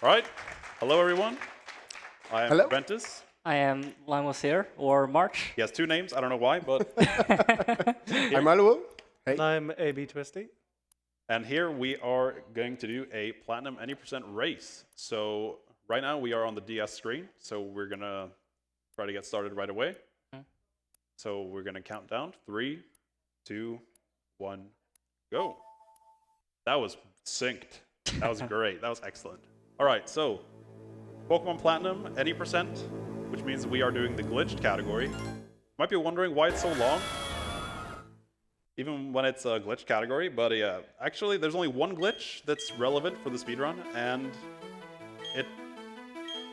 All right. Hello, everyone. I am Rubentus. I am linewashere or March. He has two names. I don't know why, but I'm Aluo. Hey. And I'm AB Twisty. And here we are going to do a Platinum any % race. So right now we are on the DS screen. So we're going to try to get started right away. So we're going to count down. 3, 2, 1, go. That was synced. That was great. That was excellent. All right, so Pokemon Platinum, any %, which means we are doing the glitched category. Might be wondering why it's so long, even when it's a glitched category, but yeah, actually there's only one glitch that's relevant for the speedrun, and it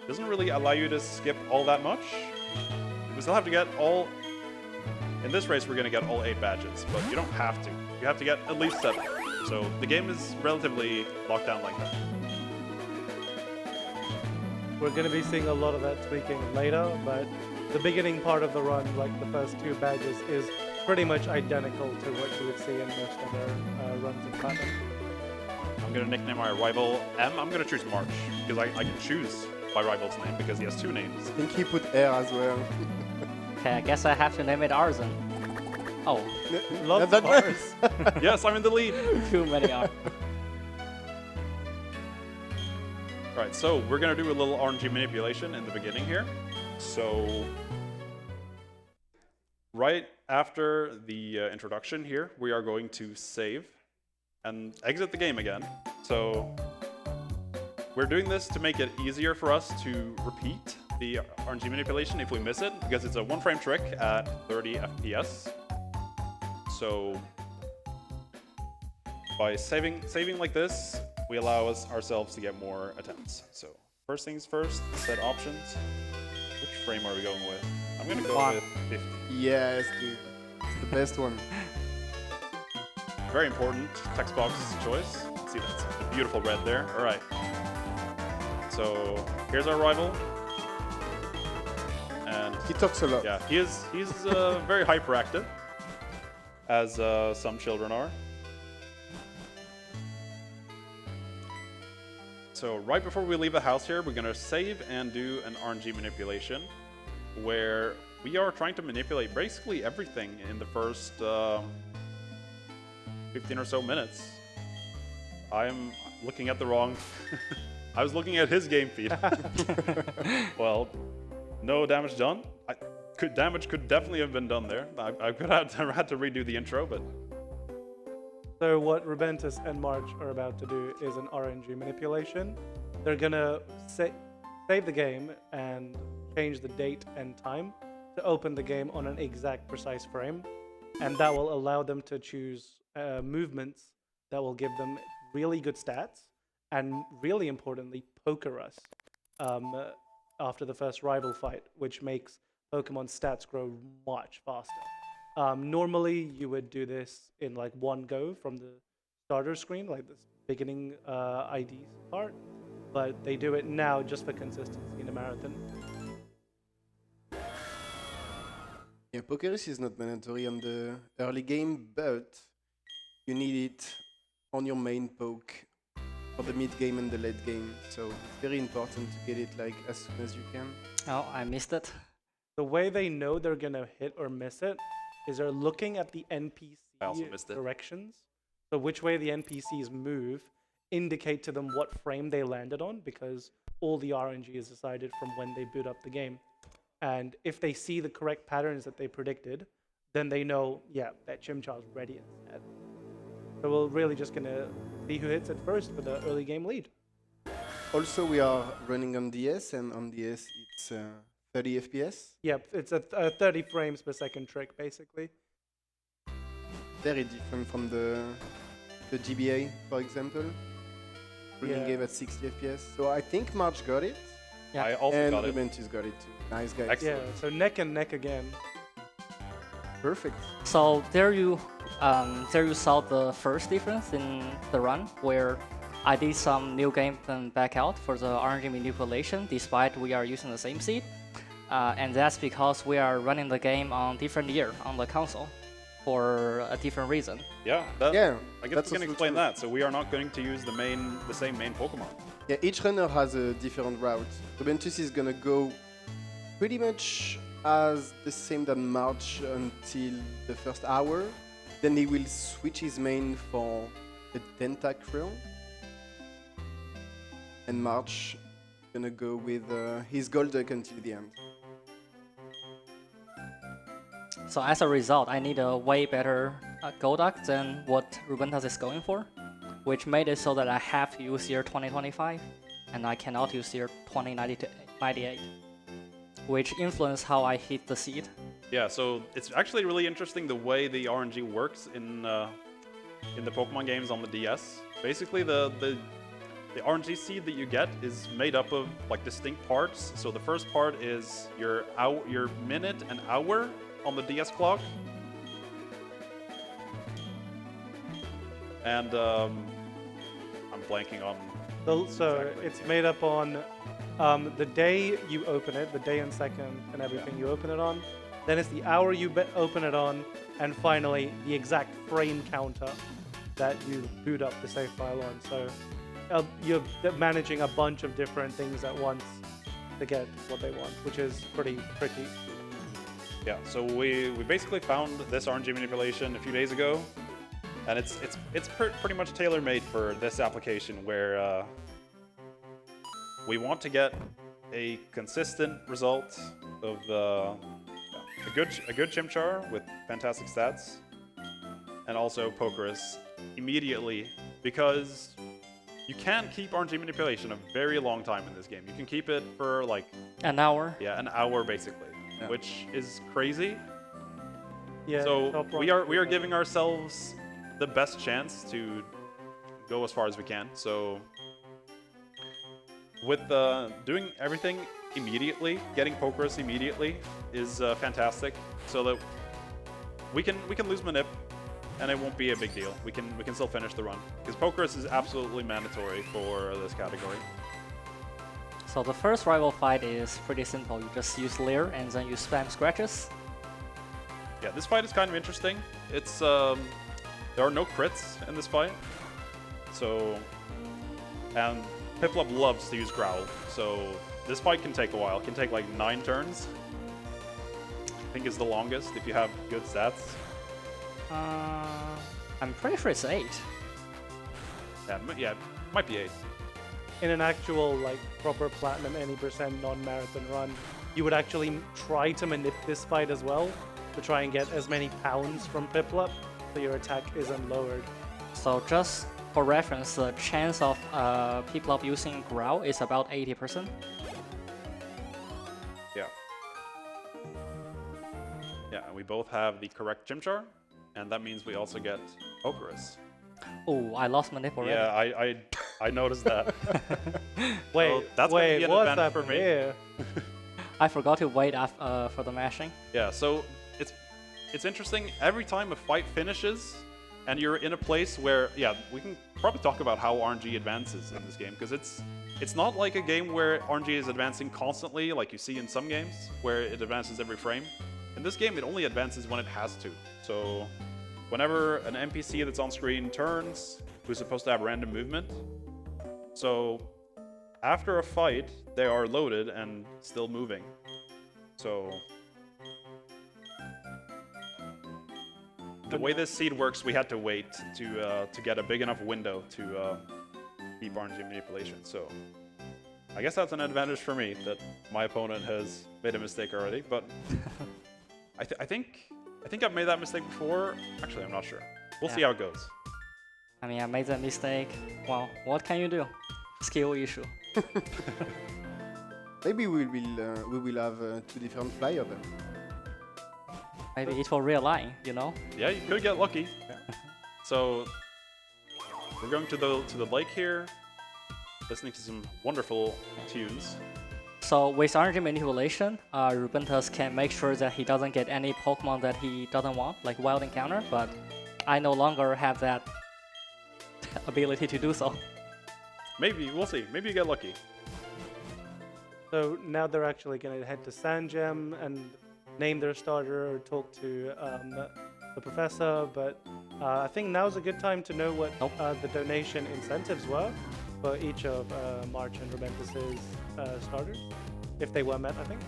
doesn't really allow you to skip all that much. We still have to get all, in this race we're going to get all 8 badges, but you don't have to. You have to get at least 7. So the game is relatively locked down like that. We're going to be seeing a lot of that tweaking later, but the beginning part of the run, like the first 2 badges, is pretty much identical to what you would see in most other runs of Platinum. I'm going to nickname my rival M. I'm going to choose March, because I can choose my rival's name, because he has 2 names. I think he put air as well. Okay, I guess I have to name it Arzen. Oh, Lots of R's. Yes, I'm in the lead. too many R. Alright, so we're going to do a little RNG manipulation in the beginning here. So, right after the introduction here, we are going to save and exit the game again. So, we're doing this to make it easier for us to repeat the RNG manipulation if we miss it, because it's a 1-frame trick at 30 FPS. So, by saving like this, we allow ourselves to get more attempts. So first things first, set options. Which frame are we going with? I'm gonna go with 50. Yes, dude. It's the best one. Very important text box choice. See, that's a beautiful red there. All right. So here's our rival. And He talks a lot. yeah, he's very hyperactive, as some children are. So right before we leave the house here, we're going to save and do an RNG manipulation where we are trying to manipulate basically everything in the first 15 or so minutes. I'm looking at the wrong... I was looking at his game feed. Well, no damage done. Damage could definitely have been done there. I could have had to redo the intro, but... So what Rubentus and March are about to do is an RNG manipulation. They're going to save the game and change the date and time to open the game on an exact precise frame. And that will allow them to choose movements that will give them really good stats and, really importantly, poker us after the first rival fight, which makes Pokemon's stats grow much faster. Normally, you would do this in like one go from the starter screen, like this beginning ID part, but they do it now just for consistency in a marathon. Yeah, Pokerus is not mandatory on the early game, but you need it on your main poke for the mid game and the late game. So it's very important to get it like as soon as you can. Oh, I missed it. The way they know they're gonna hit or miss it is they're looking at the NPC directions. So which way the NPCs move indicate to them what frame they landed on, because all the RNG is decided from when they boot up the game. And if they see the correct patterns that they predicted, then they know, yeah, that Chimchar's ready instead. So we're really just gonna see who hits it first for the early game lead. Also, we are running on DS, and on DS it's 30 FPS. Yep, it's a 30 frames per second trick, basically. Very different from the GBA, for example. Running game at 60 FPS. So I think March got it. Yeah. I also And got it. Rubentus got it too. Nice guy. Excellent. Yeah, so neck and neck again. Perfect. So there you saw the first difference in the run, where I did some new game and back out for the RNG manipulation, despite we are using the same seed. And that's because we are running the game on different year on the console for a different reason. Yeah, Yeah, I guess that's we can also explain true. that. So we are not going to use the same main Pokemon. Yeah, each runner has a different route. Rubentus is gonna go pretty much as the same than March until the first hour. Then he will switch his main for the Tentacruel. And March gonna go with his Golduck until the end. So as a result, I need a way better Golduck than what Rubentus is going for, which made it so that I have to use year 2025, and I cannot use year 2098, which influenced how I hit the seed. Yeah, so it's actually really interesting the way the RNG works in the Pokemon games on the DS. Basically, the RNG seed that you get is made up of like distinct parts. So the first part is your minute and hour on the DS clock, and I'm blanking on. So Exactly. it's made up on the day you open it, the day and second and everything you open it on. Then it's the hour you open it on, and finally the exact frame counter that you boot up the save file on. So you're managing a bunch of different things at once to get what they want, which is pretty tricky. Yeah, so we basically found this RNG manipulation a few days ago, and it's pretty much tailor-made for this application where we want to get a consistent result of a good Chimchar with fantastic stats, and also Pokerus immediately, because you can keep RNG manipulation a very long time in this game. You can keep it for like An hour. an hour basically, which is crazy. Yeah. So top we right. are giving ourselves the best chance to go as far as we can. So with doing everything immediately, getting Pokerus immediately is fantastic. So that we can lose Manip, and it won't be a big deal. We can still finish the run because Pokerus is absolutely mandatory for this category. So the first rival fight is pretty simple. You just use Leer and then you spam scratches. Yeah, this fight is kind of interesting. It's there are no crits in this fight, so and Piplup loves to use Growl, so this fight can take a while. It can take like 9 turns. I think is the longest if you have good stats. I'm pretty sure it's 8. Yeah, might be 8. In an actual like proper platinum any percent non-marathon run, you would actually try to manipulate this fight as well to try and get as many pounds from Piplup so your attack isn't lowered. So just for reference, the chance of Piplup using Growl is about 80%. Yeah. Yeah, and we both have the correct Chimchar, and that means we also get Pokerus. Oh, I lost Manip already. Yeah, I noticed that. Wait, So that's gonna be an what's advantage that for me. here? I forgot to wait for the mashing. Yeah, so it's interesting. Every time a fight finishes, and you're in a place where, yeah, we can probably talk about how RNG advances in this game, because it's not like a game where RNG is advancing constantly, like you see in some games, where it advances every frame. In this game, it only advances when it has to. So whenever an NPC that's on screen turns, who's supposed to have random movement, so after a fight, they are loaded and still moving. So the way this seed works, we had to wait to get a big enough window to keep RNG manipulation. So I guess that's an advantage for me that my opponent has made a mistake already. But I think I've made that mistake before. Actually, I'm not sure. We'll see how it goes. I mean, I made that mistake. Well, what can you do? Skill issue. Maybe we will have 2 different flyers then. Maybe it will realign, you know? Yeah, you could get lucky. So we're going to the lake here, listening to some wonderful tunes. So with RNG manipulation, Rubentus can make sure that he doesn't get any Pokemon that he doesn't want, like Wild Encounter, but I no longer have that ability to do so. Maybe, we'll see. Maybe you get lucky. So now they're actually going to head to Sandgem and name their starter or talk to the professor, but I think now's a good time to know what the donation incentives were. for each of March and Rubentus's starters, if they were met, I think.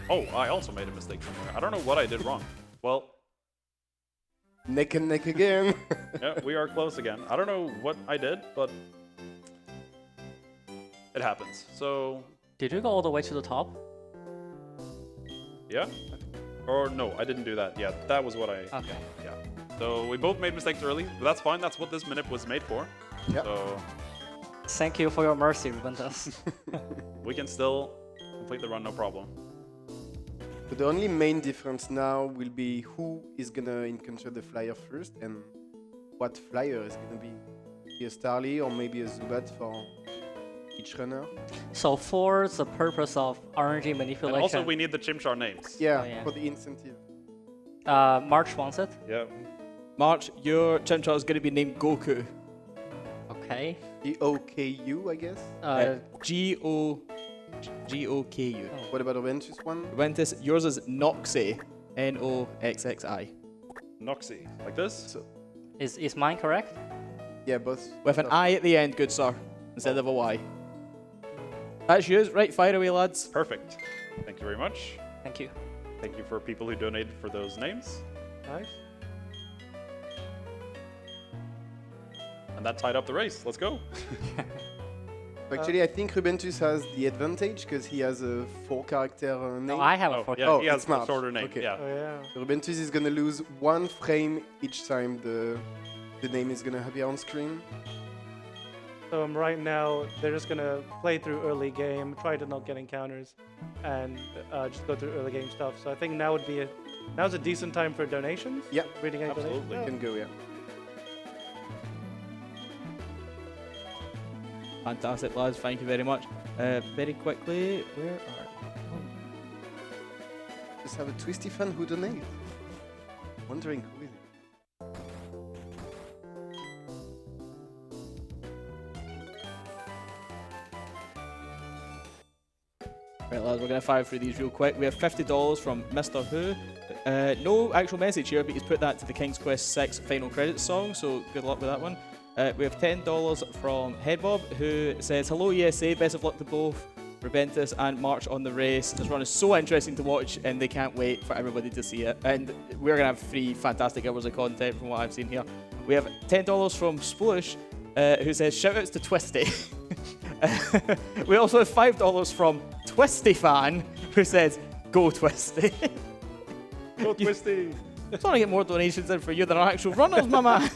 Oh, I also made a mistake somewhere. I don't know what I did wrong. Well, Neck and neck again. yeah, we are close again. I don't know what I did, but it happens. So, Did you go all the way to the top? yeah. Or no, I didn't do that. Yeah, that was what I... Okay. Yeah. So we both made mistakes early, but that's fine. That's what this minute was made for. Yep. So Thank you for your mercy, Rubentus. we can still complete the run, no problem. So the only main difference now will be who is gonna encounter the flyer first and what flyer is gonna be. Be a Starly or maybe a Zubat for each runner. So for the purpose of RNG And manipulation, also we need the Chimchar names. Yeah, Oh, yeah. for the incentive. March wants it. Yeah. March, your Chimchar is going to be named Goku. Okay. G-O-K-U, I guess. G-O-K-U. What about Rubentus one? Rubentus, yours is Noxie. N-O-X-X-I. Noxie. Like this? So, Is mine correct? yeah, both. With an I at the end, good sir, instead of a Y. That's yours. Right, fire away, lads. Perfect. Thank you very much. Thank you. Thank you for people who donated for those names. Nice. And that tied up the race. Let's go. Actually, I think Rubentus has the advantage because he has a 4-character name. No, I have a Oh, 4. yeah, Oh, he has it's March. a shorter name. Okay. Yeah. Oh yeah. Rubentus is gonna lose 1 frame each time the name is gonna appear on screen. So right now, they're just gonna play through early game, try to not get encounters, and just go through early game stuff. So I think now's a decent time for donations. Yeah, Reading any donations. absolutely. you can go, yeah. Fantastic, lads. Thank you very much. Very quickly, where are Just have a Twisty fan who donates. Wondering who is it. Right, lads, we're going to fire through these real quick. We have $50 from Mr. Who. No actual message here, but he's put that to the King's Quest VI final credits song, so good luck with that one. We have $10 from Headbob, who says, hello ESA, best of luck to both Rubentus and March on the race. This run is so interesting to watch, and they can't wait for everybody to see it. And we're going to have 3 fantastic hours of content from what I've seen here. We have $10 from Splosh, who says, shout-outs to Twisty. We also have $5 from Twisty Fan, who says, go Twisty. Go Twisty. I want to get more donations in for you than our actual runners, my man.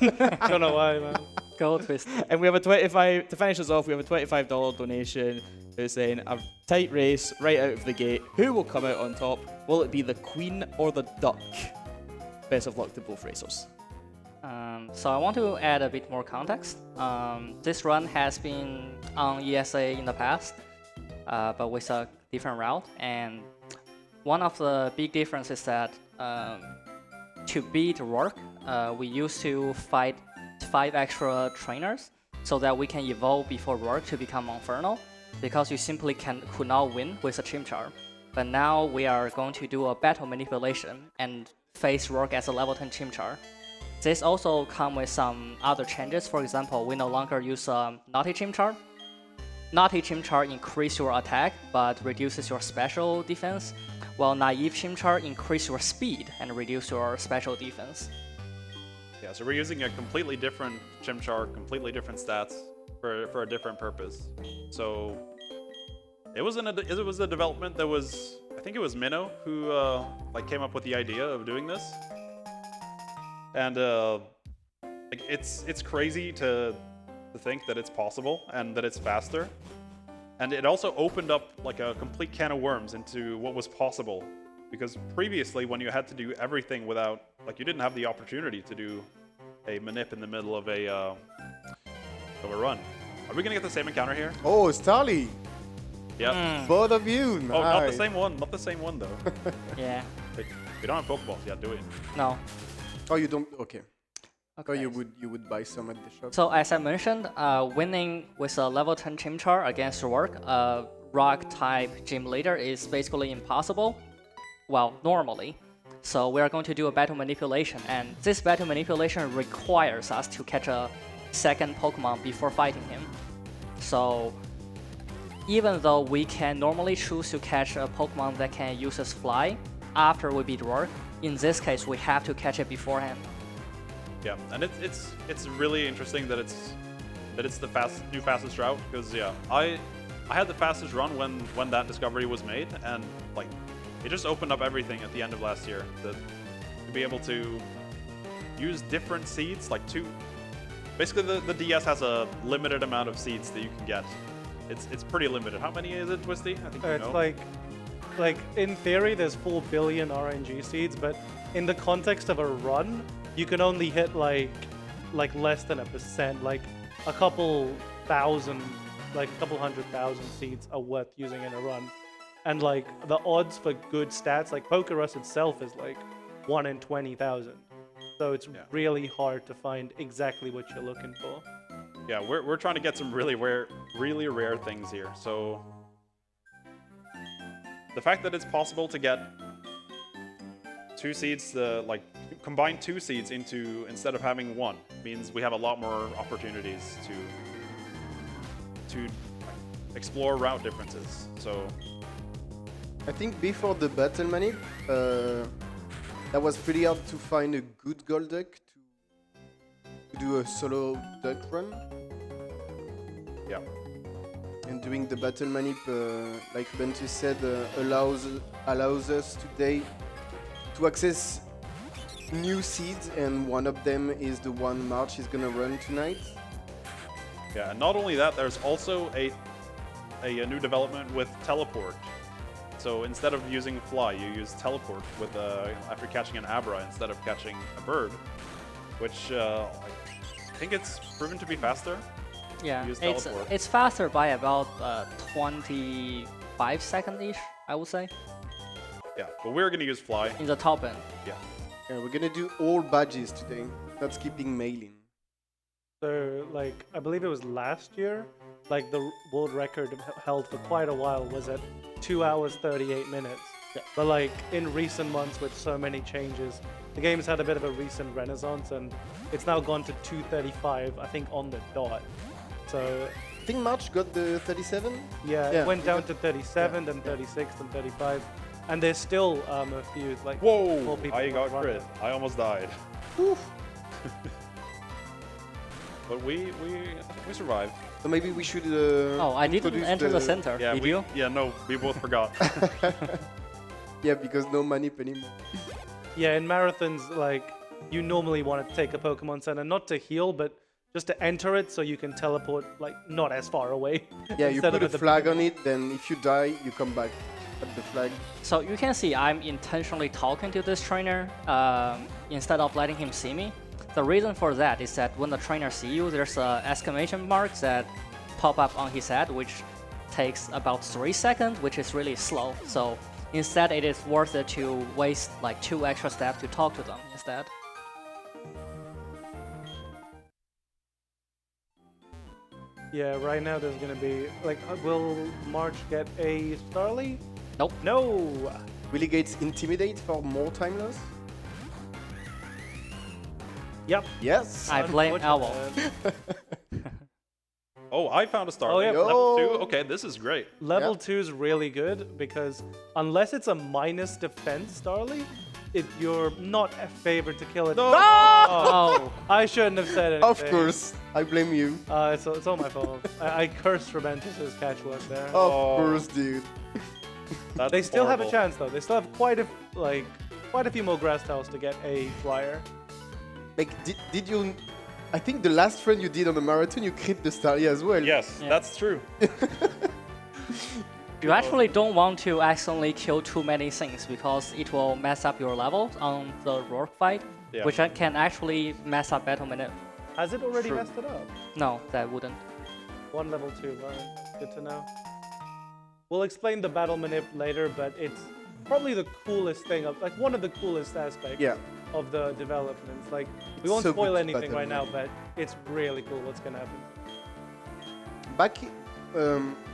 Don't know why, man. Go twist. And we have a 25, to finish us off, we have a $25 donation who's saying, a tight race right out of the gate. Who will come out on top? Will it be the Queen or the Duck? Best of luck to both racers. So I want to add a bit more context. This run has been on ESA in the past, but with a different route. And one of the big differences is that to beat Roark, we used to fight 5 extra trainers so that we can evolve before Roark to become Infernal, because you simply could not win with a Chimchar. But now we are going to do a battle manipulation and face Roark as a level 10 Chimchar. This also comes with some other changes. For example, we no longer use Naughty Chimchar. Naughty Chimchar increases your attack but reduces your special defense, while Naive Chimchar increases your speed and reduces your special defense. Yeah, so we're using a completely different Chimchar, completely different stats for a different purpose. So it was a development that was, I think it was Minnow who like came up with the idea of doing this. And like it's crazy to think that it's possible and that it's faster. And it also opened up like a complete can of worms into what was possible. Because previously, when you had to do everything without, like, you didn't have the opportunity to do a manip in the middle of a run. Are we gonna get the same encounter here? Oh, Starly! Yeah. Both of you! Oh, not the nice. same one. Not the same one though. Yeah. Wait, we don't have Pokeballs yet, do we? No. Oh, you don't? Okay. Okay. Oh, you would buy some at the shop. So as I mentioned, winning with a level 10 Chimchar against Roark, a rock-type gym leader, is basically impossible. Well, normally. So we are going to do a battle manipulation, and this battle manipulation requires us to catch a second Pokemon before fighting him. So even though we can normally choose to catch a Pokemon that can use as fly after we beat Roark, in this case we have to catch it beforehand. Yeah, and it's really interesting that it's the new fastest route, because yeah, I had the fastest run when that discovery was made, and like it just opened up everything at the end of last year to be able to use different seeds, like basically the DS has a limited amount of seeds that you can get. It's pretty limited. How many is it, Twisty? I think you It's know. like in theory there's 4 billion RNG seeds, but in the context of a run, you can only hit like less than 1%, like a couple thousand, like a couple 100,000 seeds are worth using in a run. And like the odds for good stats, like Pokerus itself is like 1 in 20,000. So it's really hard to find exactly what you're looking for. Yeah, we're trying to get some really rare things here. So the fact that it's possible to get 2 seeds, like combine 2 seeds into instead of having 1, means we have a lot more opportunities to explore route differences. So I think before the battle manip, that was pretty hard to find a good Golduck to do a solo duck run. yeah, And doing the battle manip, like Rubentus said, allows us today to access new seeds, and one of them is the one March is gonna run tonight. yeah. And not only that, there's also a new development with teleport. So instead of using fly, you use teleport with after catching an Abra instead of catching a bird, which I think it's proven to be faster. Yeah, Use teleport. it's faster by about 25 seconds-ish, I would say, Yeah, but we're gonna use fly. in the top end. Yeah, Yeah, we're gonna do all badges today, not skipping mailing. So like I believe it was last year, like the world record held for quite a while was at 2 hours 38 minutes. Yeah. But like in recent months with so many changes, the game's had a bit of a recent renaissance, and it's now gone to 2:35, I think, on the dot. So I think March got the 37. yeah, Yeah, it went we down got- to 37, then 36, then 35, and there's still a few like whoa! more people I got not crit. running. I almost died. But we survived. So maybe we should. Oh, I didn't introduce enter the center, Yeah, did you? Yeah, no, we both forgot. Yeah, because no manip anymore. Yeah, in marathons, like, you normally want to take a Pokemon Center, not to heal, but just to enter it so you can teleport, like, not as far away. Yeah, you instead put of a at the flag on it, then if you die, you come back at the flag. So you can see I'm intentionally talking to this trainer instead of letting him see me. The reason for that is that when the trainer sees you, there's exclamation marks that pop up on his head, which takes about 3 seconds, which is really slow. So instead, it is worth it to waste like 2 extra steps to talk to them instead. Yeah, right now there's gonna be, like, will March get a Starly? Nope. No! Will he get Intimidate for more time loss? Yep. Yes. I blame Owl. Unfortunate. Oh, I found a star. Oh, yeah. Level 2. Yo. Okay, this is great. Level Yeah. 2 is really good because unless it's a minus defense Starly, you're not favored to kill it. No! Oh, I shouldn't have said anything. Of course, I blame you. It's all my fault. I cursed Rubentus' catch work there. Of Oh. course, dude. That's They still have a horrible. chance though. They still have quite a few more grass tiles to get a flyer. Like, did you? I think the last run you did on the marathon, you crit the Starly as well. Yes, Yeah. that's true. you actually don't want to accidentally kill too many things because it will mess up your level on the Roark fight, Yeah. which can actually mess up battle minute. Has it already True. messed it up? No, that wouldn't. One level 2, right? Good to know. We'll explain the battle manip later, but it's probably the coolest thing of, like, one of the coolest aspects Yeah. of the developments. Like, we won't So spoil good anything battle right now, manip. but it's really cool what's gonna happen. Back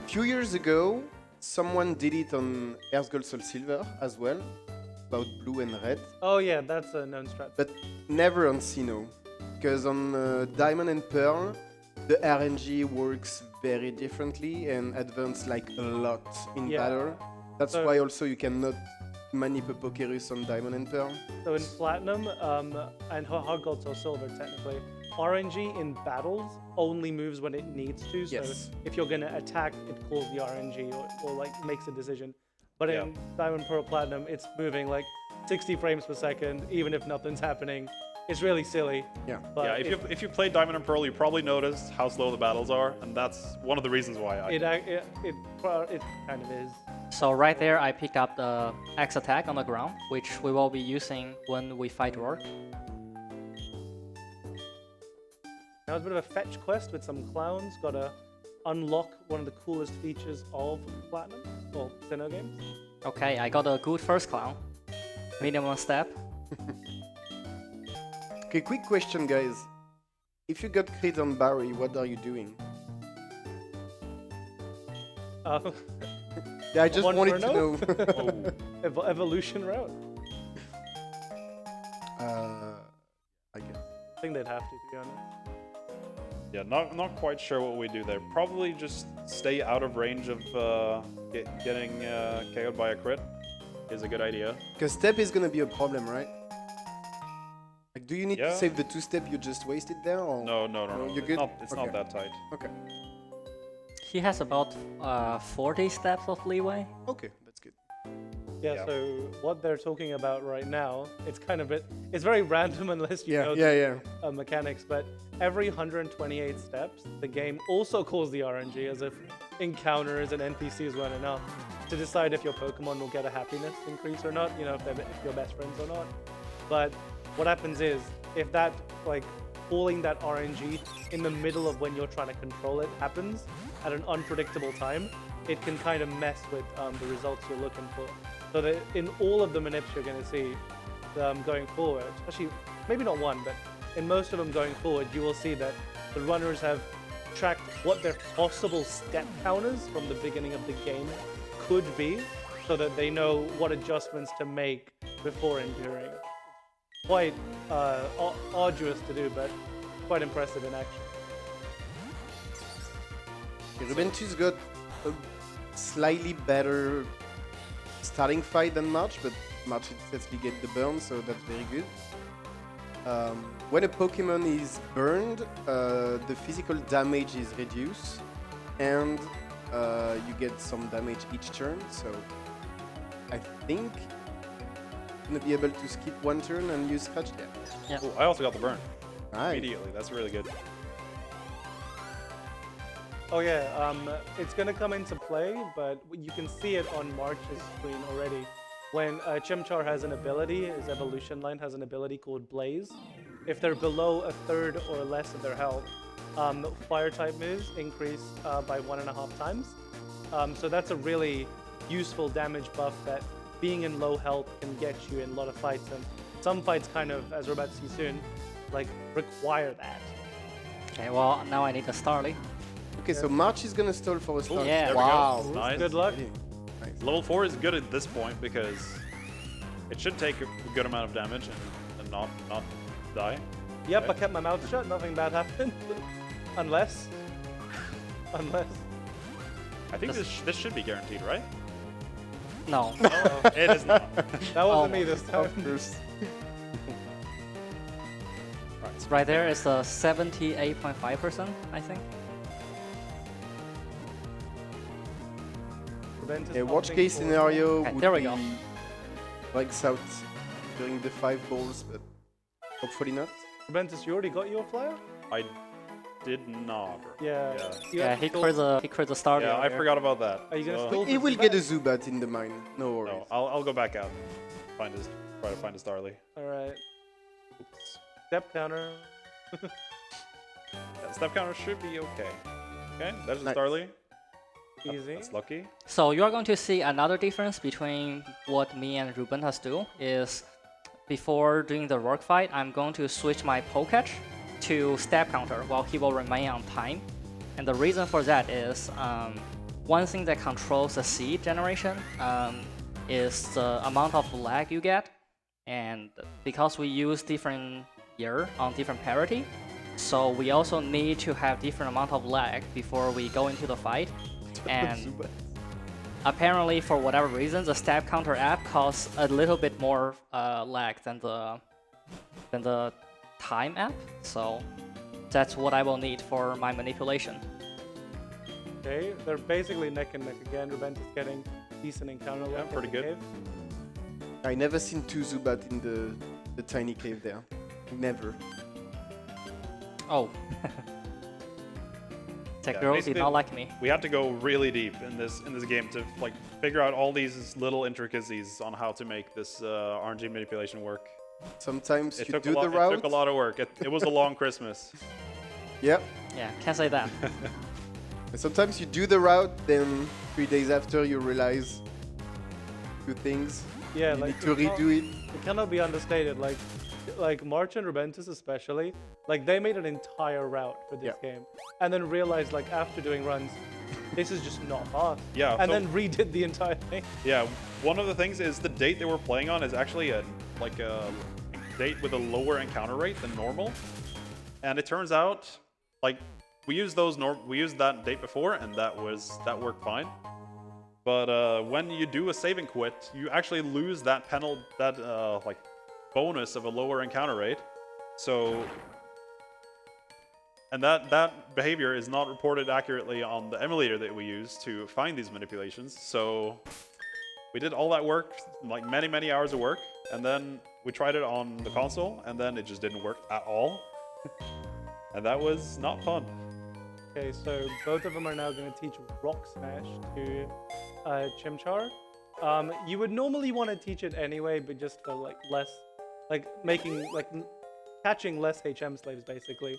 few years ago, someone did it on Earth Gold Soul Silver as well, about blue and red, Oh yeah, that's a known strat. but never on Sinnoh. because on Diamond and Pearl, the RNG works very differently and advance like a lot in Yeah. battle. That's So- why also you cannot manip a Pokerus on Diamond and Pearl. So in Platinum and Hard Gold or Silver, technically, RNG in battles only moves when it needs to. So Yes. if you're going to attack, it calls the RNG or like makes a decision. But Yeah. in Diamond, Pearl, Platinum, it's moving like 60 frames per second, even if nothing's happening. It's really silly. Yeah. But Yeah, if you played Diamond and Pearl, you probably noticed how slow the battles are, and that's one of the reasons why I. it kind of is. So right there, I picked up the X attack on the ground, which we will be using when we fight Roark. Now it's a bit of a fetch quest with some clowns. Got to unlock one of the coolest features of Platinum or Sinnoh games. Okay, I got a good first clown. Minimum step. Okay, quick question, guys. If you got crit on Barry, what are you doing? Yeah, I just One wanted for to know. Oh, Evolution route. I guess. I think they'd have to be honest. yeah, not quite sure what we do there. Probably just stay out of range of getting KO'd by a crit is a good idea. Because step is gonna be a problem, right? Like, do you need to Yeah. save the 2-step you just wasted there, or No, you're it's good? not. It's not Okay. that tight. Okay, He has about 40 steps of leeway. okay, that's good. Yeah, Yeah. so what they're talking about right now, it's very random unless you know Yeah. the mechanics, but every 128 steps, the game also calls the RNG as if encounters and NPCs weren't enough to decide if your Pokemon will get a happiness increase or not, you know, if you're best friends or not. But what happens is, if that, like, calling that RNG in the middle of when you're trying to control it happens at an unpredictable time, it can kind of mess with the results you're looking for. So that in all of the manips you're going to see going forward, actually maybe not one, but in most of them going forward, you will see that the runners have tracked what their possible step counters from the beginning of the game could be, so that they know what adjustments to make before enduring. Quite arduous to do, but quite impressive in action. Rubentus got a slightly better starting fight than March, but March successfully get the burn, so that's very good. When a Pokemon is burned, the physical damage is reduced, and you get some damage each turn, so I think I'm gonna be able to skip one turn and use Scratch there. Yeah. Ooh, I also got the burn Nice. immediately. That's really good. Oh yeah, it's gonna come into play, but you can see it on March's screen already. When Chimchar has an ability, his evolution line has an ability called Blaze. If they're below a third or less of their health, fire type moves increase by 1.5 times. So that's a really useful damage buff that being in low health can get you in a lot of fights. And some fights kind of, as we're about to see soon, like require that. Okay, well, now I need a Starly. Okay, so March is gonna stall for a start. Yeah. There Wow. we go. Nice. Good luck. Nice. Level 4 is good at this point because it should take a good amount of damage and not die. Yep, Okay. I kept my mouth shut, nothing bad happened. Unless. I think this should be guaranteed, right? No. Oh, it is not. That wasn't me this time. Of course. Right there is the 78.5%, I think. Rubentus Yeah, worst opting case for- scenario Okay, would there we be go. Breaks out during the 5 balls, but hopefully not. Rubentus, you already got your flyer? I did not. Yeah. Yeah. You Yeah, have to he still- crit the Starly. Yeah, over I there. forgot about that. Are you gonna So- still- He will get a Zubat in the mine, no worries. No, I'll go back out. Try to find a Starly. Alright. Oops. Step counter. That step counter should be okay. Okay, there's a Nice. Starly. Easy. That's lucky. So you are going to see another difference between what me and Rubentus do is before doing the Roark fight, I'm going to switch my Poketch to step counter while he will remain on time. And the reason for that is one thing that controls the seed generation is the amount of lag you get. And because we use different year on different parity. So we also need to have different amount of lag before we go into the fight. And apparently, for whatever reason, the stab counter app costs a little bit more lag than the time app. So that's what I will need for my manipulation. Okay, they're basically neck and neck again. Rubentus getting decent encounter. Yeah, pretty good. Cave. I never seen two Zubat in the tiny cave there. Never. Oh. Tech Yeah, girl did basically, not like me. We had to go really deep in this game to like figure out all these little intricacies on how to make this RNG manipulation work. Sometimes It you took do a the lot. route. It took a lot of work. It was a long Christmas. Yep. Yeah, can't say that. And sometimes you do the route, then 3 days after you realize two things. Yeah, You like need to redo it. it cannot be understated. Like March and Rubentus especially, like they made an entire route for this game, and then realized like after doing runs, this is just not fast. Yeah, and so- then redid the entire thing. Yeah, one of the things is the date they were playing on is actually a date with a lower encounter rate than normal, and it turns out like we used that date before, and that worked fine. But when you do a save and quit, you actually lose that like bonus of a lower encounter rate. So, and that behavior is not reported accurately on the emulator that we use to find these manipulations. So we did all that work, like many hours of work, and then we tried it on the console, and then it just didn't work at all. And that was not fun. Okay, so both of them are now going to teach Rock Smash to Chimchar. You would normally want to teach it anyway, but just for like less, like catching less HM slaves basically.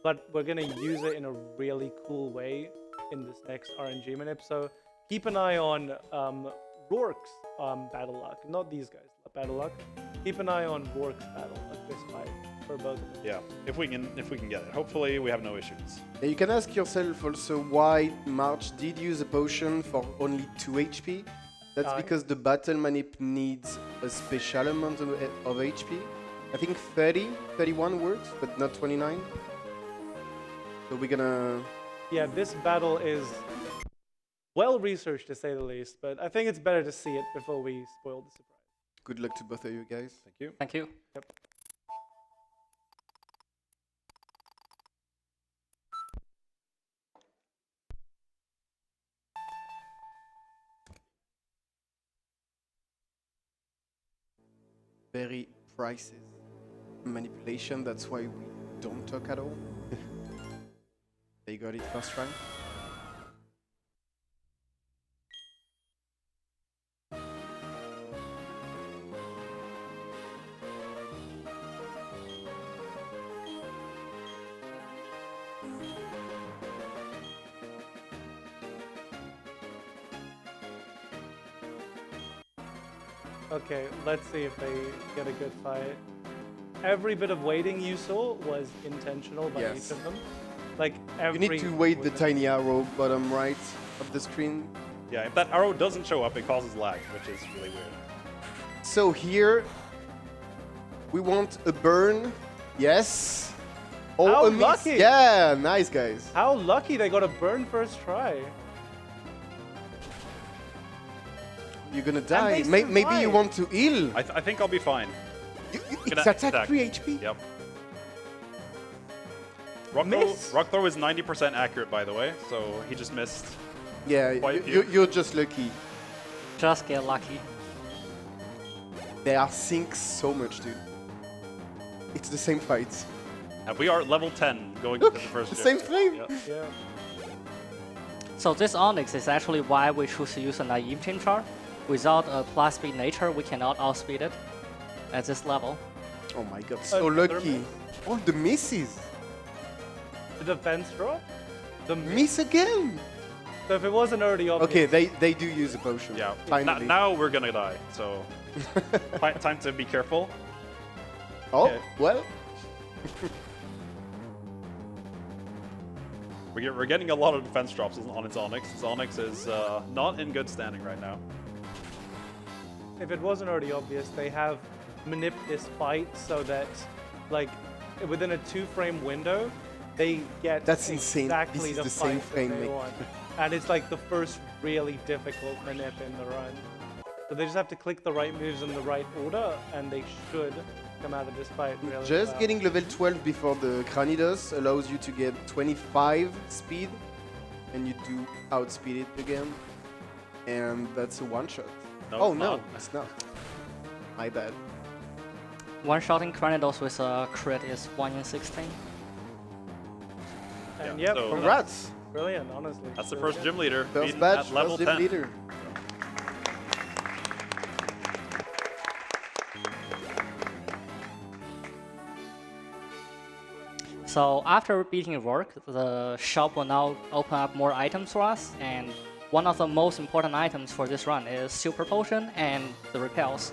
But we're going to use it in a really cool way in this next RNG manip. So keep an eye on Roark's battle luck, not these guys' battle luck. Keep an eye on Roark's battle luck this fight for both of them. Yeah, if we can get it. Hopefully we have no issues. And you can ask yourself also why March did use a potion for only 2 HP. That's because the battle manip needs a special amount of HP. I think 31 works, but not 29. So we're gonna... Yeah, this battle is well researched to say the least, but I think it's better to see it before we spoil the surprise. Good luck to both of you guys. Thank you. Thank you. Yep. Very prices. Manipulation, that's why we don't talk at all. They got it first rank. Okay, let's see if they get a good fight. Every bit of waiting you saw was intentional by Yes. each of them. Like every. You need to wait the was tiny arrow bottom right of the screen. Yeah, if that arrow doesn't show up, it causes lag, which is really weird. So here we want a burn. Yes. Oh, How a miss. lucky. Yeah, nice guys. How lucky they got a burn first try. You're gonna die. they Maybe you survive. want to heal. I think I'll be fine. It's attack 3 HP. Yep. Miss. Rock throw is 90% accurate, by the way, so he just missed. Yeah, Quite a few. you're just lucky. Just get lucky. They are sync so much, dude. It's the same fights. And we are at level 10 going Look, into the first the gym. same flame. Yep. Yeah. So this Onyx is actually why we choose to use a naive Chimchar. Without a plus speed nature, we cannot outspeed it at this level. Oh my god, so Another lucky. miss. All the misses. The defense drop? The Miss again. So if it wasn't already obvious. Okay, they do use a potion. Yeah. Finally. Now we're gonna die, so time to be careful. Oh, Okay. well. We're getting a lot of defense drops on its Onyx. Its Onyx is not in good standing right now. If it wasn't already obvious, they have manipulated this fight so that, like, within a 2-frame window, they get That's insane. exactly This is the the same fight frame that they rate. want. And it's like the first really difficult manip in the run. So they just have to click the right moves in the right order, and they should come out of this fight really Just well. getting level 12 before the Cranidos allows you to get 25 speed, and you do outspeed it again. And that's a one-shot. No, Oh it's no, not. it's not. My bad. One-shotting Cranidos with a crit is 1 in 16. And Yeah, yep, so Congrats! brilliant, honestly. That's the Really first good. gym leader. First beaten badge, at level first gym 10. leader. So after beating Roark, the shop will now open up more items for us, and one of the most important items for this run is Super Potion and the repels.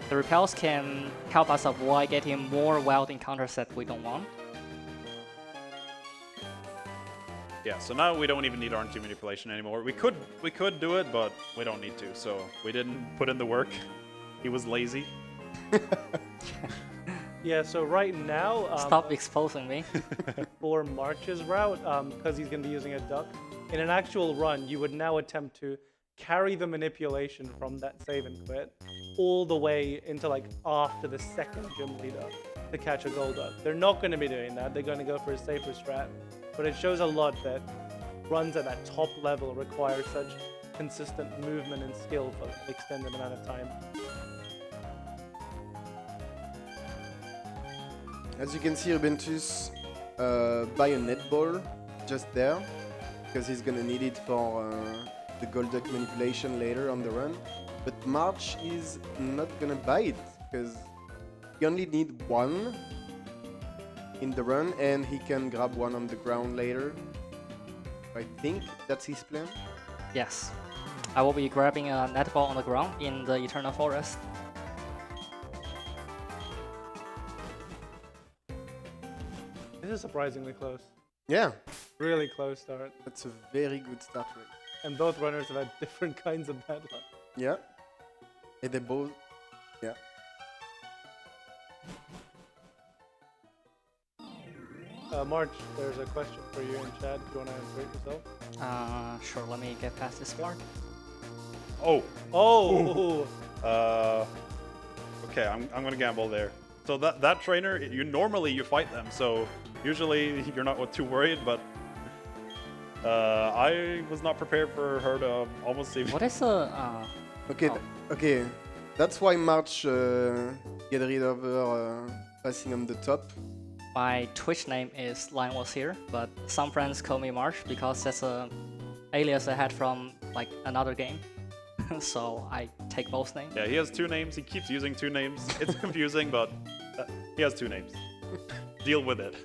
The repels can help us avoid getting more wild encounters that we don't want. Yeah, so now we don't even need RNG manipulation anymore. We could do it, but we don't need to. So we didn't put in the work. He was lazy. Yeah, so right now, Stop exposing me. for March's route, because he's going to be using a duck, in an actual run, you would now attempt to carry the manipulation from that save and quit all the way into like after the second gym leader to catch a gold duck. They're not going to be doing that. They're going to go for a safer strat. But it shows a lot that runs at that top level require such consistent movement and skill for an extended amount of time. As you can see, Rubentus buy a netball just there, because he's gonna need it for the gold duck manipulation later on the run. But March is not gonna buy it, because he only need one in the run, and he can grab one on the ground later. I think that's his plan. Yes. I will be grabbing a netball on the ground in the Eternal Forest. This is surprisingly close. Yeah, Really close start. that's a very good start rate. And both runners have had different kinds of bad luck. Yeah, and they both. Yeah. March, there's a question for you in chat. Do you want to answer it yourself? Sure, let me get past this part. Oh, Oh! okay. I'm gonna gamble there. So that trainer, you normally fight them. So usually you're not too worried, but I was not prepared for her to almost see. What is the... Okay, Oh. okay. That's why March get rid of her passing on the top. My Twitch name is linewashere, but some friends call me March because that's a alias I had from like another game. So I take both names. Yeah, he has two names. He keeps using two names. It's confusing, but he has two names. Deal with it.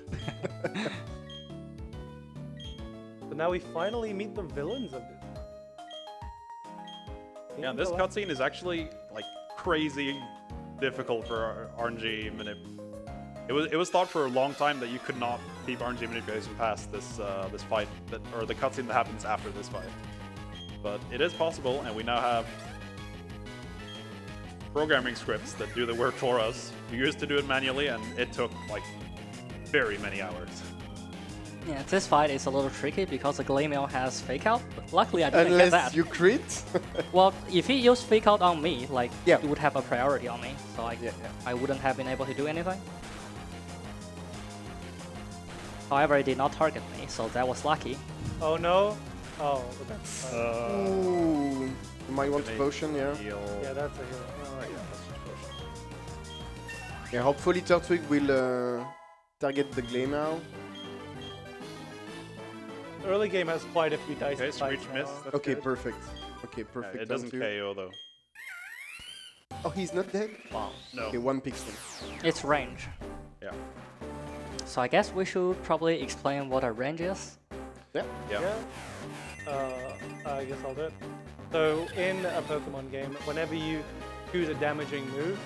So now we finally meet the villains of this. Yeah, this cutscene is actually like crazy difficult for RNG manip. It was thought for a long time that you could not keep RNG manipulation past this this fight, or the cutscene that happens after this fight. But it is possible, and we now have programming scripts that do the work for us. We used to do it manually, and it took like very many hours. Yeah, this fight is a little tricky because the Gleamel has fake out, but luckily I didn't get that. Unless you crit. Well, if he used fake out on me, like, Yeah. he would have a priority on me, so Yeah. I wouldn't have been able to do anything. However, it did not target me, so that was lucky. Oh no! Oh, but that's fine. Ooh. You might want to potion, yeah. Yeah, that's a hero. Oh, yeah, that's just potion. Yeah, hopefully Turtwig will target the Gleamel. Early game has quite a few dice. Okay, to fight Screech now. miss. That's Okay, good. perfect. Okay, Yeah, perfect. it doesn't down KO to- though. Oh, he's not dead? Wow. No. Okay, one pixel. It's range. Yeah. So I guess we should probably explain what a range is. Yeah. I guess I'll do it. So in a Pokemon game, whenever you choose a damaging move,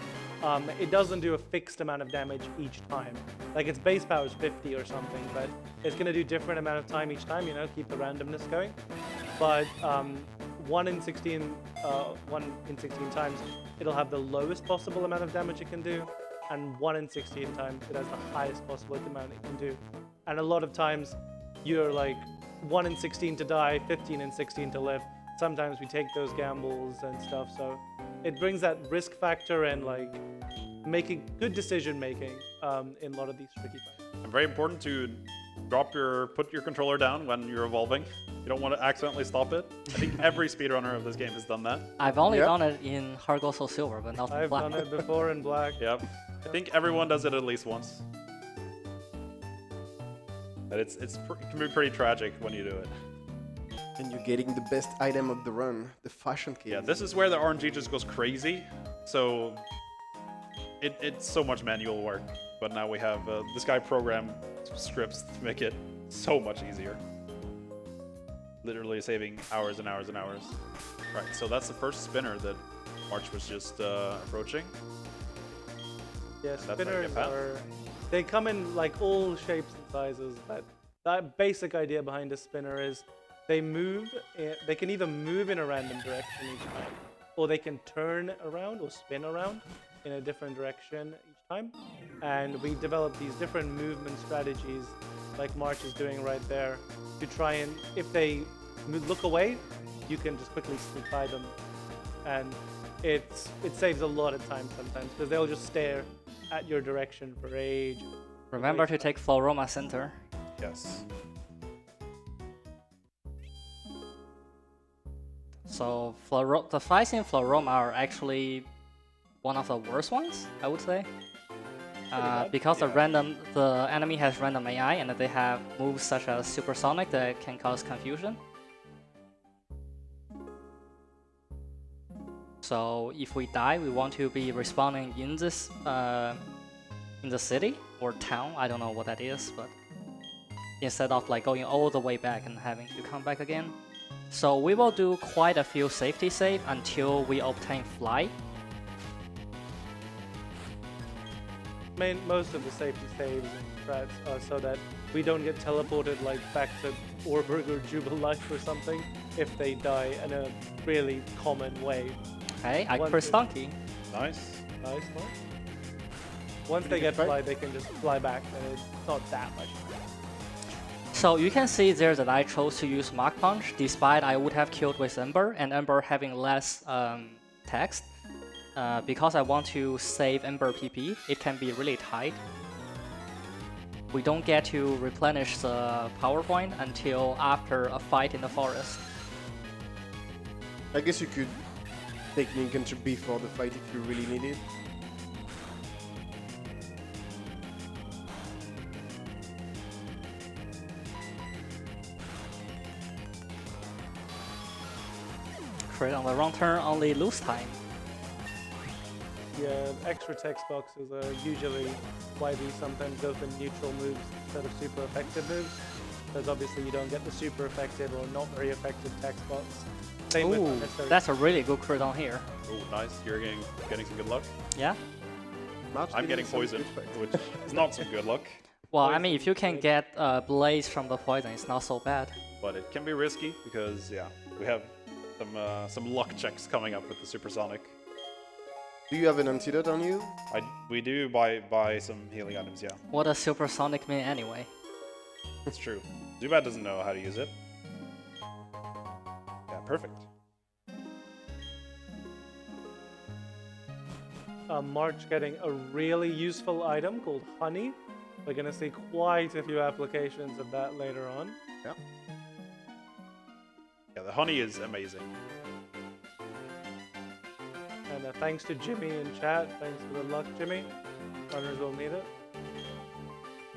it doesn't do a fixed amount of damage each time. Like its base power is 50 or something, but it's going to do different amount of time each time, you know, keep the randomness going. But 1 in 16 times, it'll have the lowest possible amount of damage it can do. and 1 in 16 times it has the highest possible amount it can do. And a lot of times you're like 1 in 16 to die, 15 in 16 to live. Sometimes we take those gambles and stuff, so it brings that risk factor and like making good decision making in a lot of these tricky fights. And very important to put your controller down when you're evolving. You don't want to accidentally stop it. I think every speedrunner of this game has done that. I've only Yep. done it in Heart Gold Soul Silver, but not in I've Black. done it before in black. Yep. I think everyone does it at least once. But it can be pretty tragic when you do it. And you're getting the best item of the run, the fashion case. Yeah, this is where the RNG just goes crazy. So it's so much manual work. But now we have this guy programmed scripts to make it so much easier. Literally saving hours and hours and hours. Right, so that's the first spinner that March was just approaching. Yeah, that's how you spinners get past. they come in like all shapes and sizes, but that basic idea behind a spinner is they can either move in a random direction each time, or they can turn around or spin around in a different direction each time. And we develop these different movement strategies, like March is doing right there, to try and, if they look away, you can just quickly sneak by them. And it saves a lot of time sometimes, because they'll just stare at your direction for ages. Remember to take Floroma Center. Yes. So the fights in Floroma are actually one of the worst ones, I would say. Because the enemy has random AI and they have moves such as Supersonic that can cause confusion. So if we die, we want to be respawning in this in the city or town. I don't know what that is, but instead of like going all the way back and having to come back again. So we will do quite a few safety saves until we obtain fly. Most of the safety saves and threats are so that we don't get teleported like back to Orberg or Jubilife or something if they die in a really common way. Okay, I Once press it- donkey. Nice. Nice one. Once they get fly, they can just fly back, and it's not that much. So you can see there that I chose to use Mach Punch, despite I would have killed with Ember, and Ember having less text. Because I want to save Ember PP, it can be really tight. We don't get to replenish the power point until after a fight in the forest. I guess you could take Lincolnshire before the fight if you really need it. Crit on the wrong turn, only lose time. Yeah, extra text boxes are usually why we sometimes go for neutral moves instead of super effective moves. Because obviously you don't get the super effective or not very effective text box. Same with Ooh, unnecessary. that's a really good crit on here. Oh, nice. You're getting some good luck. Yeah? March I'm getting some poisoned, good fight. which is not some good luck. Well, I Poison mean, if you can good. get Blaze from the poison, it's not so bad. But it can be risky because, yeah, we have some luck checks coming up with the Supersonic. Do you have an antidote on you? We do buy some healing items, yeah. What does Supersonic mean anyway? It's true. Zubat doesn't know how to use it. Yeah, perfect. March getting a really useful item called Honey. We're going to see quite a few applications of that later on. Yeah, the honey is amazing. And thanks to Jimmy in chat. Thanks for the luck, Jimmy. Runners will need it.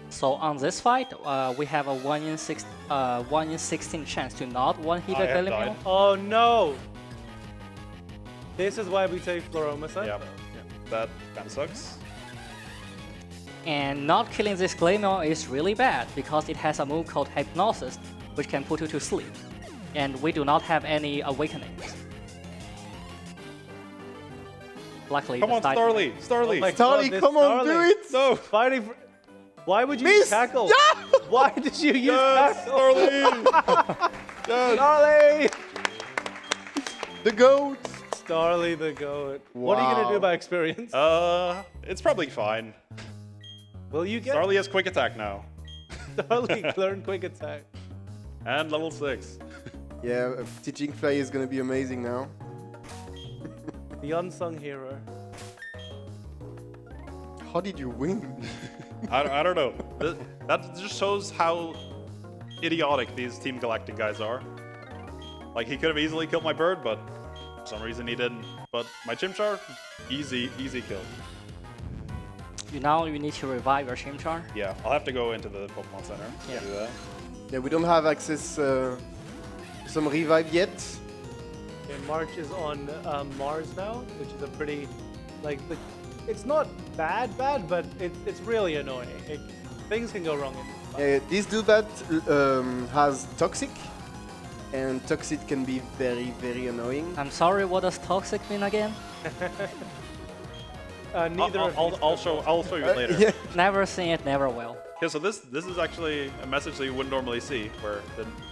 So on this fight, we have a 1 in 16 chance to not one-hit I a have Gilliman. died. Oh no! This is why we take Floroma Center. Yeah, that kind of sucks. And not killing this Glamour is really bad, because it has a move called Hypnosis, which can put you to sleep. And we do not have any awakenings. Luckily, Come the on, side- Starly! Starly! Oh my Starly, God, this come on, do Starly. it! No! Fighting for... Why would you Miss! use tackle? Yeah! Why did you use Yes, tackle? Starly! Yes. Starly! The goat! Starly the goat. What are you gonna do Wow. about experience? It's probably fine. Will you get Starly has quick attack now. Starly learn quick attack? And level 6. Yeah, teaching fly is gonna be amazing now. The unsung hero. How did you win? I don't know. That just shows how idiotic these Team Galactic guys are. Like, he could have easily killed my bird, but for some reason he didn't. But my Chimchar, easy kill. Now you need to revive your Chimchar. Yeah, I'll have to go into the Pokemon Center to Yeah. do that. Yeah, we don't have access to some revive yet. Okay, March is on Mars now, which is a pretty, like, it's not bad, but it's really annoying. Things can go wrong in this. This Zubat has Toxic, and Toxic can be very, very annoying. I'm sorry, what does toxic mean again? Neither of these I'll show you later. Yeah. Never seen it, never will. Okay, so this is actually a message that you wouldn't normally see, where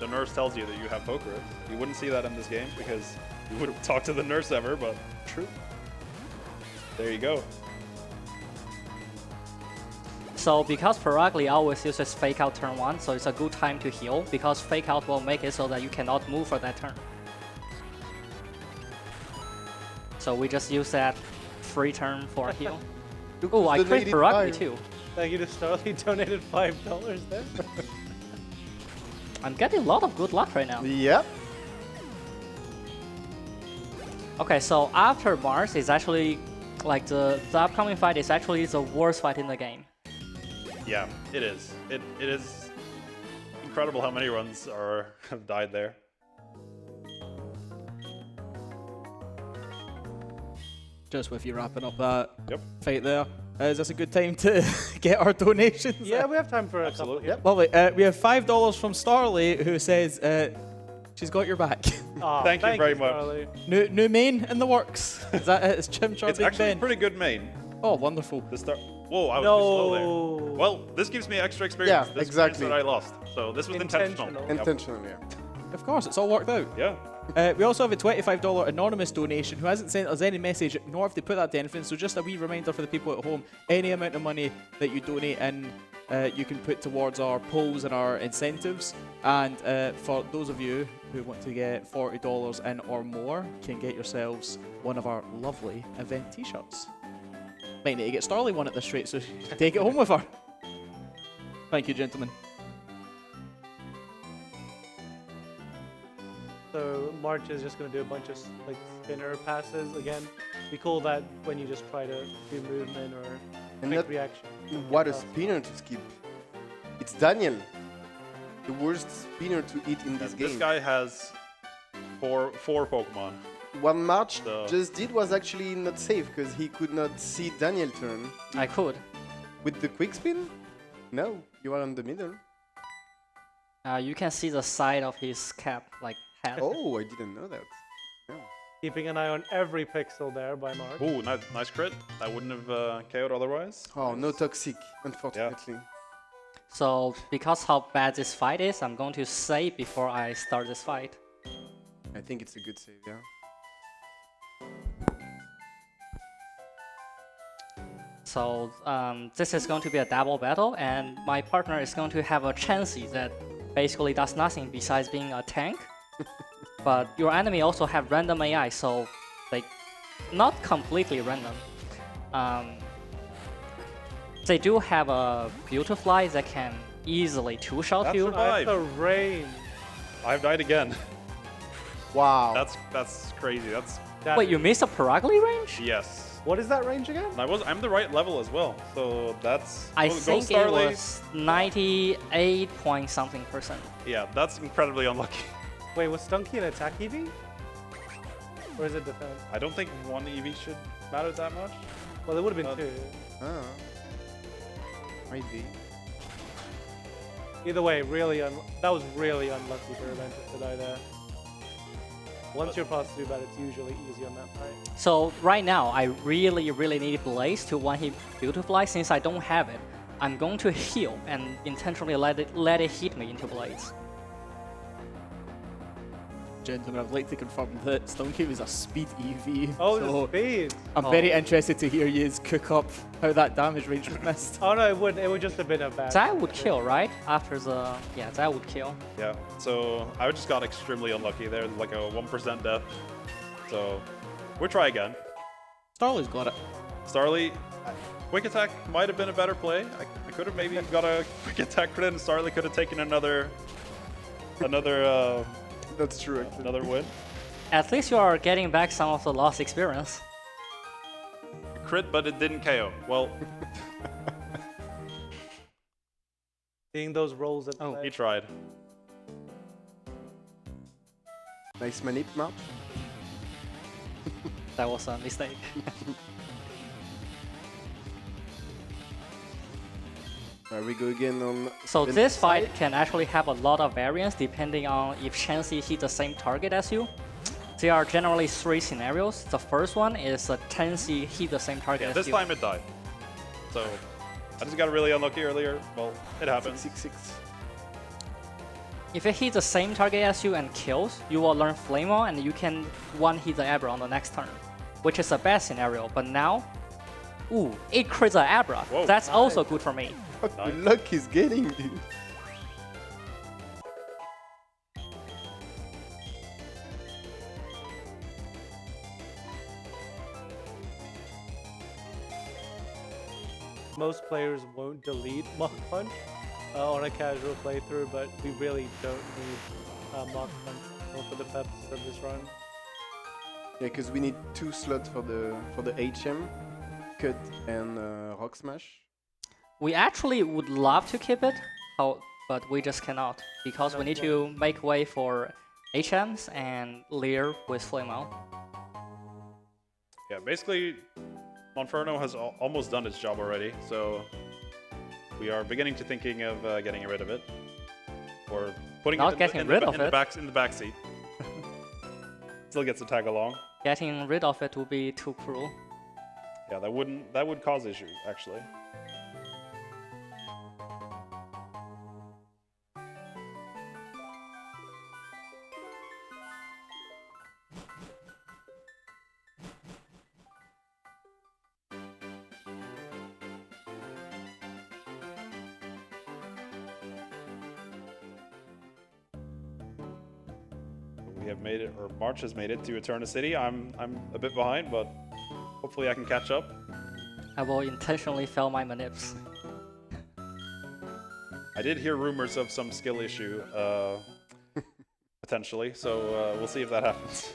the nurse tells you that you have Pokerus. You wouldn't see that in this game because you wouldn't talk to the nurse ever, but true. There you go. So because Paragli always uses Fake Out turn 1, so it's a good time to heal, because Fake Out will make it so that you cannot move for that turn. So we just use that free turn for a heal. Look Oh, who's I crit donated Paragli 5. too. Thank you to Starly, donated $5 there. I'm getting a lot of good luck right now. Yep. Okay, so after Mars is actually, like the upcoming fight is actually the worst fight in the game. Yeah, it is. It is incredible how many runs have died there. Just with you wrapping up that Yep. fight there, is this a good time to get our donations? Yeah, we have time for a couple. Absolutely. Yep. Lovely. We have $5 from Starly, who says she's got your back. Aw, Thank you very much. Starly. new main in the works. Is that it? It's Chimchar It's Big actually a Ben. pretty good main. Oh, wonderful. The start. Whoa, I was too slow there. No. Well, this gives me extra experience. Yeah, This exactly. experience that I lost. So this was intentional. Intentional. Yep. Intentional, yeah. Of course, it's all worked out. Yeah. We also have a $25 anonymous donation who hasn't sent us any message, nor have they put that to anything. So just a wee reminder for the people at home, any amount of money that you donate in, you can put towards our polls and our incentives. And for those of you who want to get $40 in or more, can get yourselves one of our lovely event t-shirts. Might need to get Starly one at this rate, so take it home with her. Thank you, gentlemen. So March is just going to do a bunch of like spinner passes again. We call that when you just try to do movement or And quick that- reaction. What a spinner to skip. It's Daniel. The worst spinner to eat in this This game. guy has four Pokemon. What March So- just did was actually not safe because he could not see Daniel turn. I could. With the quick spin? No, you are in the middle. You can see the side of his cap, like hat. Oh, I didn't know that. Yeah. Keeping an eye on every pixel there by March. Ooh, nice crit. I wouldn't have KO'd otherwise. Oh, no toxic, unfortunately. So because how bad this fight is, I'm going to save before I start this fight. I think it's a good save, yeah. So this is going to be a double battle, and my partner is going to have a Chansey that basically does nothing besides being a tank. But your enemy also have random AI, so like not completely random. They do have a Beautifly that can easily two-shot That's you. right. That's the rain. I've died again. Wow. That's crazy. That's Wait, you missed a Paragli range? yes. What is that range again? And I'm the right level as well. So that's I go think it Starly. was 98 point something %. Yeah, that's incredibly unlucky. Wait, was Stunky an attack EV? Or is it defense? I don't think one EV should matter that much. Well, it would have been two. Ah. Might be. Either way, that was really unlucky for Rubentus to die there. Once you're past Zubat, it's usually easy on that fight. So right now, I really need Blaze to one-hit Beautifly. Since I don't have it, I'm going to heal and intentionally let it hit me into Blaze. gentlemen, I'd like to confirm that Stonky was a speed EV. Oh, so the speed. I'm very interested to hear you cook up how that damage range was missed. Oh no, it wouldn't. It would just have been a bad. That would kill, right? After the... Yeah, that would kill. Yeah, so I just got extremely unlucky there, like a 1% death. So we'll try again. Starly's got it. Starly, quick attack might have been a better play. I could have maybe got a quick attack crit, and Starly could have taken another That's true, actually. another win. At least you are getting back some of the lost experience. Crit, but it didn't KO. Well, Seeing those rolls at Oh, play. he tried. Nice manip, March. That was a mistake. We go again on... So the this side. fight can actually have a lot of variance depending on if Chansey hit the same target as you. There are generally 3 scenarios. The first one is Chansey hit the same target Yeah, as this you. time it died. So I just got really unlucky earlier. Well, it happens. 666. If it hits the same target as you and kills, you will learn Flame On and you can one-hit the Abra on the next turn, which is a bad scenario. But now, ooh, it crits the Abra. Whoa. That's also good for me. What the luck he's getting, dude. Most players won't delete Mach Punch on a casual playthrough, but we really don't need Mach Punch for the purposes of this run. Yeah, because we need 2 slots for the HM, Cut, and Rock Smash. We actually would love to keep it, but we just cannot because we need to make way for HMs and Lear with Flame On. Yeah, basically, Monferno has almost done its job already, so we are beginning to thinking of getting rid of it, or putting Not it getting in rid the, of in it. the back in the back seat. Still gets to tag along. Getting rid of it would be too cruel. Yeah, that would cause issues actually. We have made it, or March has made it to Eterna City. I'm a bit behind, but hopefully I can catch up. I will intentionally fail my manips. I did hear rumors of some skill issue, potentially, so we'll see if that happens.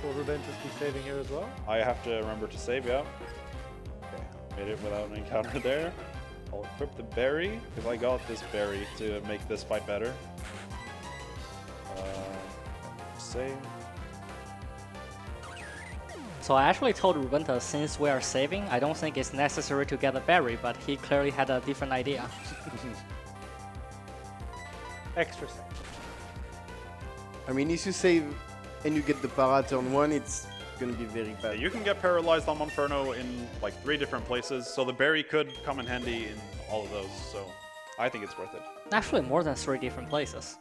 Will Rubentus be saving here as well? I have to remember to save, yeah. Okay, made it without an encounter there. I'll equip the berry, because I got this berry to make this fight better. Save. So I actually told Rubentus since we are saving, I don't think it's necessary to get a berry, but he clearly had a different idea. Extra save. I mean, if you save and you get the para turn 1, it's gonna be very Yeah, bad. you can get paralyzed on Monferno in like 3 different places, so the berry could come in handy in all of those, so I think it's worth it. Actually, more than 3 different places.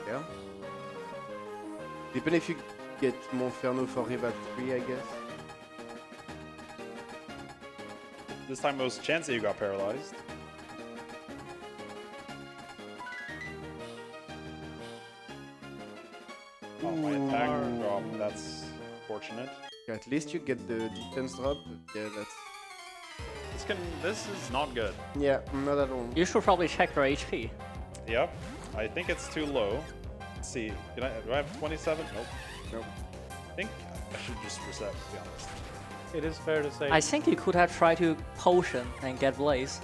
Yeah. Depend if you get Monferno for Revive 3, I guess. This time it was Chansey who got paralyzed. Oh, my attack dropped. That's fortunate. Yeah, at least you get the defense drop, but yeah, that's... This is not good. Yeah, not at all. You should probably check your HP. Yep. I think it's too low. Let's see. Do I have 27? Nope. Nope. I think I should just reset, to be honest. It is fair to say. I think you could have tried to potion and get Blaze.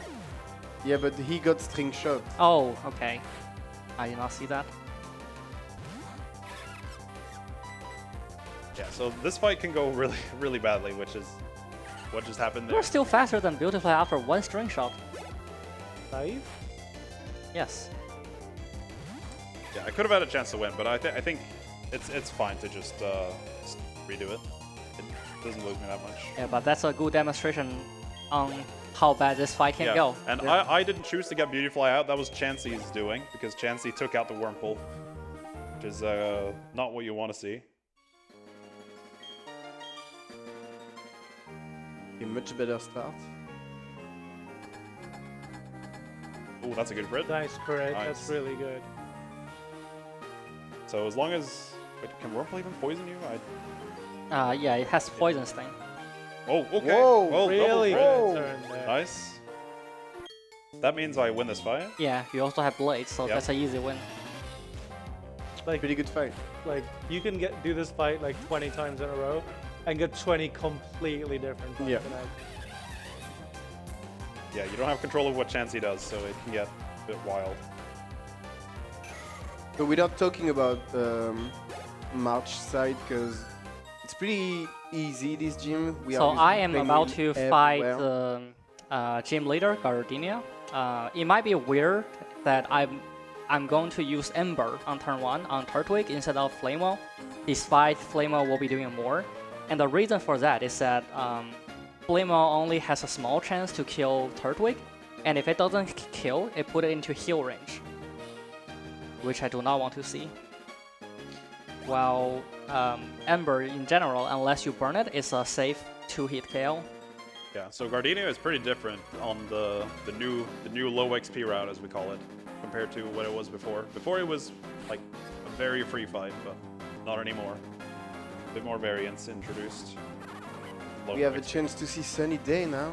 Yeah, but he got string shot. Oh, okay. I did not see that. Yeah, so this fight can go really, really badly, which is what just happened there. You're still faster than Beautifly after 1 string shot. Naive? Yes. Yeah, I could have had a chance to win, but I think it's fine to just redo it. It doesn't lose me that much. Yeah, but that's a good demonstration on how bad this fight can go. And I didn't choose to get Beautyfly out. That was Chansey's doing, because Chansey took out the Wurmple, which is not what you want to see. A much better start. Oh, that's a good crit. Nice crit. Nice. That's really good. So as long as... Wait, can Wurmple even poison you? Yeah, it has Poison Sting. Oh, okay. Whoa, Oh, Really double good crit. turn there. Nice. That means I win this fight. Yeah, you also have Blades, so Yep. that's an easy win. Like, Pretty good fight. like you can do this fight like 20 times in a row and get 20 completely different fights Yeah. tonight. Yeah, you don't have control of what Chansey does, so it can get a bit wild. But without talking about March side, because it's pretty easy, this gym. We So are I am using about Penguin to fight everywhere. the gym leader, Gardenia. It might be weird that I'm going to use Ember on turn 1 on Turtwig instead of Flamewell, despite Flamewell will be doing more. And the reason for that is that Flamewell only has a small chance to kill Turtwig, and if it doesn't kill, it put it into heal range, which I do not want to see. While Ember in general, unless you burn it, is a safe 2-hit KO. Yeah, so Gardenia is pretty different on the new low XP route, as we call it, compared to what it was before. Before it was like a very free fight, but not anymore. A bit more variance introduced. Low We have a XP. chance to see Sunny Day now.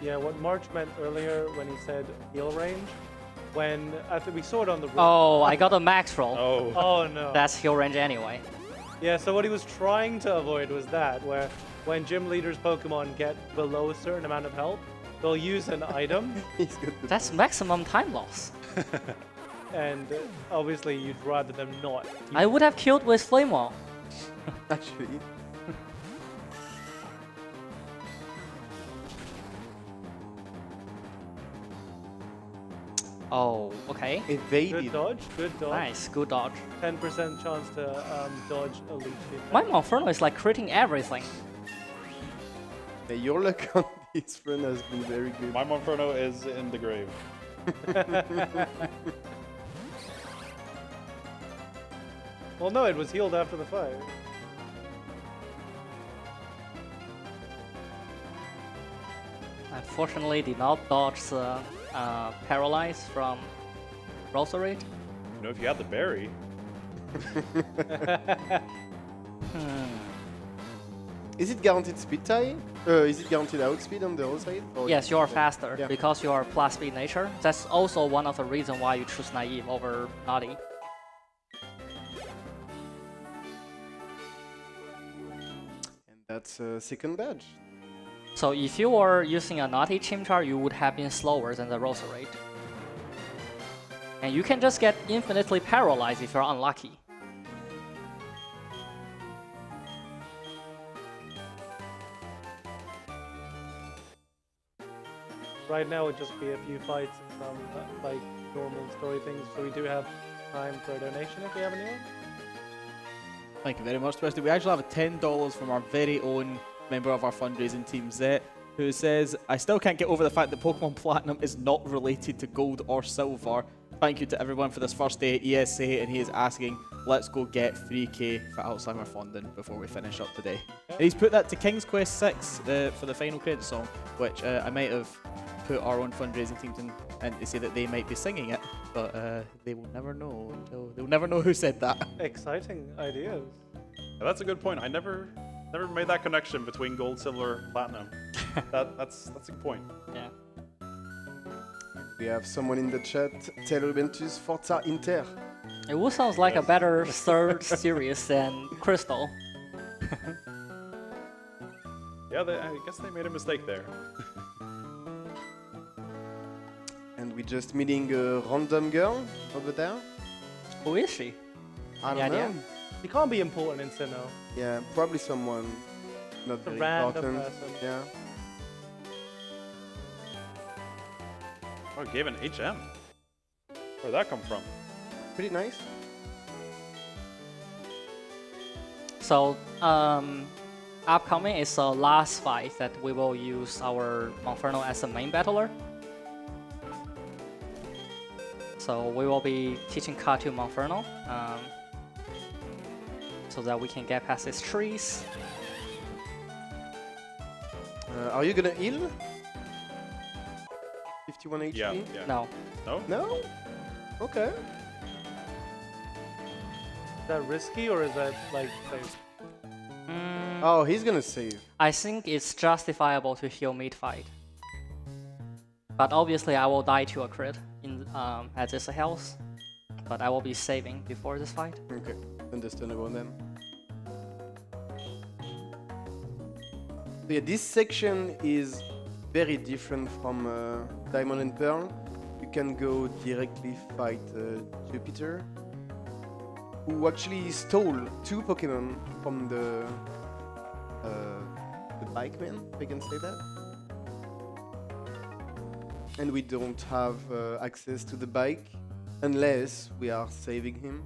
Yeah, what March meant earlier when he said heal range, when I think we saw it on the roof. Oh, I got a max roll. Oh, Oh no. That's heal range anyway. Yeah, so what he was trying to avoid was that, where when gym leaders' Pokemon get below a certain amount of health, they'll use an item, He's got the That's maximum time loss. and obviously you'd rather them not. I would have killed with Flame Wall. actually. Oh, okay. Good Evaded. dodge, good dodge. Nice, good dodge. 10% chance to dodge a leech hit. My Monferno is like critting everything. Yeah, your luck on this run has been very good. my Monferno is in the grave. Well, no, it was healed after the fight. Unfortunately, did not dodge the paralyze from Roserate. You know, if you had the berry, Is it guaranteed speed tie? Is it guaranteed outspeed on the other side? Or Yes, you are faster Yeah. because you are plus speed nature. That's also one of the reasons why you choose Naive over Naughty. And that's a second badge. So if you were using a Naughty Chimchar, you would have been slower than the Roserate. And you can just get infinitely paralyzed if you're unlucky. Right now, it'd just be a few fights and some like normal story things. So we do have time for a donation if we have anyone. Thank you very much, Twisted. We actually have $10 from our very own member of our fundraising team, Zet, who says, I still can't get over the fact that Pokemon Platinum is not related to gold or silver. Thank you to everyone for this first day at ESA, and he is asking, let's go get 3k for Alzheimer funding before we finish up today. And he's put that to King's Quest 6 for the final credit song, which I might have put our own fundraising teams in and to say that they might be singing it, but they will never know until they'll never know who said that. Exciting ideas. yeah, that's a good point. I never made that connection between gold, silver, platinum. That's a good point. Yeah. We have someone in the chat, tell Rubentus Forza Inter. It would sounds like a better third series than Crystal. Yeah, I guess they made a mistake there. And we're just meeting a random girl over there. Who is she? I don't Any know. idea? He can't be important in Sinnoh. Yeah, probably someone not A very random important. person. Yeah. Oh, it gave an HM. Where'd that come from? Pretty nice. upcoming is the last fight that we will use our Monferno as the main battler. So we will be teaching Ka to Monferno, so that we can get past these trees. Are you gonna heal? 51 HP? Yeah. No. No? No? Okay. Is that risky or is that like safe? Oh, he's gonna save. I think it's justifiable to heal mid-fight. But obviously I will die to a crit in at this health. But I will be saving before this fight. Okay, understandable then. So yeah, this section is very different from Diamond and Pearl. You can go directly fight Jupiter, who actually stole 2 Pokemon from the bike man, if I can say that. And we don't have access to the bike unless we are saving him.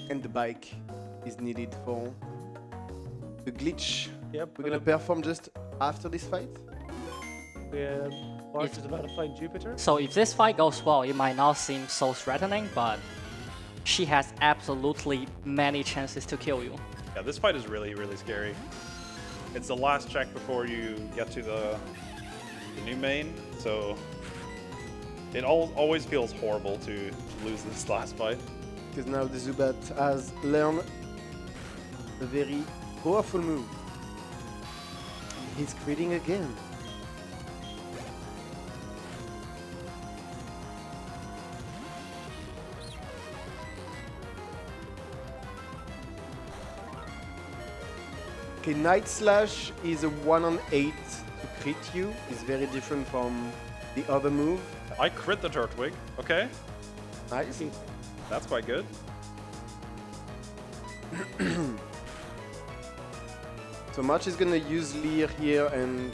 And the bike is needed for the glitch. Yep. We're gonna perform just after this fight. March is about to fight Jupiter. So if this fight goes well, it might not seem so threatening, but she has absolutely many chances to kill you. Yeah, this fight is really, really scary. It's the last check before you get to the new main, so it always feels horrible to lose this last fight. Because now the Zubat has learned a very powerful move. He's critting again. Okay, Night Slash is a 1 on 8 to crit you. It's very different from the other move. I crit the Turtwig, okay? Nice. That's quite good. So March is gonna use Leer here and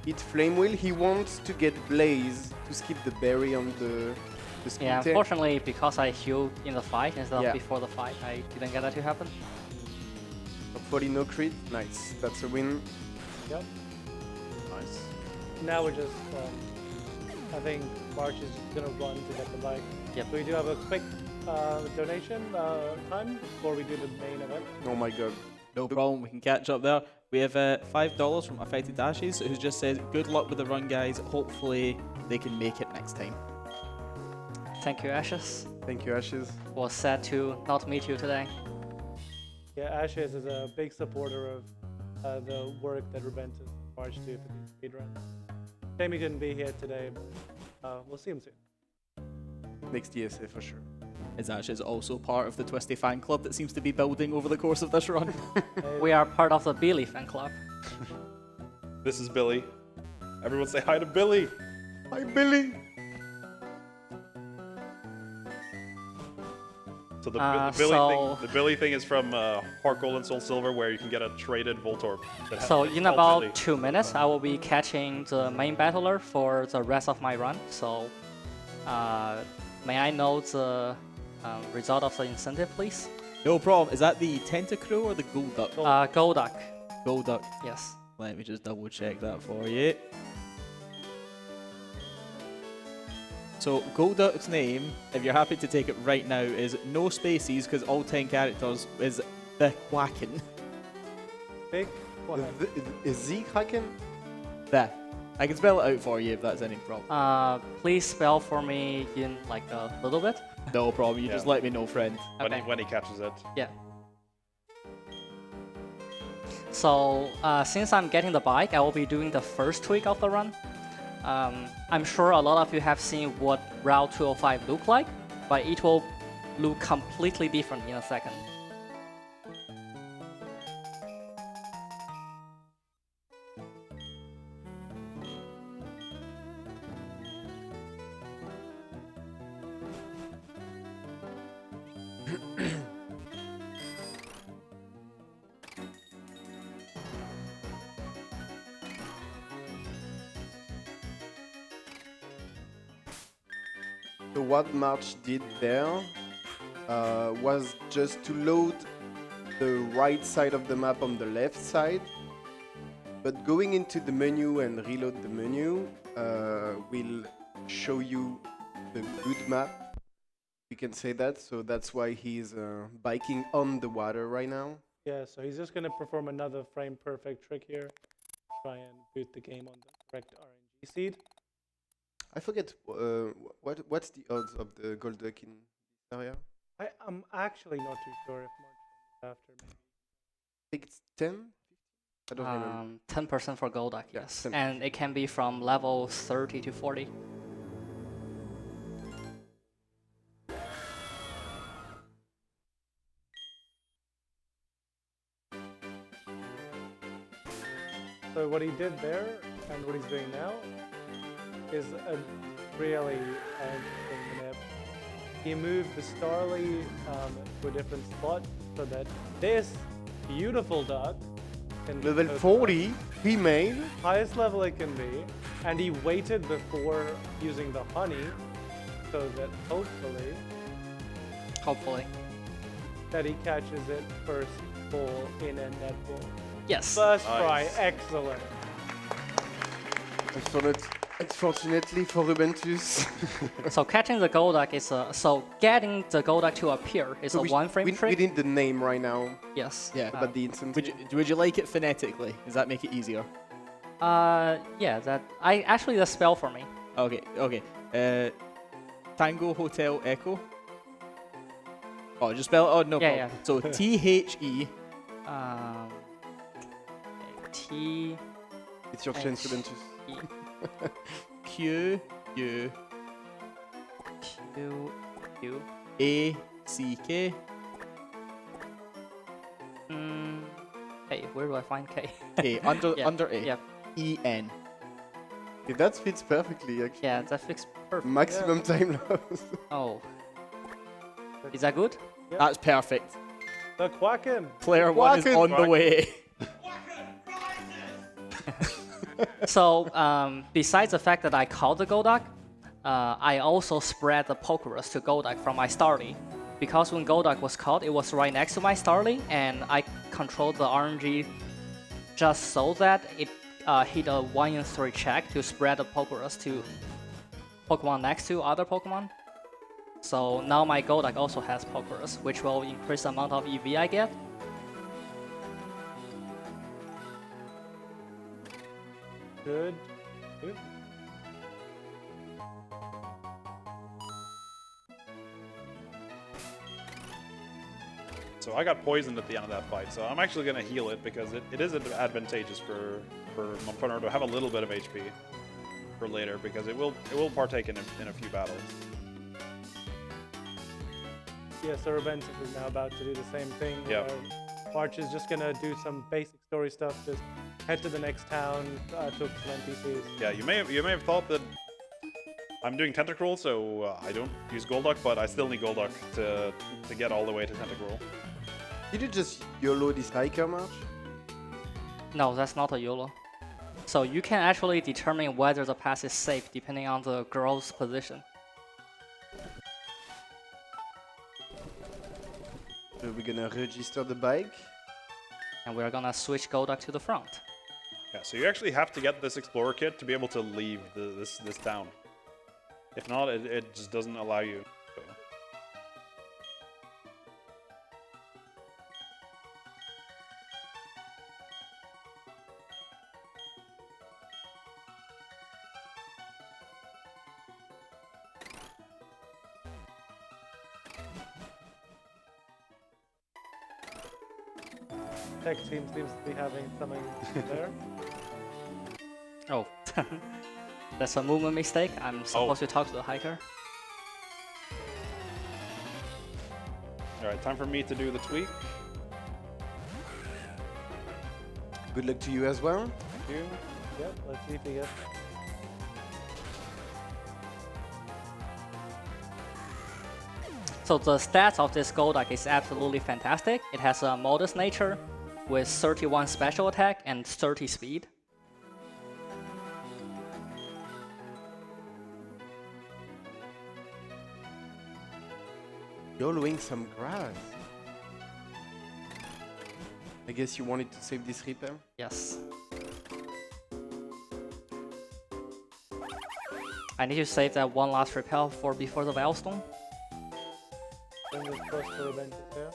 hit Flame Wheel. He wants to get Blaze to skip the berry on the speed Yeah, tank. unfortunately, because I healed in the fight instead Yeah. of before the fight, I didn't get that to happen. Hopefully no crit. Nice. That's a win. Yep. Nice. Now we're just, I think March is gonna run to get the bike. Yep. So we do have a quick donation time before we do the main event. Oh my god. No problem, we can catch up there. We have $5 from Affected Ashes, who just says, good luck with the run, guys. Hopefully they can make it next time. Thank you, Ashes. Thank you, Ashes. Was sad to not meet you today. Yeah, Ashes is a big supporter of the work that Rubentus and March do for these speedruns. Shame he couldn't be here today, but we'll see him soon. Next DSA for sure. Is Ashes also part of the Twisty fan club that seems to be building over the course of this run? We are part of the Billy fan club. This is Billy. Everyone say hi to Billy. Hi, Billy. So the so- Billy thing is from Heart Gold and Soul Silver, where you can get a traded Voltorb. that So has in all about Billy. 2 minutes, I will be catching the main battler for the rest of my run. So may I know the result of the incentive, please? No problem. Is that the Tentacruel or the Golduck? Golduck. Golduck. Yes. Let me just double check that for you. So Golduck's name, if you're happy to take it right now, is no spaces because all 10 characters is the Quacken. Big one. Is Z Kraken? The. I can spell it out for you if that's any problem. Please spell for me in like a little bit. No problem. You Yeah. just let me know, friend. Okay. When he catches it. Yeah. So since I'm getting the bike, I will be doing the first tweak of the run. I'm sure a lot of you have seen what Route 205 look like, but it will look completely different in a second. So what March did there was just to load the right side of the map on the left side. But going into the menu and reload the menu will show you the good map. We can say that, so that's why he's biking on the water right now. Yeah, so he's just going to perform another frame perfect trick here. Try and boot the game on the correct RNG seed. I forget what's the odds of the Golduck in this area? I'm actually not too sure if March after maybe. I think it's 10? I don't remember. 10% for Golduck, Yeah, yes. 10%. And it can be from level 30 to 40. So what he did there and what he's doing now is a really interesting manip. He moved the Starly to a different spot so that this beautiful duck can Level go to 40, female. the highest level it can be, and he waited before using the honey so that hopefully that he catches it first ball in a net ball. Yes. First Nice. try, excellent. Unfortunately for Rubentus. So catching the Golduck is so getting the Golduck to appear is a one-frame we trick. need the name right now, Yes. Yeah. but the instant. Would you like it phonetically? Does that make it easier? Yeah. Actually the spell for me. Okay. Tango Hotel Echo. Oh, just spell it. Oh, no Yeah, problem. So THE. T It's your chance, Rubentus. E Q U Q U. A C K. Hey, where do I find K? A under Yeah, under A. yeah. E N. Okay, that fits perfectly, actually. Yeah, that fixed perfect. Maximum time loss. Oh. Is that good? That's perfect. The Quacken. Player one is Quacken. on the way. So, besides the fact that I called the Golduck, I also spread the Pokerus to Golduck from my Starly. Because when Golduck was caught, it was right next to my Starly, and I controlled the RNG just so that it hit a 1 in 3 check to spread the Pokerus to Pokemon next to other Pokemon. So now my Golduck also has Pokerus, which will increase the amount of EV I get. Good. So I got poisoned at the end of that fight, so I'm actually going to heal it because it is advantageous for Monferno to have a little bit of HP for later because it will partake in a few battles. Yeah, so Rubentus is now about to do the same thing. Yeah. March is just gonna do some basic story stuff. Just head to the next town, talk to some NPCs. Yeah, you may have thought that I'm doing Tentacruel, so I don't use Golduck, but I still need Golduck to get all the way to Tentacruel. Did you just YOLO this hiker, March? No, that's not a YOLO. So you can actually determine whether the pass is safe depending on the girl's position. So we're gonna register the bike. And we're gonna switch Golduck to the front. Yeah, so you actually have to get this Explorer kit to be able to leave this town. If not, it just doesn't allow you. So. Tech team seems to be having something there. Oh, that's a movement mistake. I'm supposed to talk to the hiker. Alright, time for me to do the tweak. Good luck to you as well. Thank you. Yep, let's see if he gets it. So the stats of this Golduck is absolutely fantastic. It has a modest nature with 31 special attack and 30 speed. YOLOing some grass. I guess you wanted to save this repair? Yes. I need to save that one last repel for before the Veilstone. Fingers crossed for Rubentus there.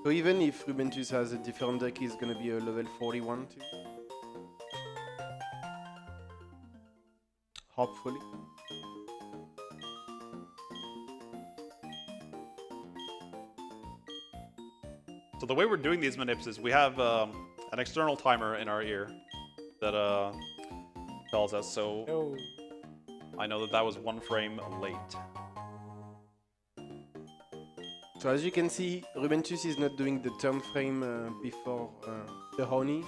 So even if Rubentus has a different deck, he's gonna be a level 41 too. Hopefully. So the way we're doing these manips is we have an external timer in our ear that tells us. So Oh, I know that that was 1 frame late. So as you can see, Rubentus is not doing the turn frame before the honey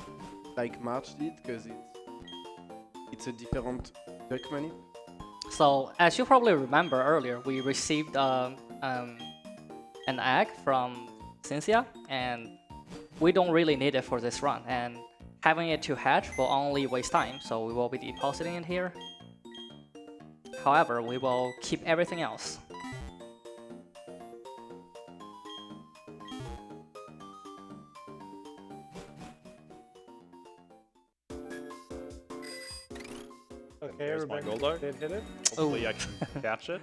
like March did, because it's a different deck manip. So, as you probably remember earlier, we received an egg from Cynthia, and we don't really need it for this run. And having it to hatch will only waste time, so we will be depositing it here. However, we will keep everything else. okay, There's my Rubentus Golduck. did hit it. Hopefully I can catch it.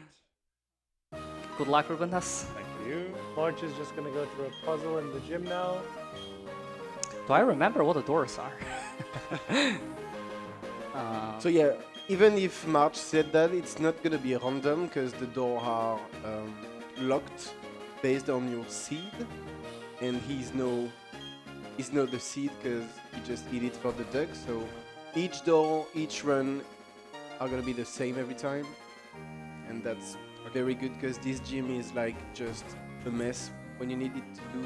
Good luck, Rubentus. Thank you. March is just gonna go through a puzzle in the gym now. Do I remember what the doors are? So yeah, even if March said that, it's not gonna be random because the doors are locked based on your seed, and he's not the seed because he just eat it for the duck. So each door, each run are gonna be the same every time, and that's very good because this gym is like just a mess when you need it to do.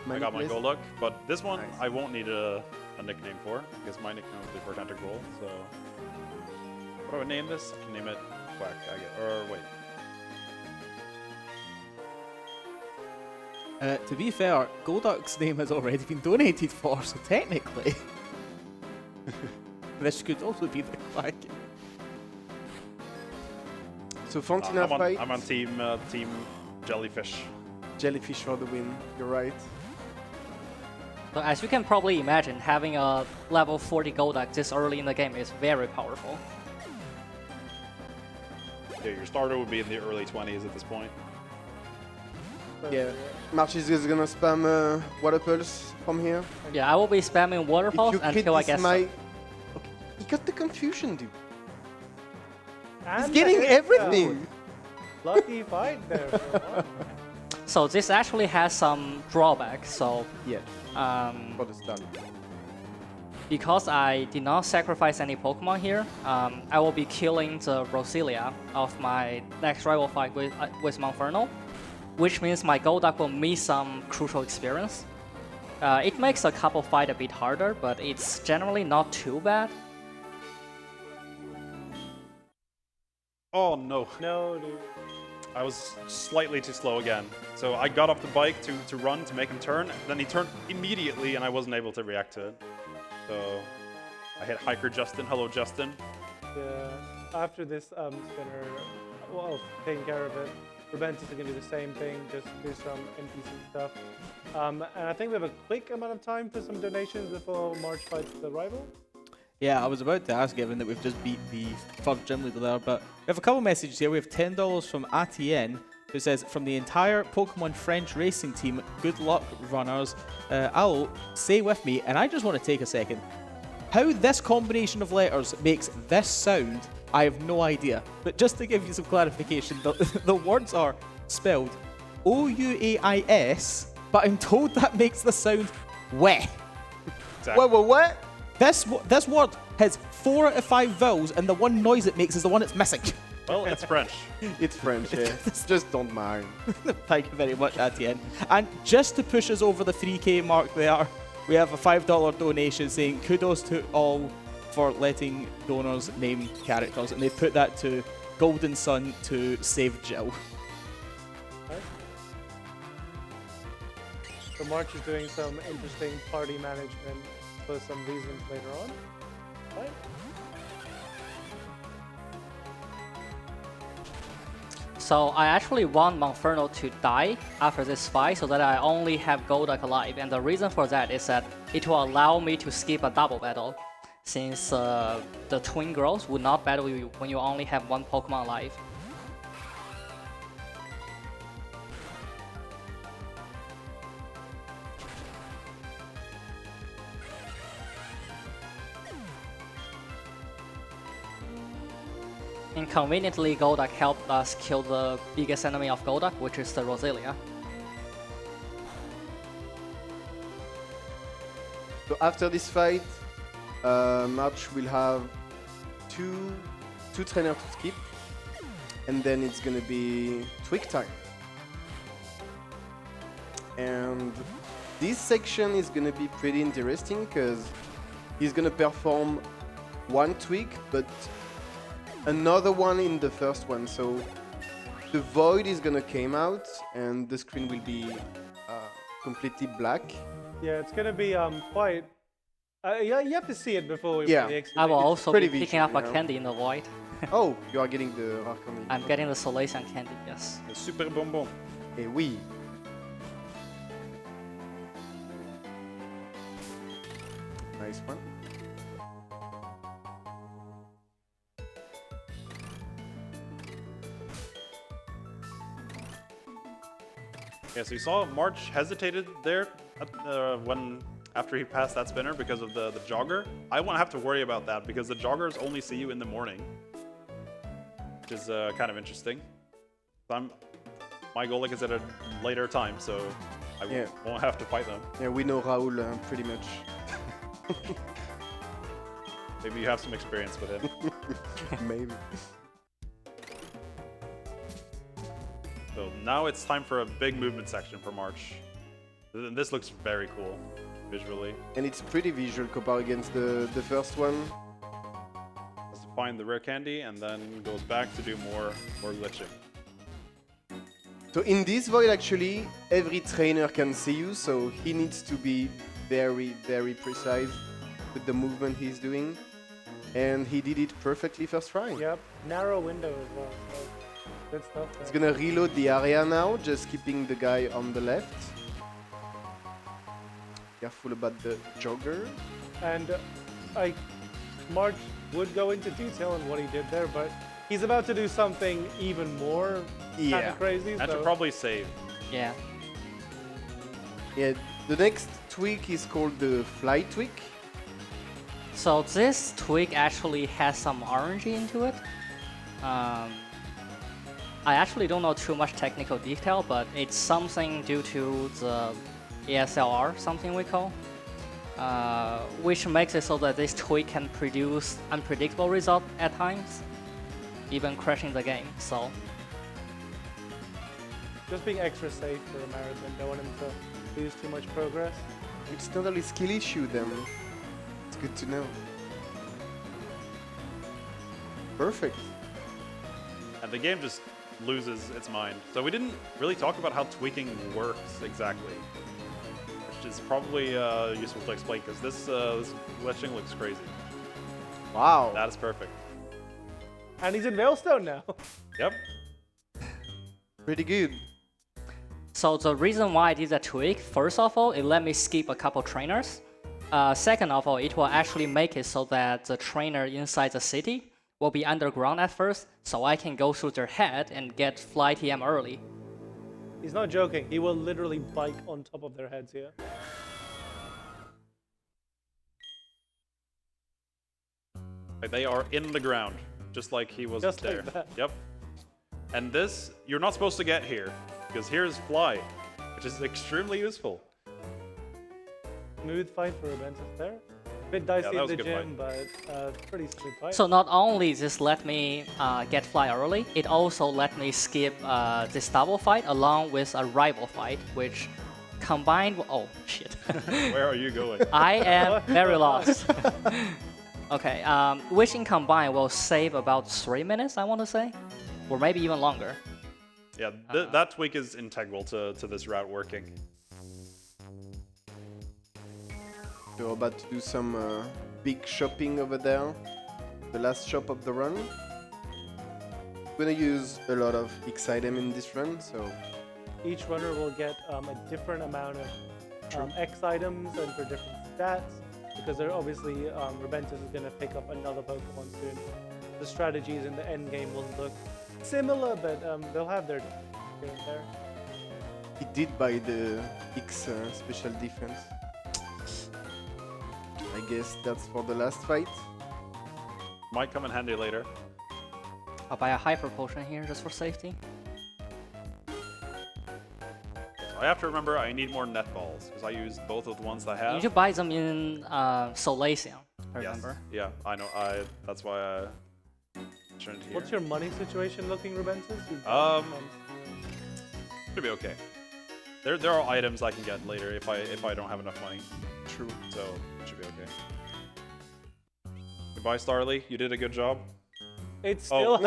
I got my manipulation. Golduck, but this one Nice. I won't need a nickname for because my nickname is the Portentic Roll. So what do I name this? I can name it Quack. I get, or wait. To be fair, Golduck's name has already been donated for, so technically, this could also be the Quack. So Fontina fight, I'm on team Jellyfish. Jellyfish for the win. You're right. So as you can probably imagine, having a level 40 Golduck this early in the game is very powerful. Yeah, your starter would be in the early 20s at this point. So, Yeah, March is just gonna spam water pulse from here. Yeah, I will be spamming Water If Pulse you until I crit get this some. Okay, he got the confusion, dude. and He's getting the everything. Lucky fight there. For one. So this actually has some drawbacks. So Yeah, for the stun. because I did not sacrifice any Pokemon here, I will be killing the Roselia of my next rival fight with Monferno, which means my Golduck will miss some crucial experience. It makes a couple fight a bit harder, but it's generally not too bad. Oh no, No, dude. I was slightly too slow again. So I got off the bike to run to make him turn, then he turned immediately and I wasn't able to react to it. So I hit Hiker Justin. Hello, Justin. After this spinner, well, taking care of it, Rubentus is going to do the same thing, just do some NPC stuff. And I think we have a quick amount of time for some donations before March fights the rival. Yeah, I was about to ask, given that we've just beat the third gym leader there, but we have a couple messages here. We have $10 from Atien, who says, from the entire Pokemon French racing team, good luck, runners. I'll say with me, and I just want to take a second, how this combination of letters makes this sound, I have no idea. But just to give you some clarification, the words are spelled O-U-A-I-S, but I'm told that makes the sound weh. Exactly. What? This word has 4 out of 5 vowels, and the one noise it makes is the one it's missing. Well, it's French. It's French, yeah. Just don't mind. Thank you very much, Etienne. And just to push us over the 3K mark there, we have a $5 donation saying kudos to all for letting donors name characters, and they put that to Golden Sun to save Jill. So March is doing some interesting party management for some reasons later on. Right? So I actually want Monferno to die after this fight so that I only have Golduck alive. And the reason for that is that it will allow me to skip a double battle, since the twin girls would not battle you when you only have one Pokemon alive. And conveniently, Golduck helped us kill the biggest enemy of Golduck, which is the Roselia. So after this fight, March will have two trainers to skip, and then it's gonna be tweak time. And this section is gonna be pretty interesting because he's gonna perform one tweak, but another one in the first one. So the void is gonna come out, and the screen will be completely black. Yeah, it's gonna be quite. Yeah, you have to see it before we Yeah. play the I explanation. will also be pretty picking visual, up a you know? candy in the void. Oh, you are getting the Roark candy. I'm getting the Solaceon candy, yes. The super bonbon. Eh oui. Nice one. Yeah, so you saw March hesitated there when after he passed that spinner because of the jogger. I won't have to worry about that because the joggers only see you in the morning, which is kind of interesting. My Golduck is at a later time, so I won't have to fight them. Yeah, we know Raul pretty much. Maybe you have some experience with him. Maybe. So now it's time for a big movement section for March. This looks very cool visually. And it's pretty visual compared against the first one. Has to find the rare candy and then goes back to do more glitching. So in this void, actually, every trainer can see you, so he needs to be very, very precise with the movement he's doing. And he did it perfectly first try. Yep, narrow window as well. So good stuff. He's There. gonna reload the area now, just keeping the guy on the left. Careful about the jogger. And March would go into detail on what he did there, but he's about to do something even more kind Yeah. of crazy. And to So probably save. Yeah. Yeah, the next tweak is called the fly tweak. So this tweak actually has some RNG into it. I actually don't know too much technical detail, but it's something due to the ASLR, something we call, which makes it so that this tweak can produce unpredictable results at times, even crashing the game. So just being extra safe for a marathon, don't want him to lose too much progress. It's not only skill issue then. It's good to know. Perfect. And the game just loses its mind. So we didn't really talk about how tweaking works exactly, which is probably useful to explain because this glitching looks crazy. Wow. That is perfect. And he's in Veilstone now. Yep. Pretty good. So the reason why I did that tweak, first of all, it let me skip a couple trainers. Second of all, it will actually make it so that the trainer inside the city will be underground at first, so I can go through their head and get fly TM early. He's not joking. He will literally bike on top of their heads here. Like they are in the ground, just like he was Just there. like that. Yep. And this, you're not supposed to get here, because here's fly, which is extremely useful. Smooth fight for Rubentus there. Bit dicey that in was a the good gym, but pretty smooth fight. So not only this let me get fly early, it also let me skip this double fight along with a rival fight, which combined. Oh shit! Where are you going? I am very lost. Okay, which in combined will save about 3 minutes, I want to say, or maybe even longer. Yeah, that tweak is integral to this route working. We're about to do some big shopping over there. The last shop of the run. We're gonna use a lot of X item in this run, so Each runner will get a different amount of X items and for different stats, because they're obviously Rubentus is going to pick up another Pokemon soon. The strategies in the end game will look similar, but they'll have their here and there. he did buy the X special defense. I guess that's for the last fight. Might come in handy later. I'll buy a hyper potion here just for safety. I have to remember I need more net balls because I used both of the ones I have. You should buy them in Solaceum, I remember. Yeah, I know. That's why I turned here. What's your money situation looking, Rubentus? Should be okay. There are items I can get later if I don't have enough money. True. So it should be okay. Goodbye, Starly. You did a good job. It's still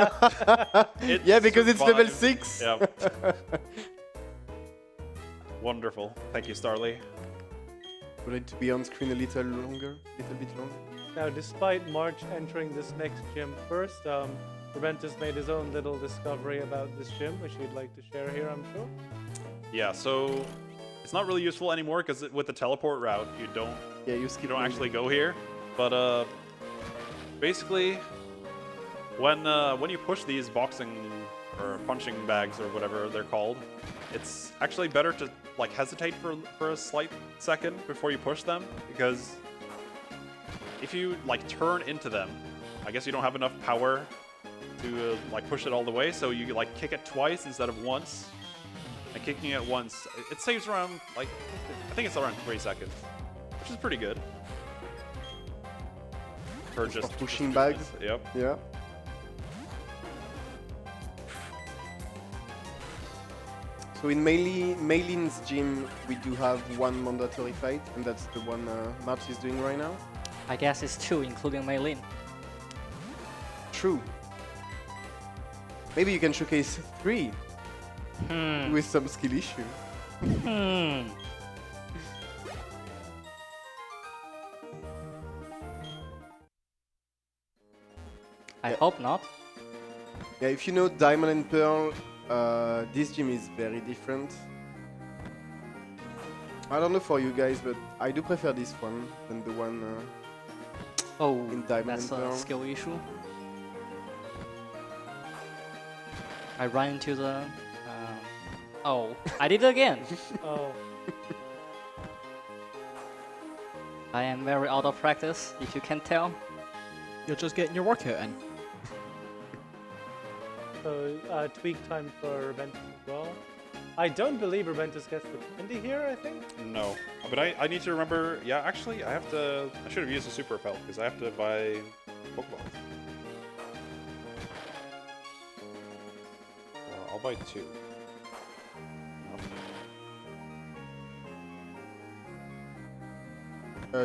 It Yeah, because it's level survived. 6. Yeah. Wonderful. Thank you, Starly. Would it to be on screen a little bit longer? Now, despite March entering this next gym first, Rubentus made his own little discovery about this gym, which he'd like to share here, I'm sure. Yeah. So it's not really useful anymore because with the teleport route, you don't actually go here. But basically, when you push these boxing or punching bags or whatever they're called, it's actually better to like hesitate for a slight second before you push them, because if you like turn into them, I guess you don't have enough power to like push it all the way, so you like kick it twice instead of once. And kicking it once, it saves around like I think it's around 3 seconds, which is pretty good. For just pushing bags. Yep. Yeah. So in Maylin's gym, we do have one mandatory fight, and that's the one March is doing right now. I guess it's 2, including Maylin. True. Maybe you can showcase 3 with some skill issue. I hope not. Yeah, if you know Diamond and Pearl, this gym is very different. I don't know for you guys, but I do prefer this one than the one in Diamond that's and a Pearl. skill issue. I run into the... oh, I did it again! Oh, I am very out of practice, if you can tell. You're just getting your workout in. so tweak time for Rubentus as well. I don't believe Rubentus gets the candy here, I think. No, but I need to remember. Yeah, actually, I should have used a super pelt because I have to buy Pokeballs. I'll buy 2.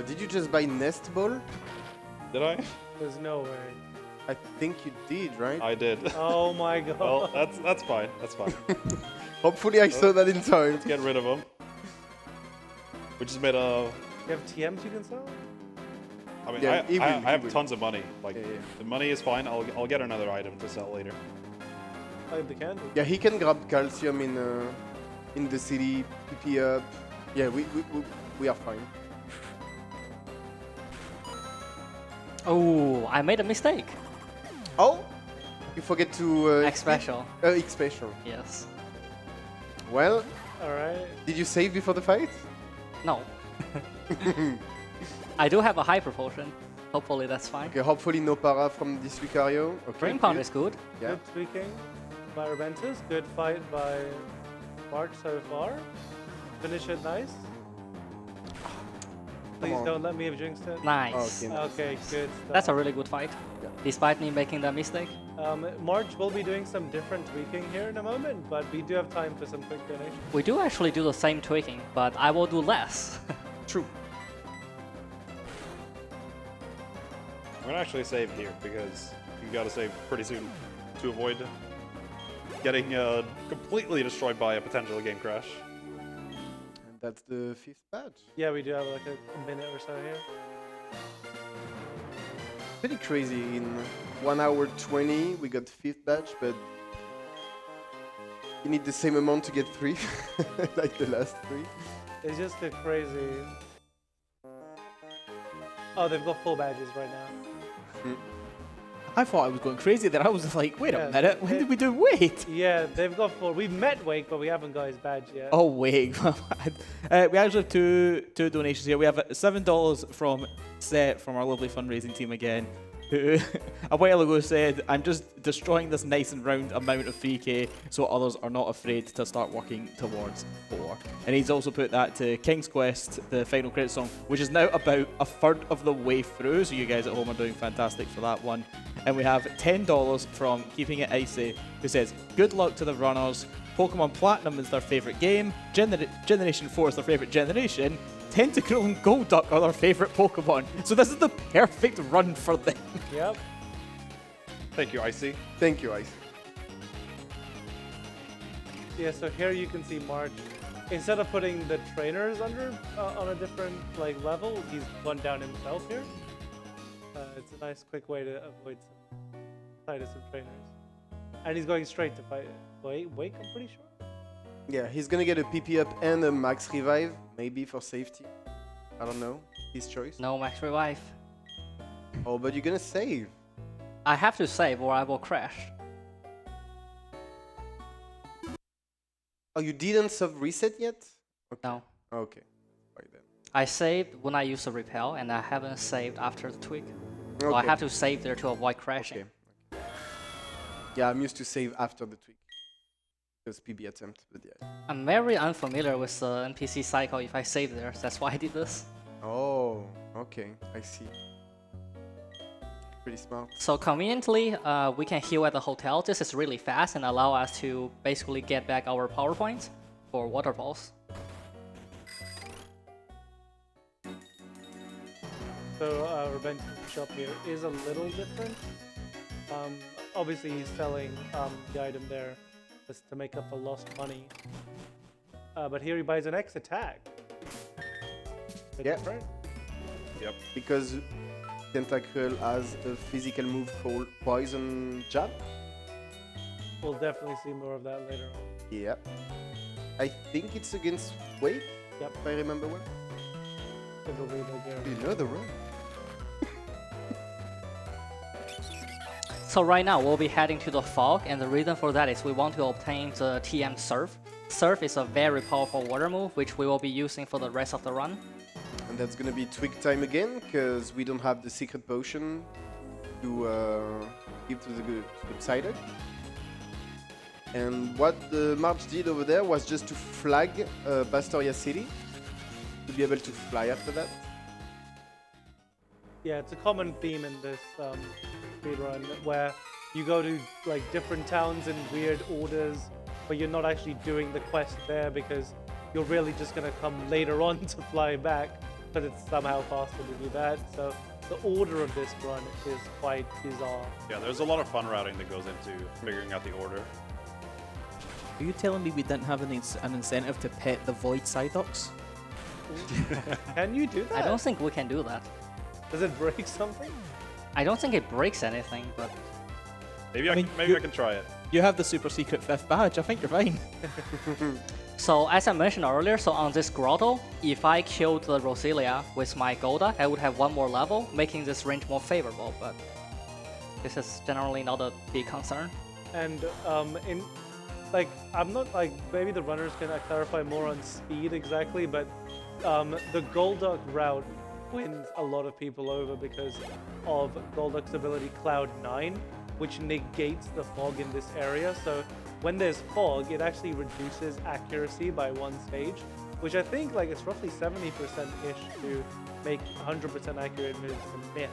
Did you just buy Nest Ball? Did I? There's no way. I think you did, right? I did. Oh my god. Well, that's fine. That's fine. Hopefully I saw that in time. Let's get rid of them. We just made a. You have TMs you can sell? I mean, Yeah, he I will, he have will. tons of money. Like Yeah, yeah. the money is fine. I'll get another item to sell later. I have the candy. Yeah, he can grab calcium in the city, PP up. Yeah, we are fine. Oh, I made a mistake. Oh, you forget to X special. X special. Yes. Well, Alright. did you save before the fight? No. I do have a hyper potion. Hopefully that's fine. Okay, hopefully no para from this Lucario. Okay, Brain Pound good. is good. Yeah. Good tweaking by Rubentus. Good fight by March so far. Finish it nice. Please on. don't let me have jinxed it. Nice. Okay, nice. Okay, good stuff. That's a really good fight. Yeah. Despite me making that mistake. March will be doing some different tweaking here in a moment, but we do have time for some quick donations. We do actually do the same tweaking, but I will do less. True. I'm gonna actually save here because you gotta save pretty soon to avoid getting completely destroyed by a potential game crash. And That's the 5th badge. Yeah, we do have like a minute or so here. Pretty crazy. In 1 hour 20, we got 5th badge, but you need the same amount to get 3, like the last 3. It's just a crazy. Oh, they've got 4 badges right now. I thought I was going crazy there. I was like, wait Yeah, a minute, when did we do Wait? Yeah, they've got 4. We've met Wake, but we haven't got his badge yet. Oh, wait. We actually have two donations here. We have $7 from Seth from our lovely fundraising team again, who a while ago said, I'm just destroying this nice and round amount of 3k so others are not afraid to start working towards 4. And he's also put that to King's Quest, the final credit song, which is now about a third of the way through, so you guys at home are doing fantastic for that one. And we have $10 from Keeping It Icy, who says, good luck to the runners. Pokemon Platinum is their favourite game. Generation 4 is their favourite generation. Tentacle and Golduck are their favourite Pokemon. So this is the perfect run for them. Yep. Thank you, Icy. Thank you, Ice. Yeah, so here you can see March. Instead of putting the trainers under on a different like level, he's gone down himself here. It's a nice, quick way to avoid some trainers. And he's going straight to fight. Wake, I'm pretty sure. Yeah, he's gonna get a PP up and a max revive, maybe for safety. I don't know. His choice. No max revive. Oh, but you're gonna save. I have to save or I will crash. Oh, you didn't sub reset yet? Okay. No. Okay. Right then. I saved when I used the repel, and I haven't saved after the tweak. So I Okay. have to save there to avoid crashing. Okay. Yeah, I'm used to save after the tweak. Because PB attempt, but yeah. I'm very unfamiliar with the NPC cycle if I save there. That's why I did this. Oh, okay. I see. Pretty smart. So conveniently, we can heal at the hotel. This is really fast and allow us to basically get back our power points for waterfalls. So Rubentus' shop here is a little different. Obviously he's selling the item there just to make up for lost money. But here he buys an X attack. Bit Yeah. different. Yep. Because Tentacle has a physical move called Poison Jab. We'll definitely see more of that later on. Yeah. I think it's against Wake, Yep. if I remember well. It'll be the Gary. You know the run. So right now we'll be heading to the fog, and the reason for that is we want to obtain the TM Surf. Surf is a very powerful water move which we will be using for the rest of the run. And that's gonna be tweak time again, because we don't have the secret potion to give to the good Psyduck. And what the March did over there was just to flag Bastoria City, to be able to fly after that. Yeah, it's a common theme in this speedrun where you go to like different towns in weird orders, but you're not actually doing the quest there because you're really just gonna come later on to fly back, but it's somehow faster to do that. So the order of this run is quite bizarre. Yeah, there's a lot of fun routing that goes into figuring out the order. Are you telling me we didn't have an incentive to pet the Void Psyducks? Can you do that? I don't think we can do that. Does it break something? I don't think it breaks anything, but Maybe I mean, I can try it. You have the super secret 5th badge. I think you're fine. so as I mentioned earlier, so on this grotto, if I killed the Roselia with my Golduck, I would have one more level, making this range more favorable, but this is generally not a big concern. And in like I'm not like maybe the runners can clarify more on speed exactly, but the Golduck route wins a lot of people over because of Golduck's ability Cloud 9, which negates the fog in this area. So when there's fog, it actually reduces accuracy by 1 stage, which I think like it's roughly 70%-ish to make 100% accurate moves to miss.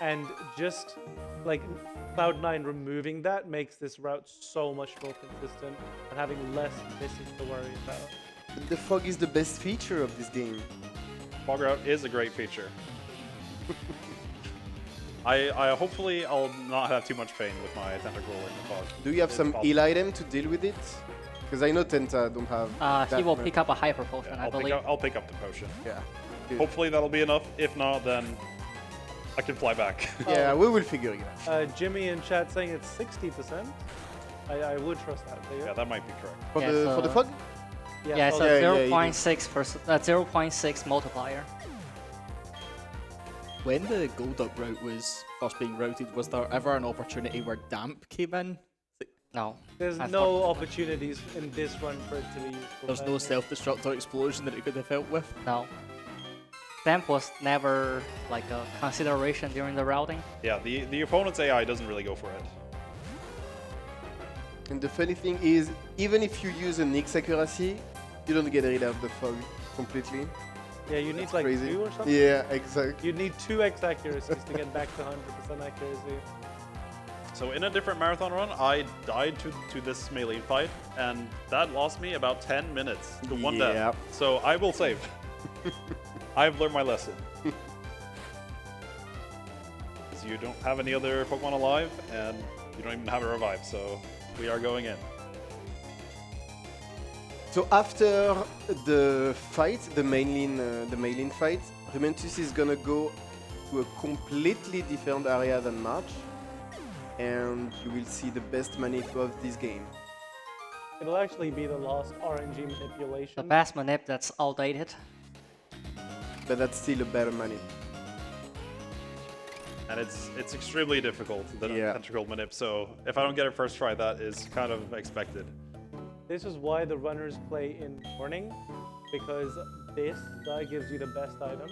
And just like Cloud 9 removing that makes this route so much more consistent and having less misses to worry about. But the fog is the best feature of this game. Fog route is a great feature. I hopefully I'll not have too much pain with my tentacle in the fog. Do you have It's some possible. heal item to deal with it? Because I know Tenta don't have. He that will much. pick up a hyper potion, Yeah, I believe. I'll pick up the potion. Yeah. Good. Hopefully that'll be enough. If not, then I can fly back. Yeah, we will figure it out. Jimmy in chat saying it's 60%. I would trust that. Yeah, that might be correct. For Yeah, the for the so- fog. Yeah, it's so- a Yeah, yeah, 0.6 multiplier. When the gold up route was first being routed, was there ever an opportunity where damp came in? No. There's I've no opportunities in this run for it to be useful. There's no self-destruct or explosion that it could have helped with? No. Damp was never like a consideration during the routing. Yeah, the opponent's AI doesn't really go for it. And the funny thing is, even if you use a Nyx accuracy, you don't get rid of the fog completely. Yeah, you need That's like crazy. 2 or something. Yeah, exactly. You need 2x accuracies to get back to 100% accuracy. So in a different marathon run, I died to this melee fight, and that lost me about 10 minutes to one Yeah. death. So I will save. I've learned my lesson. Because you don't have any other Pokemon alive, and you don't even have a revive, so we are going in. So after the fight, the main lane fight, Rubentus is gonna go to a completely different area than March, and you will see the best manip of this game. It'll actually be the last RNG The manipulation. best manip that's outdated. But that's still a better manip. And it's extremely difficult, the Yeah. tentacle manip, so if I don't get it first try, that is kind of expected. This is why the runners play in morning, because this guy gives you the best item.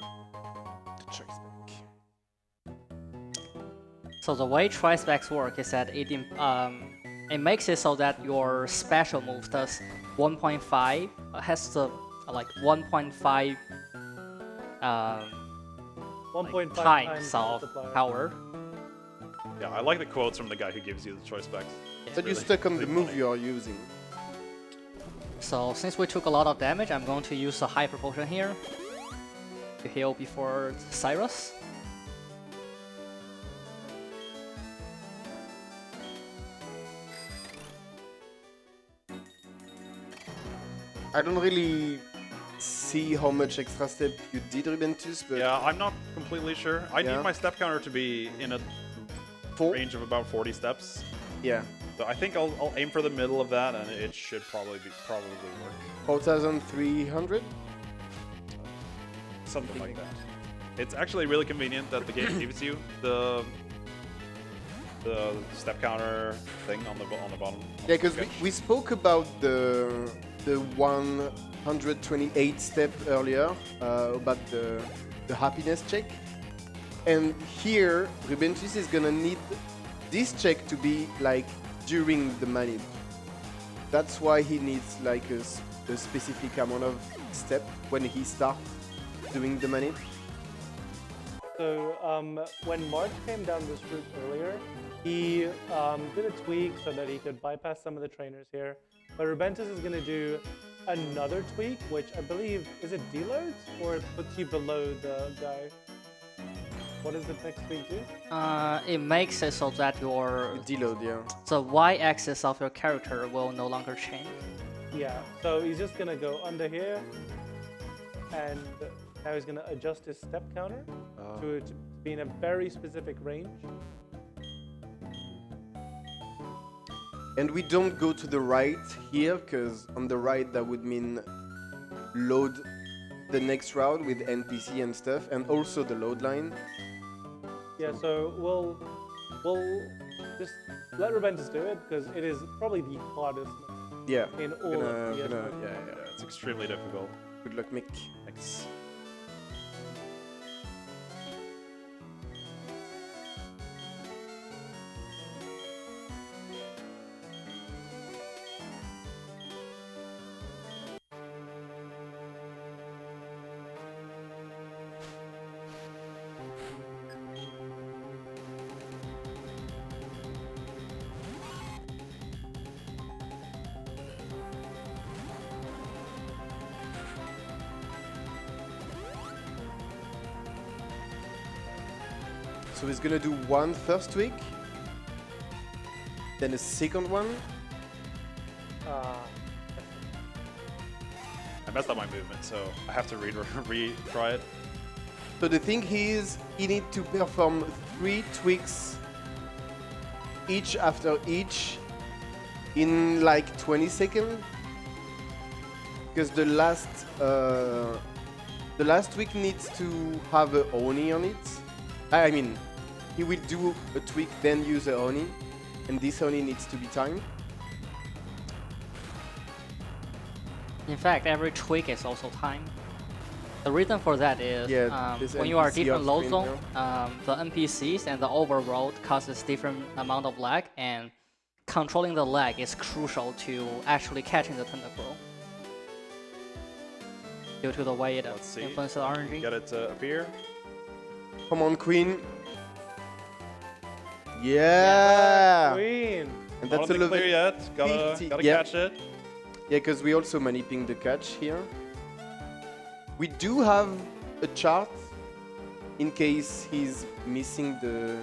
So the way tri-specs work is that it makes it so that your special move does 1.5 has the like 1.5 1.5 times of multiplier. power. Yeah, I like the quotes from the guy who gives you the choice specs. But you're really- stuck on the really move funny. you are using. So since we took a lot of damage, I'm going to use a hyper potion here to heal before Cyrus. I don't really see how much extra step you did, Rubentus, but Yeah, I'm not completely sure. I Yeah. need my step counter to be in a four, range of about 40 steps. yeah, So I think I'll aim for the middle of that, and it should probably work. 4,300. Something like that. It's actually really convenient that the game gives you the step counter thing on the bottom. Yeah, because we spoke about the 128 step earlier about the happiness check, and here Rubentus is gonna need this check to be like during the manip. That's why he needs like a specific amount of step when he starts doing the manip. So when March came down this route earlier, he did a tweak so that he could bypass some of the trainers here. But Rubentus is going to do another tweak, which I believe, is it deloads or it puts you below the guy? What does the next tweak do? It makes it so that your Deload, yeah. the y-axis of your character will no longer change. Yeah, so he's just going to go under here, and now he's going to adjust his step counter to be in a very specific range. And we don't go to the right here, because on the right that would mean load the next route with NPC and stuff, and also the load line. Yeah, so we'll just let Rubentus do it, because it is probably the hardest Yeah. in all of the yeah. It's extremely difficult. Good luck, Mick. Thanks. So he's gonna do one first tweak, then a second one, messed up my movement, so I have to retry it. So the thing is, he needs to perform 3 tweaks each after each in like 20 seconds. Because the last tweak needs to have a Oni on it. I mean, he will do a tweak, then use a Oni, and this Oni needs to be timed. In fact, every tweak is also timed. The reason for that is this when you are NPC different off load screen zone, the NPCs and the overworld causes different amount of lag, and controlling the lag is crucial to actually catching the tentacle. Due to the way it Let's see. influences the RNG. Get it to appear. Come on, Queen. Yeah! Queen. And Not that's on a the level clear yet. Gotta 50. catch it. Yeah, because we also manipulating the catch here. We do have a chart in case he's missing the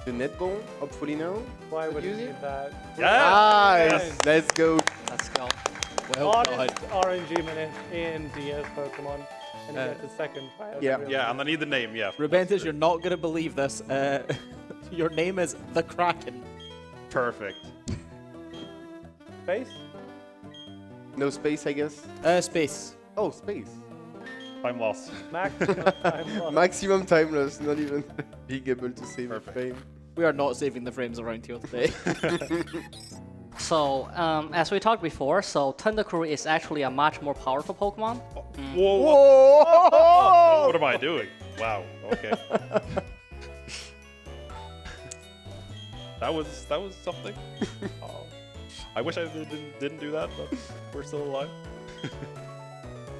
netball, hopefully now. Why would you use need it? that? Yeah! Nice! Let's go. Let's go. Well Honest done. RNG minute in DS Pokemon. And he gets his second try. That's Yeah. really Yeah, good. and I need the name, yeah. Rubentus, you're not going to believe this. Your name is The Kraken. Perfect. Face? No space, I guess. Space. Oh, space. Time loss. Maximum time lost. Maximum time loss, not even being able to save a Perfect. frame. We are not saving the frames around here today. So, as we talked before, so Tentacruel is actually a much more powerful Pokemon. Whoa! Whoa! What am I doing? Wow. Okay. that was something. Oh, I wish I didn't do that, but we're still alive.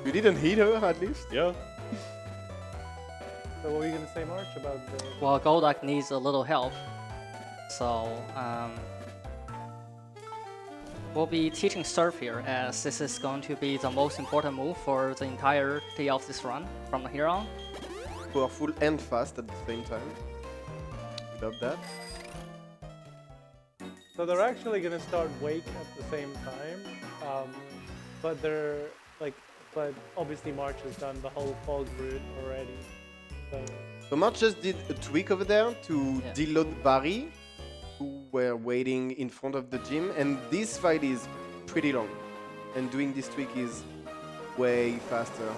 You didn't hit her at least? Yeah. So what were you going to say, March, about the... Well, Golduck needs a little help. So, we'll be teaching Surf here, as this is going to be the most important move for the entirety of this run from here on. Powerful and fast at the same time. Without that. So they're actually going to start Wake at the same time. But they're like... But obviously March has done the whole fog route already. So March just did a tweak over there to Yeah. deload Barry, who were waiting in front of the gym, and this fight is pretty long. And doing this tweak is way faster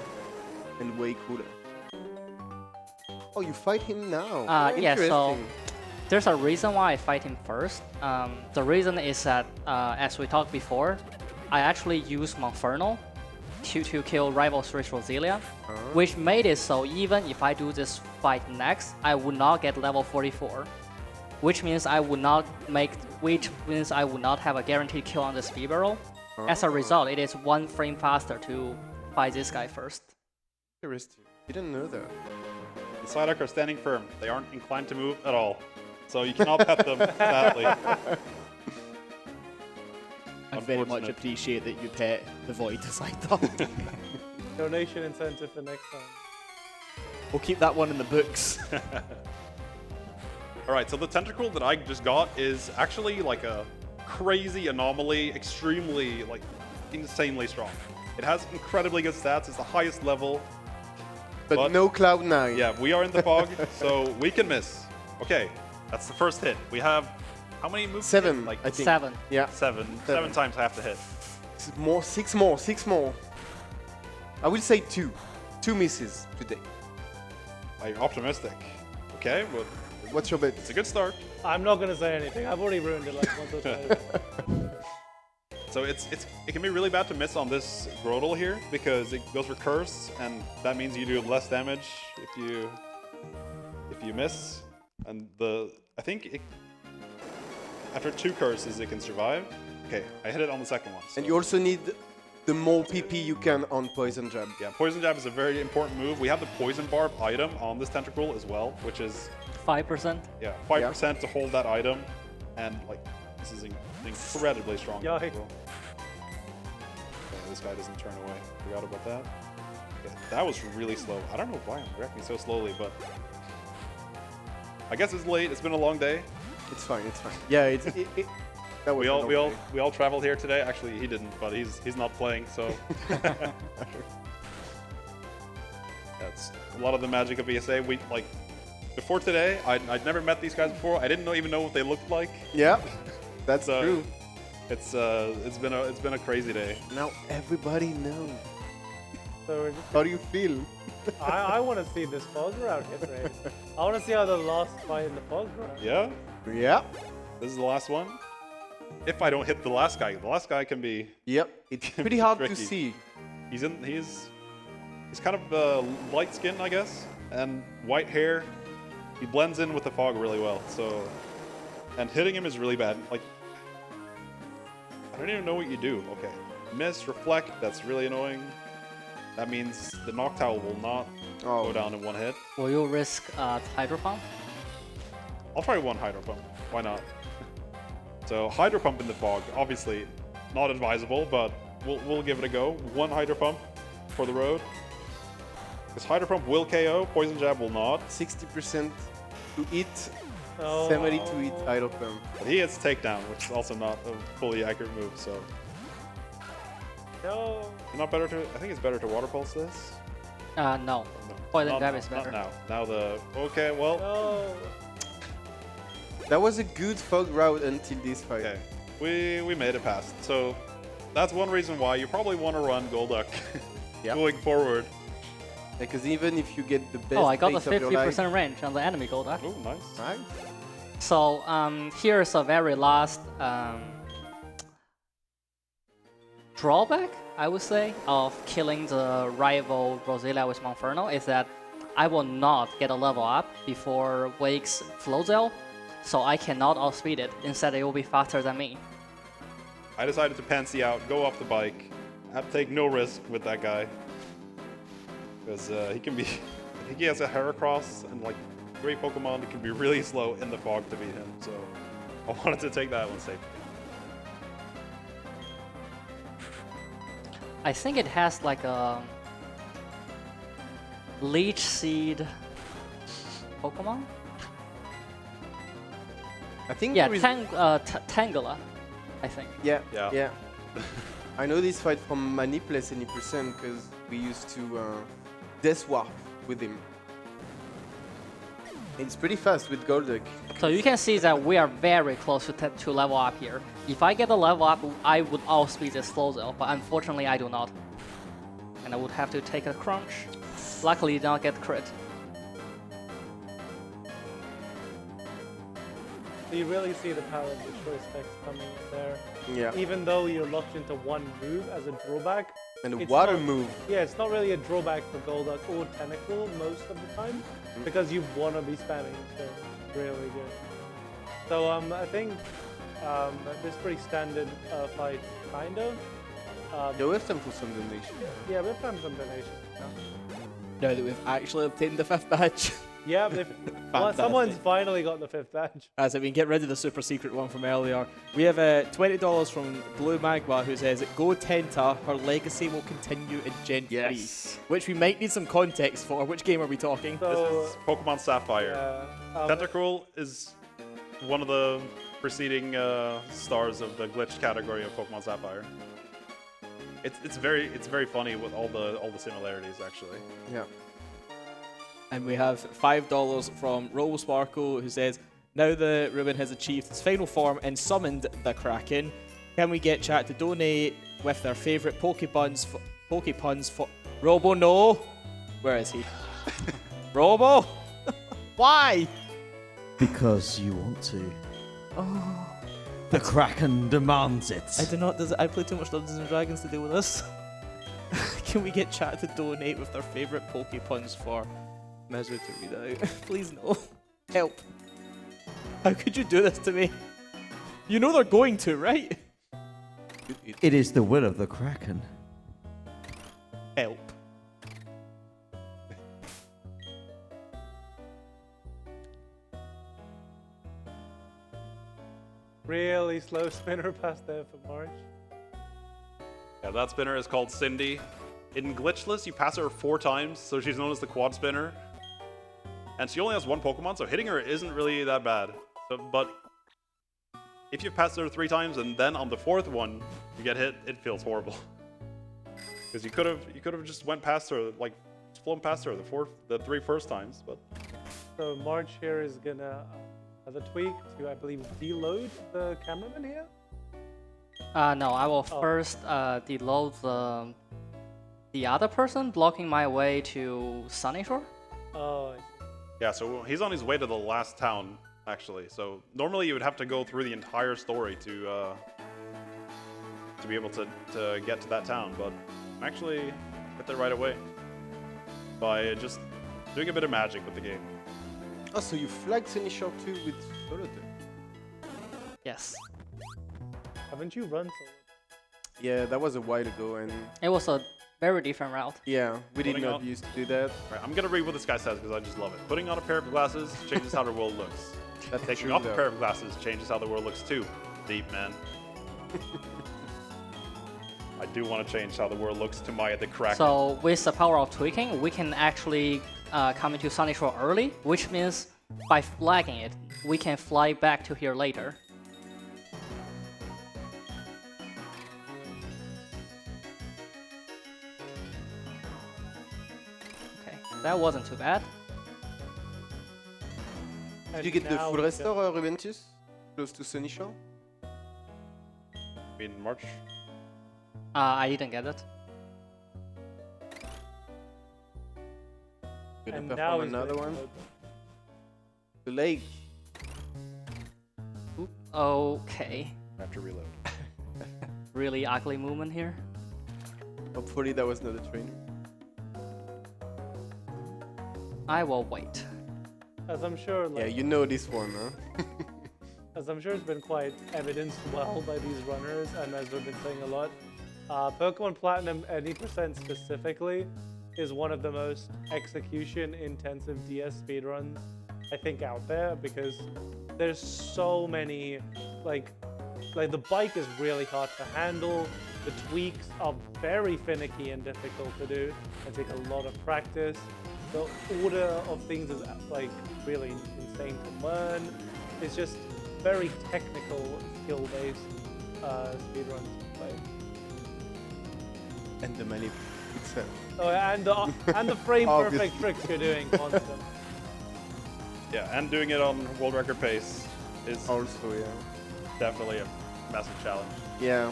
and way cooler. Oh, you fight him now? Yeah, so Interesting. there's a reason why I fight him first. The reason is that, as we talked before, I actually use Monferno to kill rival Switch Roselia, which made it so even if I do this fight next, I would not get level 44, which means I would not have a guaranteed kill on the speed barrel. As a result, it is 1 frame faster to fight this guy first. Interesting. Didn't know that. The Psyduck are standing firm. They aren't inclined to move at all. So you cannot pet them badly. I very much Unfortunate. appreciate that you pet the Void aside though. Donation incentive for next time. We'll keep that one in the books. Alright, so the Tentacruel that I just got is actually like a crazy anomaly, extremely, like, insanely strong. It has incredibly good stats, it's the highest level. But no Cloud9. Yeah, we are in the fog, so we can miss. Okay, that's the first hit. We have, how many moves? 7, Like I think. 7. Yeah. 7. 7 times I have to hit. More, 6 more, 6 more. I will say 2. 2 misses today. I'm optimistic. Okay, well, What's your bet? it's a good start. I'm not going to say anything. I've already ruined it like once or twice. So it can be really bad to miss on this Grotle here because it goes for Curse, and that means you do less damage if you miss. And I think after 2 curses it can survive. Okay, I hit it on the second one. So. And you also need the more PP you can on Poison Jab. Yeah, Poison Jab is a very important move. We have the Poison Barb item on this Tentacruel as well, which is 5%. yeah 5% to hold that item, and like this is incredibly strong. Yikes. Okay, this guy doesn't turn away. Forgot about that. Okay, that was really slow. I don't know why I'm reacting so slowly, but I guess it's late. It's been a long day. It's fine, it's fine. Yeah, That was we all traveled here today. Actually, he didn't, but he's not playing, so that's a lot of the magic of ESA. We like before today. I'd never met these guys before. I didn't even know what they looked like. Yeah, that's So, true. It's been a crazy day. Now everybody knows. So we're just How do you feel? I want to see this fog round hit rate. I want to see how the last fight in the fog round. Yeah, Yeah. this is the last one. If I don't hit the last guy can be. Yep. It's Can pretty be hard tricky. to see. He's kind of light skin, I guess, and white hair. He blends in with the fog really well. So, and hitting him is really bad. Like, I don't even know what you do. Okay, miss, reflect. That's really annoying. That means the Noctowl will not go down in one hit. Will you risk Hydro Pump? I'll try one Hydro Pump. Why not? So Hydro Pump in the fog, obviously not advisable, but we'll give it a go. One Hydro Pump for the road. Because Hydro Pump will KO, Poison Jab will not. 60% to hit, Oh. 70 to hit Idle Pump. But he hits Takedown, which is also not a fully accurate move, so. No. Not better to, I think it's better to Water Pulse this. No. No, Poison not- Jab is not better. now. Now the, okay, well, No. That was a good fog route until this fight. okay. We made it past. So that's one reason why you probably want to run Golduck Yep. going forward. Because even if you get the best Oh, I got the pace of your life, 50% range on the enemy Golduck. Oh, nice. right? So here's a very last drawback, I would say, of killing the rival Roselia with Monferno is that I will not get a level up before Wake's Flozel, so I cannot outspeed it. Instead, it will be faster than me. I decided to pansy out, go off the bike, take no risk with that guy. Because he can be, he has a Heracross and like great Pokemon, it can be really slow in the fog to beat him. So I wanted to take that one safe. I think it has like a Leech Seed Pokemon? I think Yeah, there is... Tangela, I think. Yeah, Yeah. yeah. I know this fight from Manipless any percent because we used to Death Warp with him. It's pretty fast with Golduck. So you can see that we are very close to level up here. If I get a level up, I would outspeed this Flozel, but unfortunately I do not. And I would have to take a crunch. Luckily, did not get crit. So you really see the power of the choice specs coming in there. Yeah. Even though you're locked into one move as a drawback. And a it's water not- move. Yeah, it's not really a drawback for Golduck or Tentacle most of the time because you want to be spamming, so really good. So I think this is pretty standard fight, kind of. Yeah, we have time for some donation. Yeah, we've done some donations. Now that we've actually obtained the 5th badge. Yeah, well, Fantastic. someone's finally got the 5th badge. As I mean, get rid of the super secret one from earlier. We have $20 from Blue Magma who says, "Go Tenta, her legacy will continue in Gen 3." Yes. Which we might need some context for. Which game are we talking? So, This is Pokemon Sapphire. Tentacruel is one of the preceding stars of the glitched category of Pokemon Sapphire. It's very funny with all the similarities actually. Yeah. And we have $5 from Robo Sparkle who says, "Now that Ruben has achieved his final form and summoned the Kraken, can we get chat to donate with their favourite Pokepuns for Robo? No, where is he? Robo, why? Because you want to. The Kraken demands it. I do not. I play too much Dungeons and Dragons to deal with this. Can we get chat to donate with their favourite Pokepuns for Measure to read out? Please no. Help. How could you do this to me? You know they're going to, right? It is the will of the Kraken. Help. really slow spinner past there for March. Yeah, that spinner is called Cindy. In Glitchless, you pass her 4 times, so she's known as the quad spinner. And she only has 1 Pokemon, so hitting her isn't really that bad. So, but if you pass there 3 times and then on the 4th one you get hit, it feels horrible. Because you could have just went past her, like flown past her the 3 first times, but. So March here is gonna have a tweak to, I believe, deload the cameraman here. No, I will first deload the other person blocking my way to Sunyshore. Oh, I see. Yeah, so he's on his way to the last town, actually. So normally you would have to go through the entire story to be able to get to that town, but actually get there right away by just doing a bit of magic with the game. Oh, so you flagged Sunyshore 2 with solo deck? Yes. Haven't you run solo? Yeah, that was a while ago, and It was a very different route. yeah, we did Putting not on- used to do that. Right, I'm gonna read what this guy says because I just love it. Putting on a pair of glasses changes how the world looks. That's Taking true, off a though. pair of glasses changes how the world looks too. Deep, man. I do want to change how the world looks to Maya the Kraken. So with the power of tweaking, we can actually come into Sunyshore early, which means by flagging it, we can fly back to here later. Okay, that wasn't too bad. Did you get the now full we restore, Rubentus? Close to Sunyshore? in March. I didn't get it. Gonna And now perform he's another gonna one. load. The lake. Oop, okay. I have to reload. Really ugly movement here. Hopefully that was not a trainer. I will wait. As I'm sure, Yeah, like, you know this one, huh? as I'm sure it's been quite evidenced well by these runners, and as we've been saying a lot, Pokemon Platinum 80% specifically is one of the most execution-intensive DS speedruns I think out there, because there's so many, like the bike is really hard to handle, the tweaks are very finicky and difficult to do, and take a lot of practice. The order of things is like really insane to learn. It's just very technical, skill-based speedruns to play. And the manip itself. Oh, and the frame perfect Obviously. tricks you're doing constant. Yeah, and doing it on world record pace is Also, yeah. definitely a massive challenge. Yeah.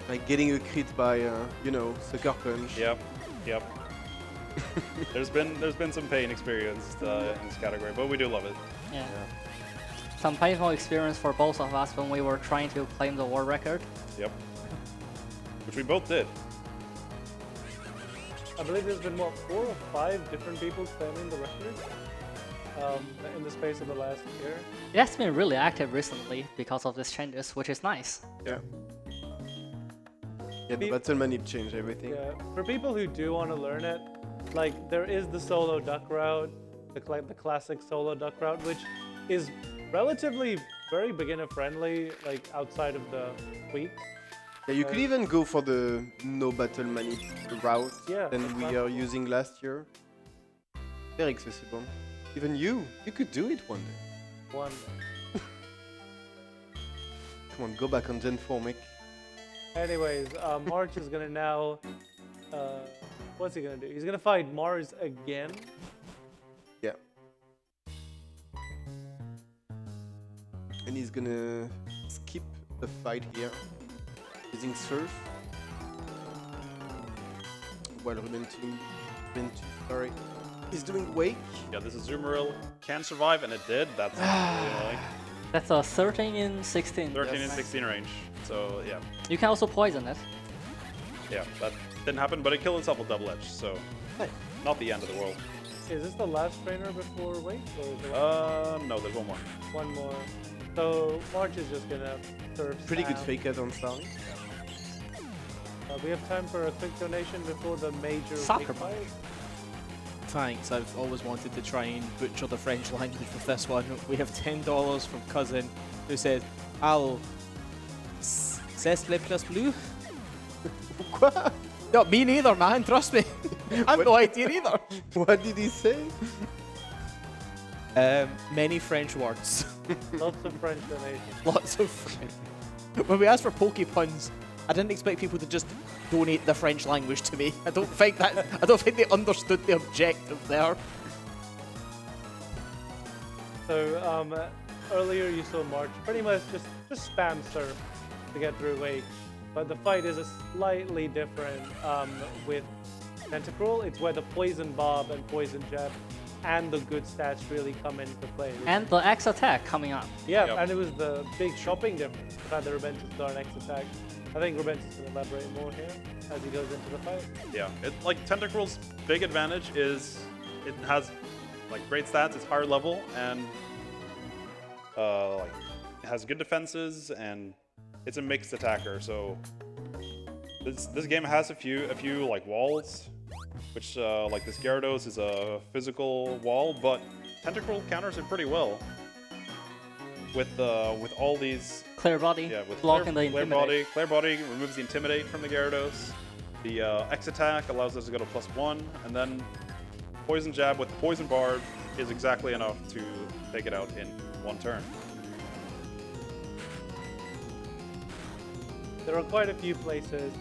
Like getting a crit by, you know, Sucker Punch. Yep, yep. there's been some pain experienced in this category, but we do love it. Yeah. Some painful experience for both of us when we were trying to claim the world record. Yep. Which we both did. I believe there's been, what, 4 or 5 different people claiming the record in the space of the last year. It has been really active recently because of these changes, which is nice. Yeah. Yeah, the battle manip changed everything. Yeah. For people who do want to learn it, like, there is the solo duck route, the classic solo duck route, which is relatively very beginner friendly, like outside of the tweaks. Yeah, you could even go for the no battle manip route Yeah, than that's we not- are using last year. Very accessible. Even you could do it one day. One. Come on, go back on Gen 4, Mick. Anyways, March is gonna now. What's he gonna do? He's gonna fight Mars again. Yeah. And he's gonna skip the fight here using Surf. While Rubentus, sorry, is doing Wake. Yeah, this is Zoomeril. Can survive, and it did. That's really annoying. That's a 13 in 16. 13 and 16 range. So yeah, You can also poison it. yeah, that didn't happen, but it killed itself with double edge. So not the end of the world. Is this the last trainer before Wake? Or is there No, there's one more. one more? So March is just gonna surf. Pretty good Sam. fake out on Starly. We have time for a quick donation before the major Soccer big fight. Thanks, I've always wanted to try and butcher the French language with this one. We have $10 from Cousin, who says, Allo, c'est le plus bleu? What? No, me neither, man, trust me. I have no idea either. What did he say? Many French words. Lots of French donations. Lots of French. When we asked for Pokepuns, I didn't expect people to just donate the French language to me. I don't think they understood the objective there. So earlier you saw March pretty much just spam surf to get through Wake, but the fight is a slightly different with Tentacruel. It's where the Poison Bob and Poison Jab and the good stats really come into play. And the X attack coming up. Yeah, Yep. and it was the big shopping difference. The fact that Rubentus got an X attack. I think Rubentus will elaborate more here as he goes into the fight. Yeah, like Tentacruel's big advantage is it has like great stats. It's higher level and like it has good defenses and it's a mixed attacker. So this game has a few like walls, which like this Gyarados is a physical wall, but Tentacruel counters it pretty well with all these. Clear body, Yeah, with blocking the Intimidate. Clear body removes the Intimidate from the Gyarados. The X attack allows us to go to +1, and then Poison Jab with the Poison Barb is exactly enough to take it out in one turn. There are quite a few places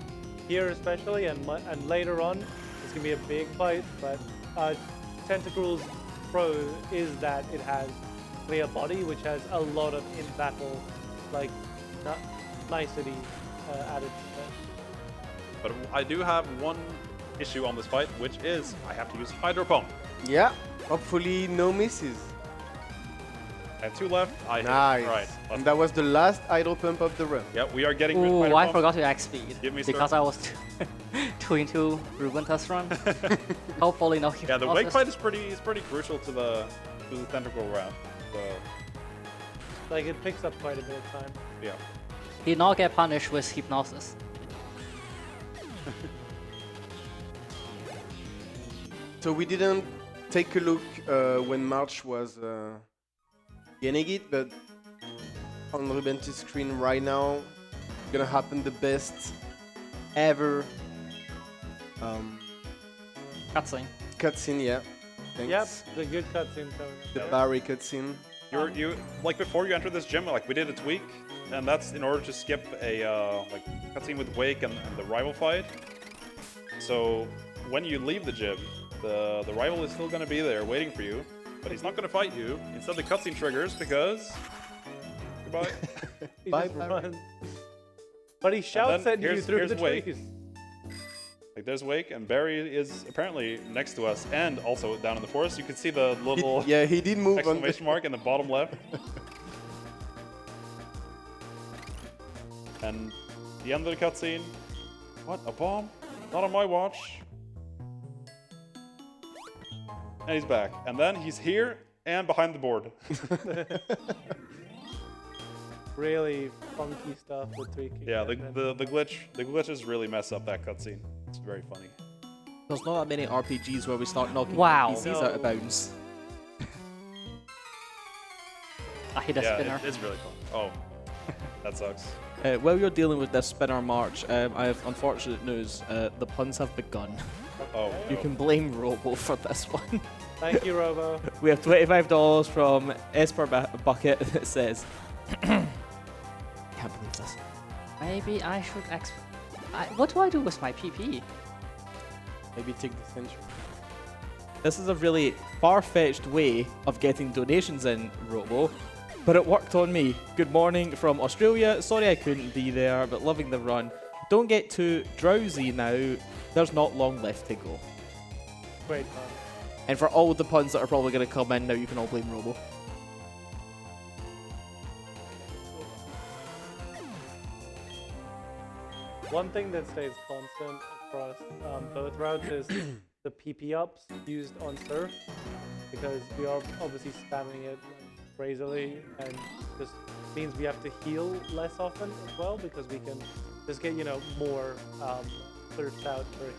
here, especially, and later on, it's gonna be a big fight. But Tentacruel's pro is that it has clear body, which has a lot of in battle, like nicety added to it. But I do have one issue on this fight, which is I have to use Hydro Pump. Yeah, hopefully no misses. I have 2 left. I hit it. Nice. Right. And that was the last idle pump of the run. Yeah, we are getting rid of Ooh, Hydro I Pump. forgot to X speed Give me because I was 2 into Rubentus run. Hopefully no Yeah, the Wake hypnosis. fight is pretty crucial to the Tentacruel round. So Like it picks up quite a bit of time. yeah. He not get punished with hypnosis. So we didn't take a look when March was getting it, but on Rubentus' screen right now, gonna happen the best ever Cutscene. cutscene. Yeah, thanks. Yep, the good cutscene coming up The there. Barry cutscene. You like before you enter this gym, like we did a tweak, and that's in order to skip a like cutscene with Wake and the rival fight. So when you leave the gym, the rival is still going to be there waiting for you, but he's not going to fight you. Instead, the cutscene triggers because goodbye. He Bye, just Barry. runs. But he shouts then at you here's- through here's the Wake. trees. Like there's Wake, and Barry is apparently next to us, and also down in the forest. You can see the little Yeah, he did move on. exclamation mark in the bottom left. And the end of the cutscene. What? A bomb? Not on my watch. And he's back. And then he's here and behind the board. Really funky stuff with tweaking. Yeah, and then- the glitches really mess up that cutscene. It's very funny. There's not that many RPGs where we start knocking Wow. PCs out of bounds. I hit a Yeah, spinner. it's really fun. Oh, that sucks. While you're dealing with this spinner march, I have unfortunate news. The puns have begun. Oh, You no. can blame Robo for this one. Thank you, Robo. We have $25 from Esper Bucket that says, can't believe this. Maybe I should X. What do I do with my PP? Maybe take the century. This is a really far-fetched way of getting donations in, Robo, but it worked on me. Good morning from Australia. Sorry I couldn't be there, but loving the run. Don't get too drowsy now. There's not long left to go. Great fun. And for all the puns that are probably going to come in now, you can all blame Robo. One thing that stays constant across both routes is the PP ups used on Surf, because we are obviously spamming it crazily, and just means we have to heal less often as well, because we can just get, you know, more Surfs out for it.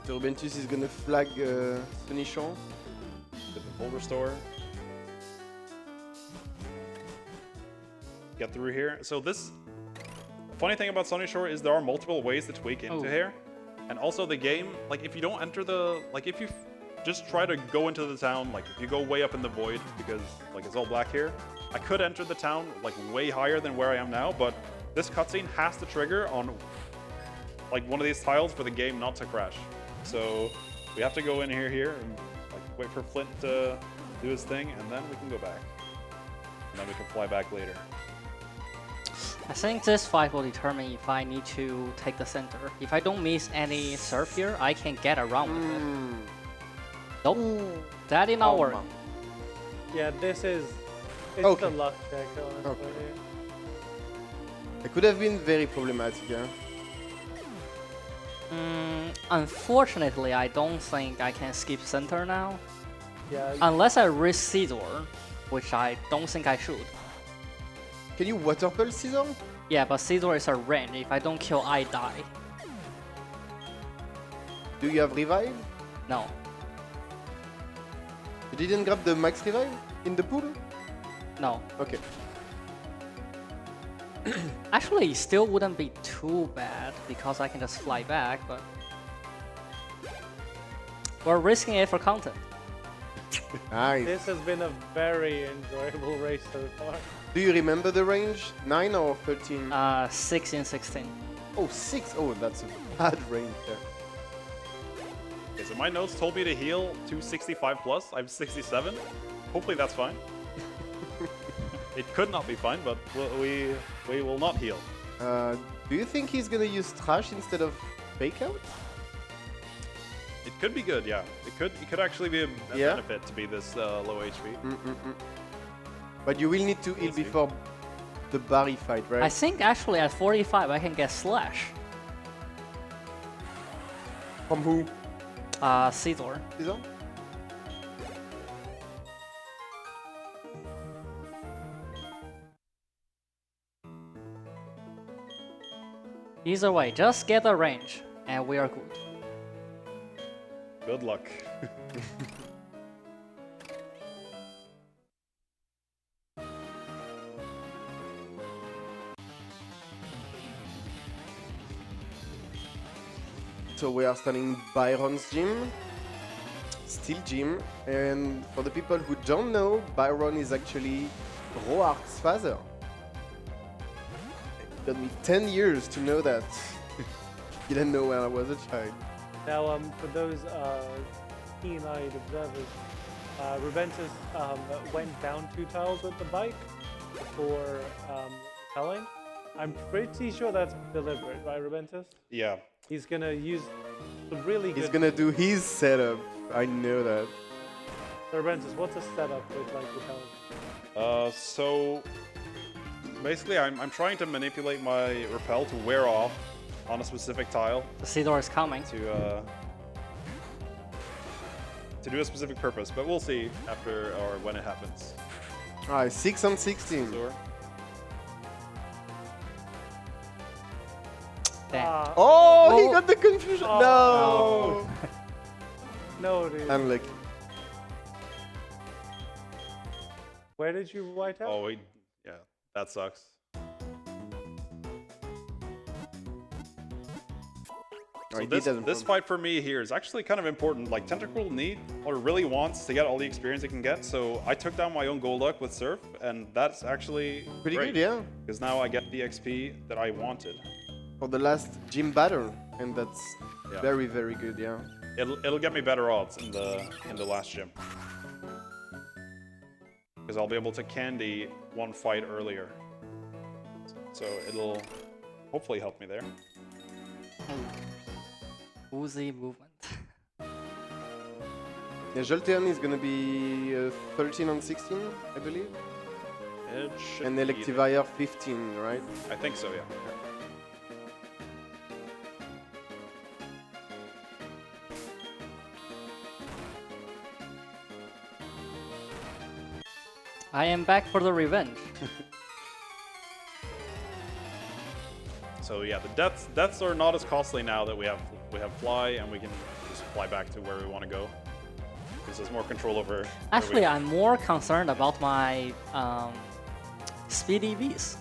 So Rubentus is gonna flag Sunyshore. Get the full restore. Get through here. So this funny thing about Sunyshore is there are multiple ways to tweak into Oh. here, and also the game. Like if you don't enter the if you just try to go into the town. Like if you go way up in the void, because like it's all black here, I could enter the town like way higher than where I am now, but this cutscene has to trigger on like one of these tiles for the game not to crash. So we have to go in here and like wait for Flint to do his thing, and then we can go back. And then we can fly back later. I think this fight will determine if I need to take the center. If I don't miss any surf here, I can get around with it. Nope, that did not work. Yeah, it's Okay. the luck check, honestly. Okay. It could have been very problematic, yeah. Unfortunately, I don't think I can skip center now. Yeah, Unless I risk Caesar, which I don't think I should. Can you water pulse Caesar? Yeah, but Caesar is a range. If I don't kill, I die. Do you have revive? No. You didn't grab the max revive in the pool? No. Okay. Actually, it still wouldn't be too bad because I can just fly back, but we're risking it for content. Nice. this has been a very enjoyable race so far. Do you remember the range? 9 or 13? 16, 16. Oh, 6. Oh, that's a bad range there. Okay, so my notes told me to heal to 65 plus. I'm 67. Hopefully that's fine. It could not be fine, but we will not heal. Do you think he's gonna use trash instead of fake out? It could be good, yeah. It could actually be a Yeah? benefit to be this low HP. But you will need to heal see. before the Barry fight, right? I think actually at 45 I can get Slash. From who? Caesar. Caesar? Either way, just get the range and we are good. Good luck. So we are starting Byron's gym, Steel Gym, and for the people who don't know, Byron is actually Roark's father. It took me 10 years to know that. Didn't know when I was a child. Now, for those keen-eyed observers, Rubentus went down 2 tiles with the bike before repelling. I'm pretty sure that's deliberate, right, Rubentus? Yeah. He's gonna use some really good. He's gonna do his setup. I know that. So, Rubentus, what's a setup with like repelling? So basically I'm trying to manipulate my repel to wear off on a specific tile The Caesar is coming. to do a specific purpose, but we'll see after or when it happens. Alright, 6 on 16. Sure. Damn. Oh, he Oh. got the confusion. Oh. No. No, dude. Unlucky. Where did you white out? Oh wait, yeah, that sucks. So Alright, this fight for me here is actually kind of important. Like Tentacle need or really wants to get all the experience it can get, so I took down my own Golduck with Surf, and that's actually Pretty great, good, yeah. because now I get the XP that I wanted. For the last gym battle, and that's Yeah. very, very good, yeah. It'll get me better odds in the last gym, because I'll be able to candy one fight earlier. So it'll hopefully help me there. Woozy movement. Yeah, Jolteon is gonna be 13 on 16, I believe. It should And be Electivire 15, right? I think so, yeah. I am back for the revenge. So yeah, the deaths are not as costly now that we have fly, and we can just fly back to where we want to go. Gives us more control over. where Actually, we, I'm more concerned about my speedy Vs.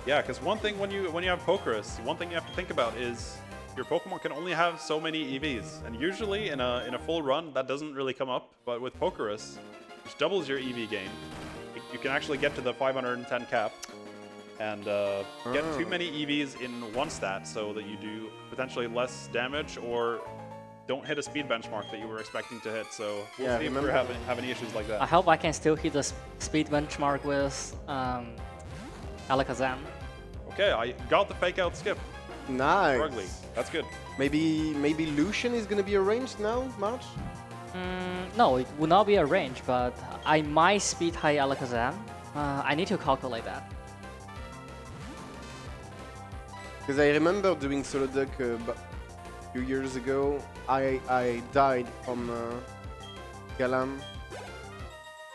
yeah, because one thing when you have Pokerus, one thing you have to think about is your Pokemon can only have so many EVs, and usually in a full run that doesn't really come up. But with Pokerus, which doubles your EV gain, you can actually get to the 510 cap and get too many EVs in one stat, so that you do potentially less damage or don't hit a speed benchmark that you were expecting to hit. So we'll see if we have any issues like that. I hope I can still hit the speed benchmark with Alakazam. Okay, I got the fake out skip. Nice. Ugly. That's good. Maybe Lucian is gonna be arranged now, March? No, it will not be a range, but I might speed high Alakazam. I need to calculate that. Because I remember doing solo deck a few years ago. I died from Galam.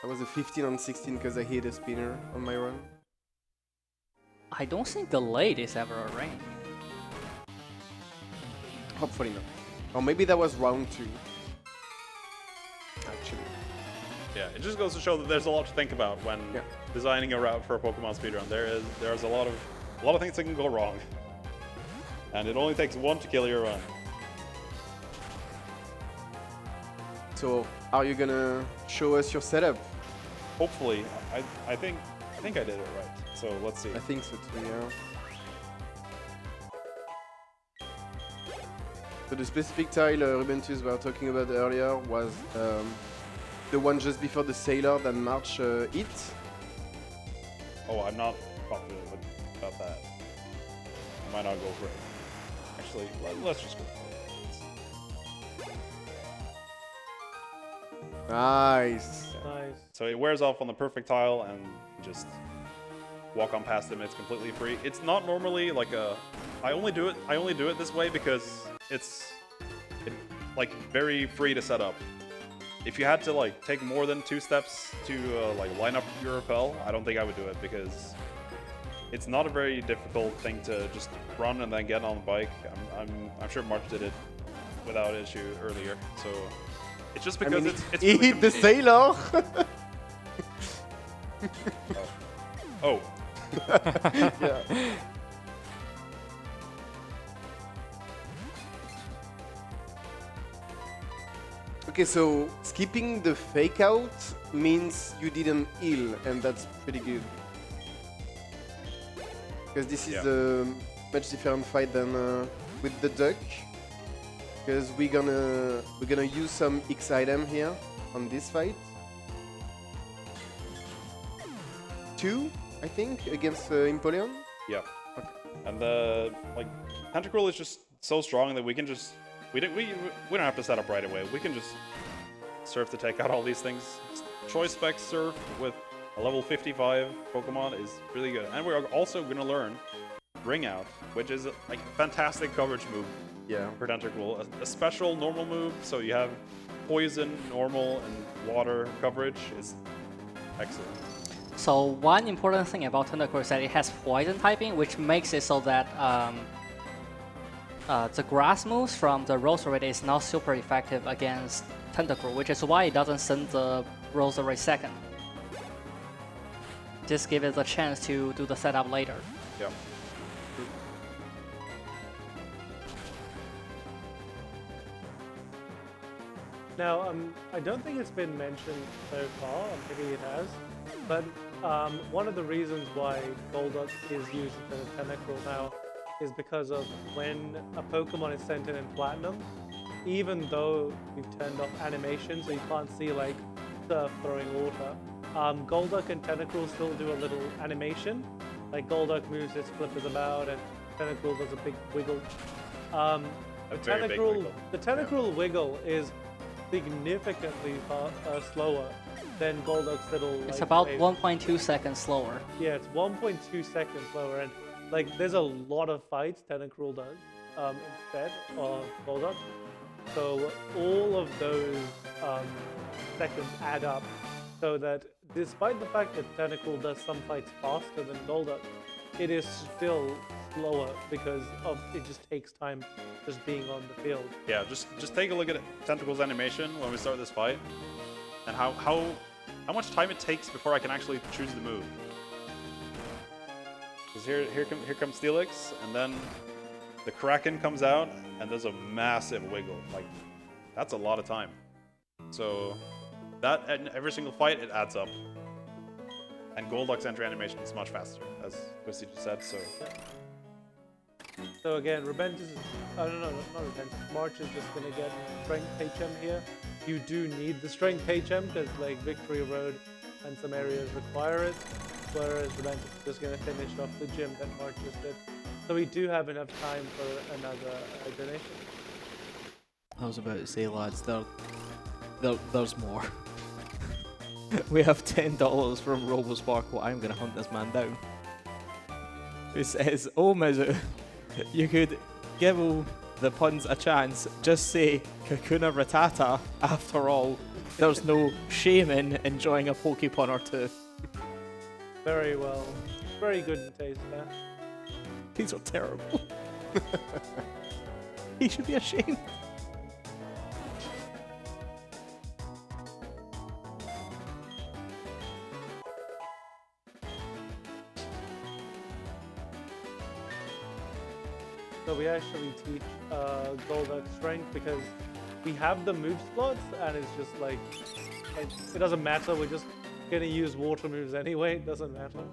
I was a 15 on 16 because I hit a spinner on my run. I don't think the late is ever a range. Hopefully not. Or maybe that was round 2. Actually. Yeah, it just goes to show that there's a lot to think about when designing a route for a Pokemon speedrun. There's a lot of things that can go wrong. And it only takes one to kill your run. So, are you gonna show us your setup? Hopefully, I think I did it right. So let's see. I think so too, yeah. So the specific tile Rubentus were talking about earlier was the one just before the Sailor that March hit. Oh, I'm not confident about that. I might not go for it. Actually, let's just go for it. Nice. Nice. So it wears off on the perfect tile and just walk on past him. It's completely free. It's not normally like a. I only do it this way because it's like very free to set up. If you had to like take more than 2 steps to like line up your repel, I don't think I would do it because it's not a very difficult thing to just run and then get on the bike. I'm sure March did it without issue earlier. So it's just because it's he really hit the Sailor. Oh. Yeah. Okay, so skipping the fake out means you didn't heal, and that's pretty good. Because this is a much different fight than with the duck. Because we're gonna use some X item here on this fight. 2, I think, against Empoleon. Yeah. Okay. And the like Tentacruel is just so strong that we can just we don't have to set up right away. We can just surf to take out all these things. Choice Spec Surf with a level 55 Pokemon is really good. And we're also gonna learn Ring Out, which is like a fantastic coverage move. Yeah. For Tentacruel, a special normal move. So you have poison, normal, and water coverage is excellent. So one important thing about Tentacruel is that it has poison typing, which makes it so that the grass moves from the Roserade is not super effective against Tentacruel, which is why it doesn't send the Roserade second. Just give it the chance to do the setup later. Yeah. Now, I don't think it's been mentioned so far, maybe it has, but one of the reasons why Golduck is used instead of Tentacruel now is because of when a Pokemon is sent in Platinum, even though you've turned off animation so you can't see like Surf throwing water, Golduck and Tentacruel still do a little animation. Like Golduck moves its flippers about and Tentacruel does a big wiggle. The Tentacruel wiggle is significantly slower than Golduck's little. It's like, about wave. 1.2 seconds slower. Yeah, it's 1.2 seconds slower, and like there's a lot of fights Tentacruel does instead of Golduck. So all of those seconds add up, so that despite the fact that Tentacruel does some fights faster than Golduck, it is still slower because of it just takes time just being on the field. Yeah, just take a look at Tentacruel's animation when we start this fight, and how much time it takes before I can actually choose the move. Because here comes Steelix, and then the Kraken comes out and there's a massive wiggle. Like, that's a lot of time. So that in every single fight, it adds up. And Golduck's entry animation is much faster, as Chrissy just said, so... So again, Rubentus is... Oh, no, not Rubentus. March is just going to get Strength HM here. You do need the Strength HM, because like Victory Road and some areas require it. Whereas Rubentus is just going to finish off the gym that March just did. So we do have enough time for another donation. I was about to say, lads, there's more. We have $10 from RoboSparkle. I'm going to hunt this man down. Who says, "Oh, Mizu, you could give all the puns a chance. Just say Kakuna Ratata. After all, there's no shame in enjoying a Pokepun or two." Very well. Very good in taste there. These are terrible. He should be ashamed. So we actually teach Golduck Strength because we have the move slots and it's just like it doesn't matter, we're just gonna use water moves anyway, it doesn't matter.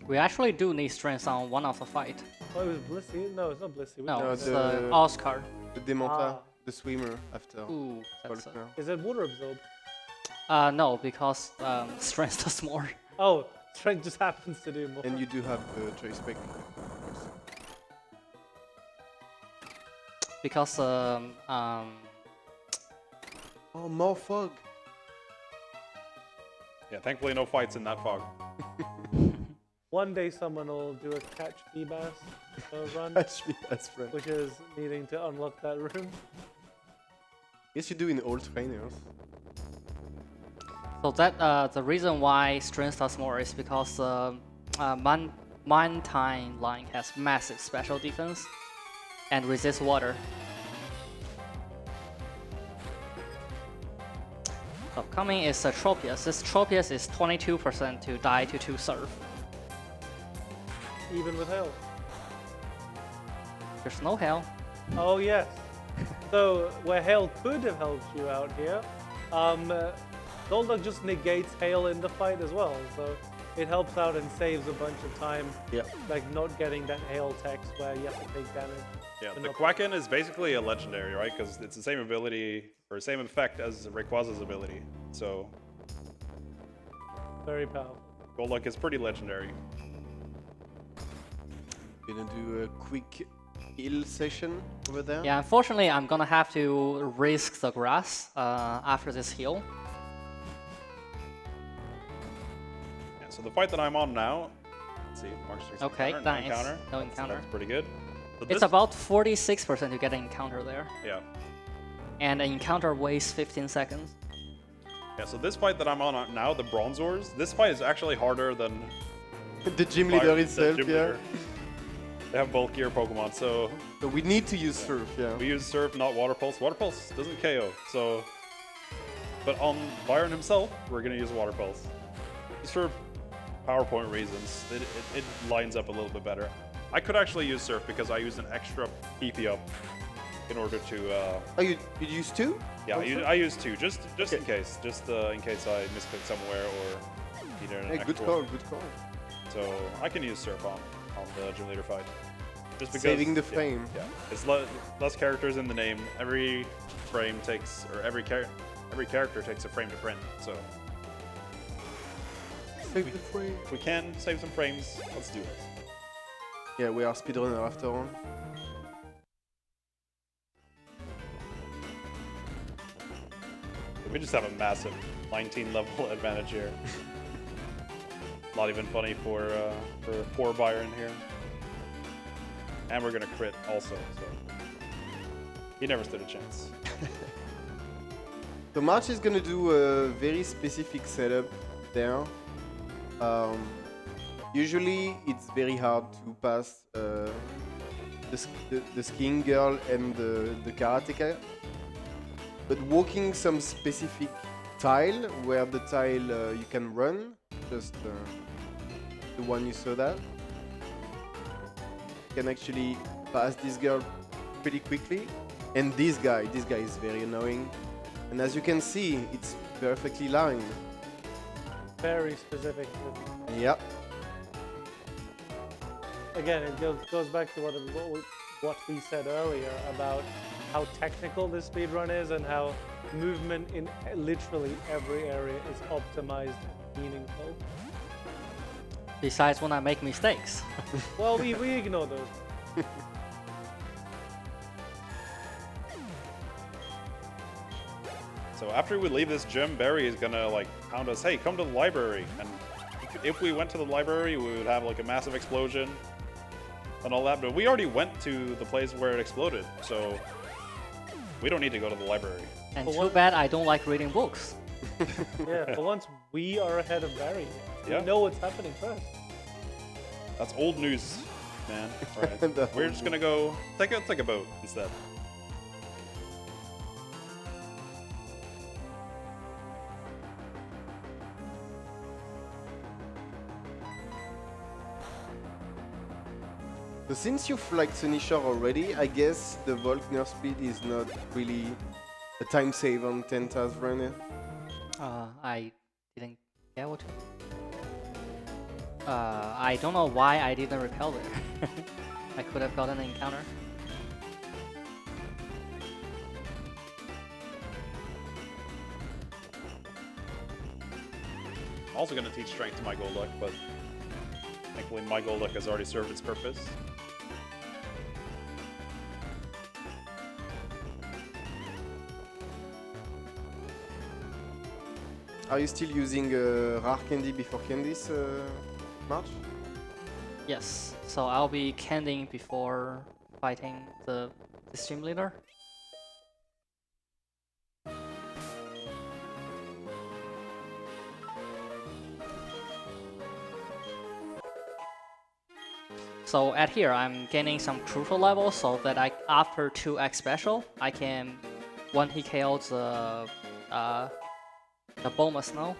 We actually do need strength on one of the fight. Oh, it was Blissey? No, it's not Blissey. No, it's the- Oscar. The Dementa, Ah. the swimmer after. Ooh, that's Faulkner. Is it Water Absorb? no, because strength does more. Oh, Strength just happens to do more. And you do have the choice spec. Because Oh, more fog. Yeah, thankfully no fights in that fog. One day someone will do a catch Feebas run, That's me, that's right. which is needing to unlock that room. Yes, you do in all trainers. so that the reason why strength does more is because Mantine line has massive special defense and resists water. Upcoming is Tropius. This Tropius is 22% to die to 2 surf. Even with Hail. There's no hell. Oh yes. So where Hail could have helped you out here, Golduck just negates Hail in the fight as well. So it helps out and saves a bunch of time. Yeah. Like not getting that Hail text where you have to take damage. Yeah, But the not- Quacken is basically a legendary, right? Because it's the same ability, or same effect as Rayquaza's ability. So Very powerful. Golduck is pretty legendary. Gonna do a quick heal session over there. Yeah, unfortunately, I'm gonna have to risk the grass after this heal. Yeah, so the fight that I'm on now, let's see, March 6th Okay, encounter, nice. encounter. No That's- encounter. That's pretty good. So It's this- about 46% to get an encounter there. Yeah. And an encounter wastes 15 seconds. Yeah, so this fight that I'm on now, the Bronzors, this fight is actually harder than The gym leader the itself, gym yeah. leader. They have bulkier Pokemon, so So we need to use Surf, yeah. we use Surf, not Water Pulse. Water Pulse doesn't KO, so... But on Byron himself, we're going to use Water Pulse. Just for PowerPoint reasons, it lines up a little bit better. I could actually use Surf because I used an extra PP up in order to... Oh, you use two? yeah, Also? I used 2, just Okay. in case. Just in case I misclick somewhere or needed an Hey, good extra call, one. good call. So I can use Surf on the gym leader fight. Just because, Saving the yeah, frame. Yeah, it's less characters in the name. Every frame takes, or every character takes a frame to print. So Save the frame. if we can save some frames, let's do it. Yeah, we are speedrunner after all. We just have a massive 19 level advantage here. Not even funny for poor Byron here. And we're gonna crit also, so he never stood a chance. So March is gonna do a very specific setup there. Usually it's very hard to pass the skiing girl and the karateka. But walking some specific tile where the tile you can run, just the one you saw that, can actually pass this girl pretty quickly. And this guy is very annoying. And as you can see, it's perfectly lined. Very specific. Yep. Again, it goes back to what we said earlier about how technical this speedrun is and how movement in literally every area is optimized and meaningful. Besides when I make mistakes. Well, we ignore those. So after we leave this gym, Barry is gonna like pound us, hey, come to the library. And if we went to the library, we would have like a massive explosion and all that. But we already went to the place where it exploded, so we don't need to go to the library. And too bad I don't like reading books. Yeah, for once we are ahead of Barry. Yeah. We know what's happening first. That's old news, man. All right. We're just gonna go take a boat instead. So since you've liked Sunyshore already, I guess the Volkner speed is not really a time save on 10,000 runner. I didn't get what. I don't know why I didn't repel there. I could have gotten an encounter. Also gonna teach strength to my Golduck, but thankfully my Golduck has already served its purpose. Are you still using rare candy before candies, March? Yes, so I'll be candying before fighting the stream leader. So at here, I'm gaining some crucial levels so that after 2x special, I can one-hit KO the Bulma Snow.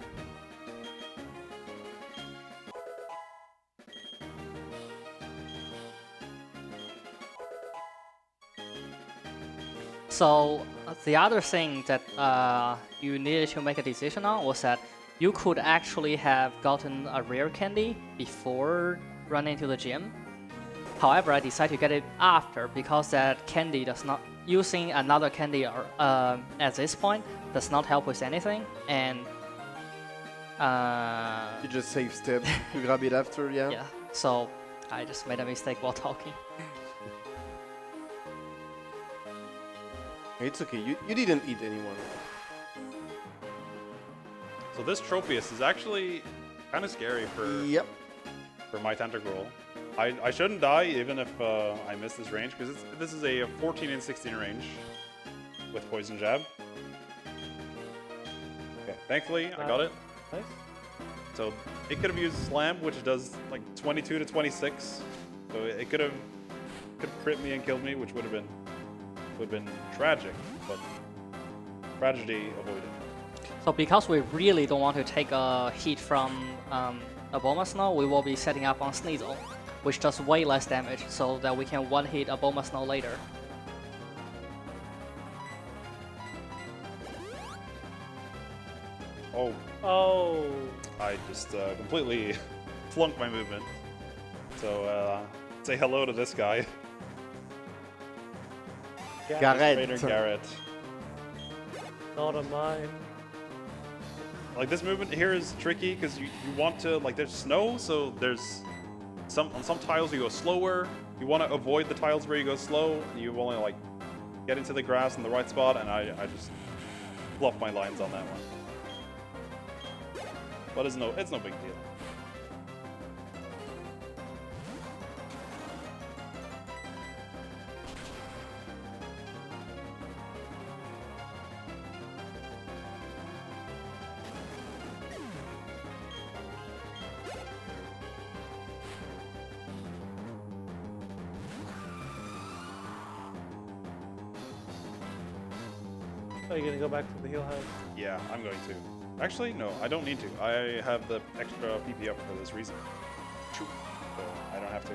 So the other thing that you needed to make a decision on was that you could actually have gotten a rare candy before running to the gym. However, I decided to get it after because that candy does not using another candy at this point does not help with anything, and You just save step to grab it after, yeah? yeah. So I just made a mistake while talking. It's okay, you didn't eat anyone. So this Tropius is actually kind of scary Yep. for my Tentacruel. I shouldn't die even if I miss this range, because this is a 14 and 16 range with Poison Jab. Okay, thankfully I got it. Nice. So it could have used Slam, which does like 22 to 26. So it could crit me and killed me, which would have been tragic, but tragedy avoided. So because we really don't want to take a hit from a Bulma Snow, we will be setting up on Sneasel, which does way less damage, so that we can one-hit a Bulma Snow later. Oh, Oh. I just completely flunked my movement. So say hello to this guy. Yeah, Garrett. Trainer Garrett. not on mine. Like this movement here is tricky because you want to, like, there's snow, so there's on some tiles you go slower. You want to avoid the tiles where you go slow. You only like get into the grass in the right spot, and I just fluffed my lines on that one. But it's no big deal. Are you gonna go back to the heal house? Yeah, I'm going to. Actually, no, I don't need to. I have the extra PP up for this reason. So I don't have to.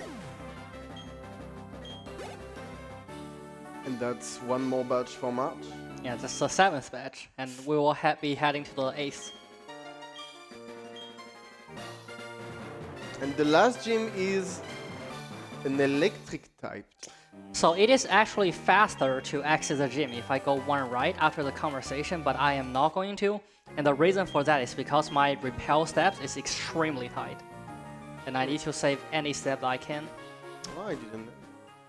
And that's one more batch for March. Yeah, that's the 7th batch, and we will be heading to the 8th. And the last gym is an electric type. So it is actually faster to exit the gym if I go one right after the conversation, but I am not going to. And the reason for that is because my repel steps is extremely tight. And I need to save any step that I can. Oh, I didn't know.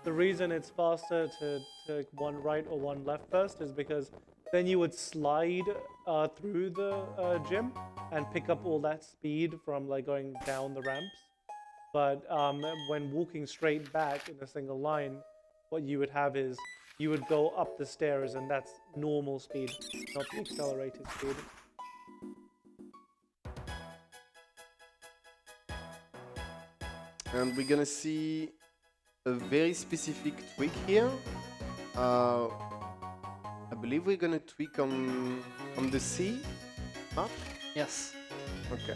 The reason it's faster to take one right or one left first is because then you would slide through the gym and pick up all that speed from like going down the ramps. But when walking straight back in a single line, what you would have is you would go up the stairs, and that's normal speed, not the accelerated speed. And we're gonna see a very specific tweak here. I believe we're gonna tweak on the C. March? Yes. Okay.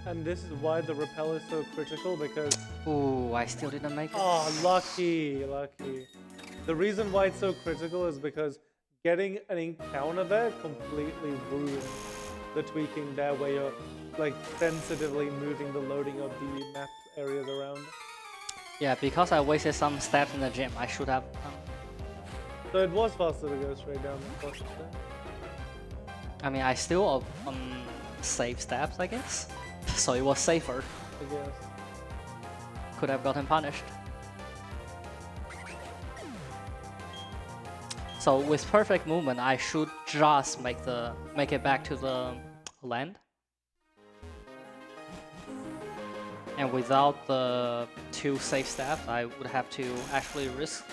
And this is why the repel is so critical, because Ooh, I still didn't make it. oh, lucky. The reason why it's so critical is because getting an encounter there completely ruins the tweaking there, where you're like sensitively moving the loading of the map areas around. Yeah, because I wasted some steps in the gym, I should have. So it was faster to go straight down the process there. I mean, I still save steps, I guess. So it was safer. I guess. Could have gotten punished. So with perfect movement, I should just make it back to the land. And without the 2 safe steps, I would have to actually risk.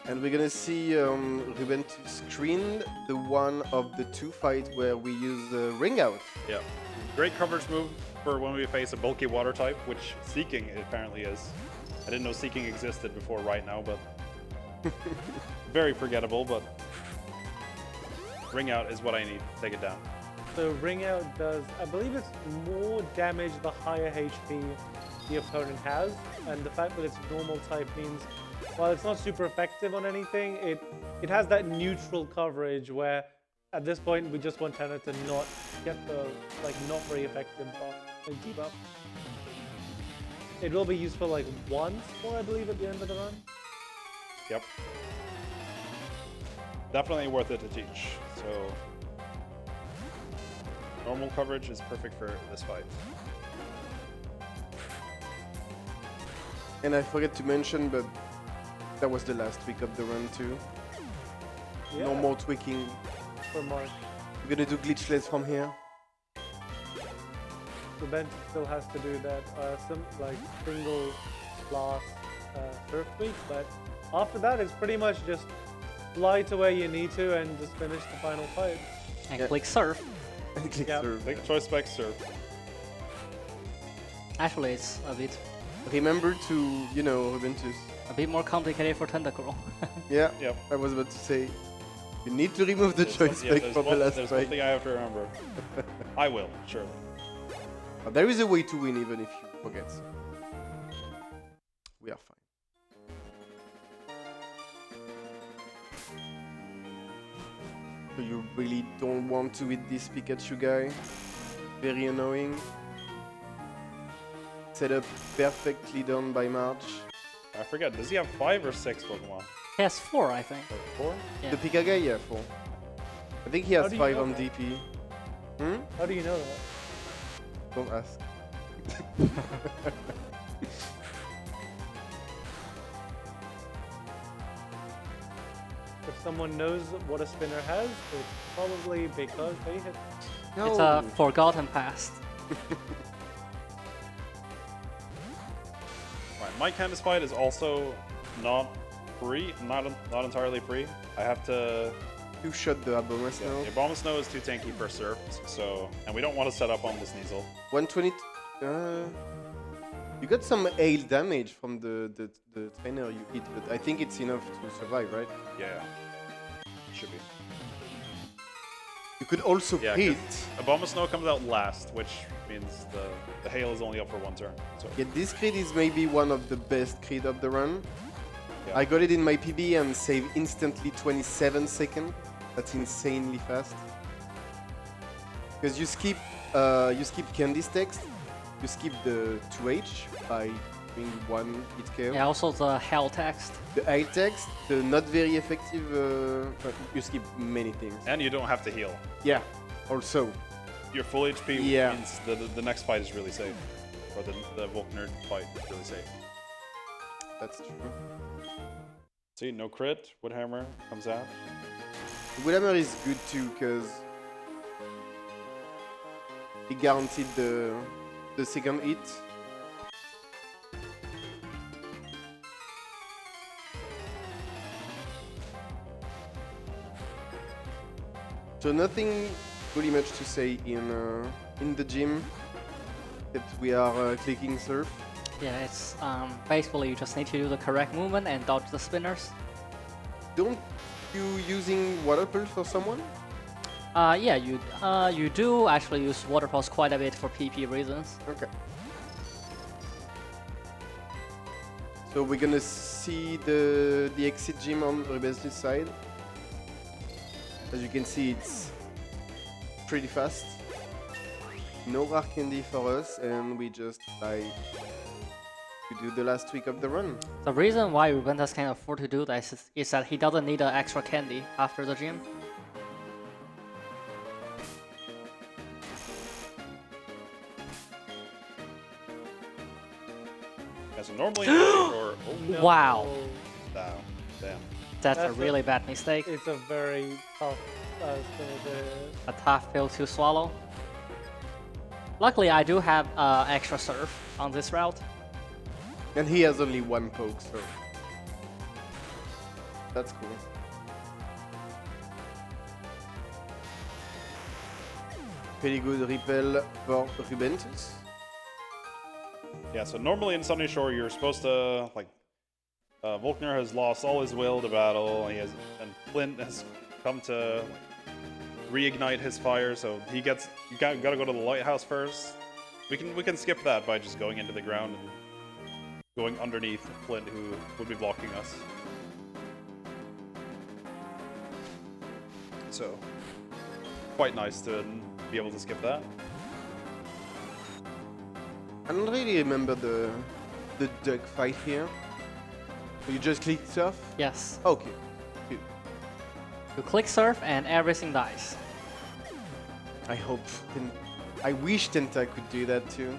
And we're gonna see Rubentus screen the one of the 2 fights where we use the ring out. Yeah. Great coverage move for when we face a bulky water type, which Seeking apparently is. I didn't know Seeking existed before right now, but very forgettable, but ring out is what I need. Take it down. So ring out does, I believe it's more damage the higher HP the opponent has, and the fact that it's normal type means while it's not super effective on anything, it has that neutral coverage where at this point we just want Eterna to not get the not very effective buff and debuff. It will be useful like once more, I believe, at the end of the run. Yep. Definitely worth it to teach. So normal coverage is perfect for this fight. And I forgot to mention, but that was the last tweak of the run too. Yeah. No more tweaking. For Mark. We're gonna do glitchless from here. Rubentus still has to do that single last surf tweak, but after that it's pretty much just fly to where you need to and just finish the final fight. And Yeah. click surf. Click Yeah. serve. Big choice spec surf. Actually, it's Remember to, Rubentus. a bit more complicated for Tentacruel. Yeah, Yep. I was about to say, you need to remove the choice spec for the last there's one fight. thing I have to remember. I will, surely. But there is a way to win even if you forget. So. We are fine. So you really don't want to hit this Pikachu guy. Very annoying. Set up perfectly done by March. I forget, does he have 5 or 6 Pokemon? He has 4, I think. Or 4? Yeah. The Pika guy, yeah, 4. I think he How has do you 5 know on that? DP. How do you know that? Don't ask. If someone knows what a spinner has, it's probably because they hit. No. It's a forgotten past. Right, my Candace fight is also not free, not entirely free. I have to... You shot the Abomas Yeah, now. the Bomb Snow is too tanky for Surf, so... And we don't want to set up on this Sneasel. 120. You got some hail damage from the trainer you hit, but I think it's enough to survive, right? Yeah. Should be. You could also Yeah, crit. A bomb of snow comes out last, which means the hail is only up for one turn. So Yeah, this crit is maybe one of the best crit of the run. yeah. I got it in my PB and saved instantly 27 seconds. That's insanely fast. Because you skip Candy's text, you skip the 2H by doing one hit KO. Yeah, also the hell text. The high text, the not very effective, you skip many things. And you don't have to heal. Yeah, also. Your full HP Yeah. means the next fight is really safe. Or the Volkner fight is really safe. That's true. See, no crit. Woodhammer comes out. Woodhammer is good too, because he guaranteed the second hit. So nothing really much to say in the gym, except we are clicking surf. Yeah, it's basically you just need to do the correct movement and dodge the spinners. Don't you using water pulse for someone? Yeah, you do actually use water pulse quite a bit for PP reasons. Okay. So we're gonna see the exit gym on Rubentus' side. As you can see, it's pretty fast. No Roark candy for us, and we just try to do the last week of the run. The reason why Rubentus can afford to do this is that he doesn't need an extra candy after the gym. Yeah, so normally or no. Wow, Damn. that's a That's really bad mistake. It's a very tough spin to do. A tough pill to swallow. Luckily, I do have extra surf on this route. And he has only one poke, so that's cool. Pretty good repel for Rubentus. Yeah, so normally in Sunyshore you're supposed to like Volkner has lost all his will to battle, and Flint has come to reignite his fire, so you gotta go to the lighthouse first. We can skip that by just going into the ground and going underneath Flint, who would be blocking us. So quite nice to be able to skip that. I don't really remember the duck fight here. You just click surf? Yes, Okay. Good. you click surf and everything dies. I hope. I wish Tenta could do that too.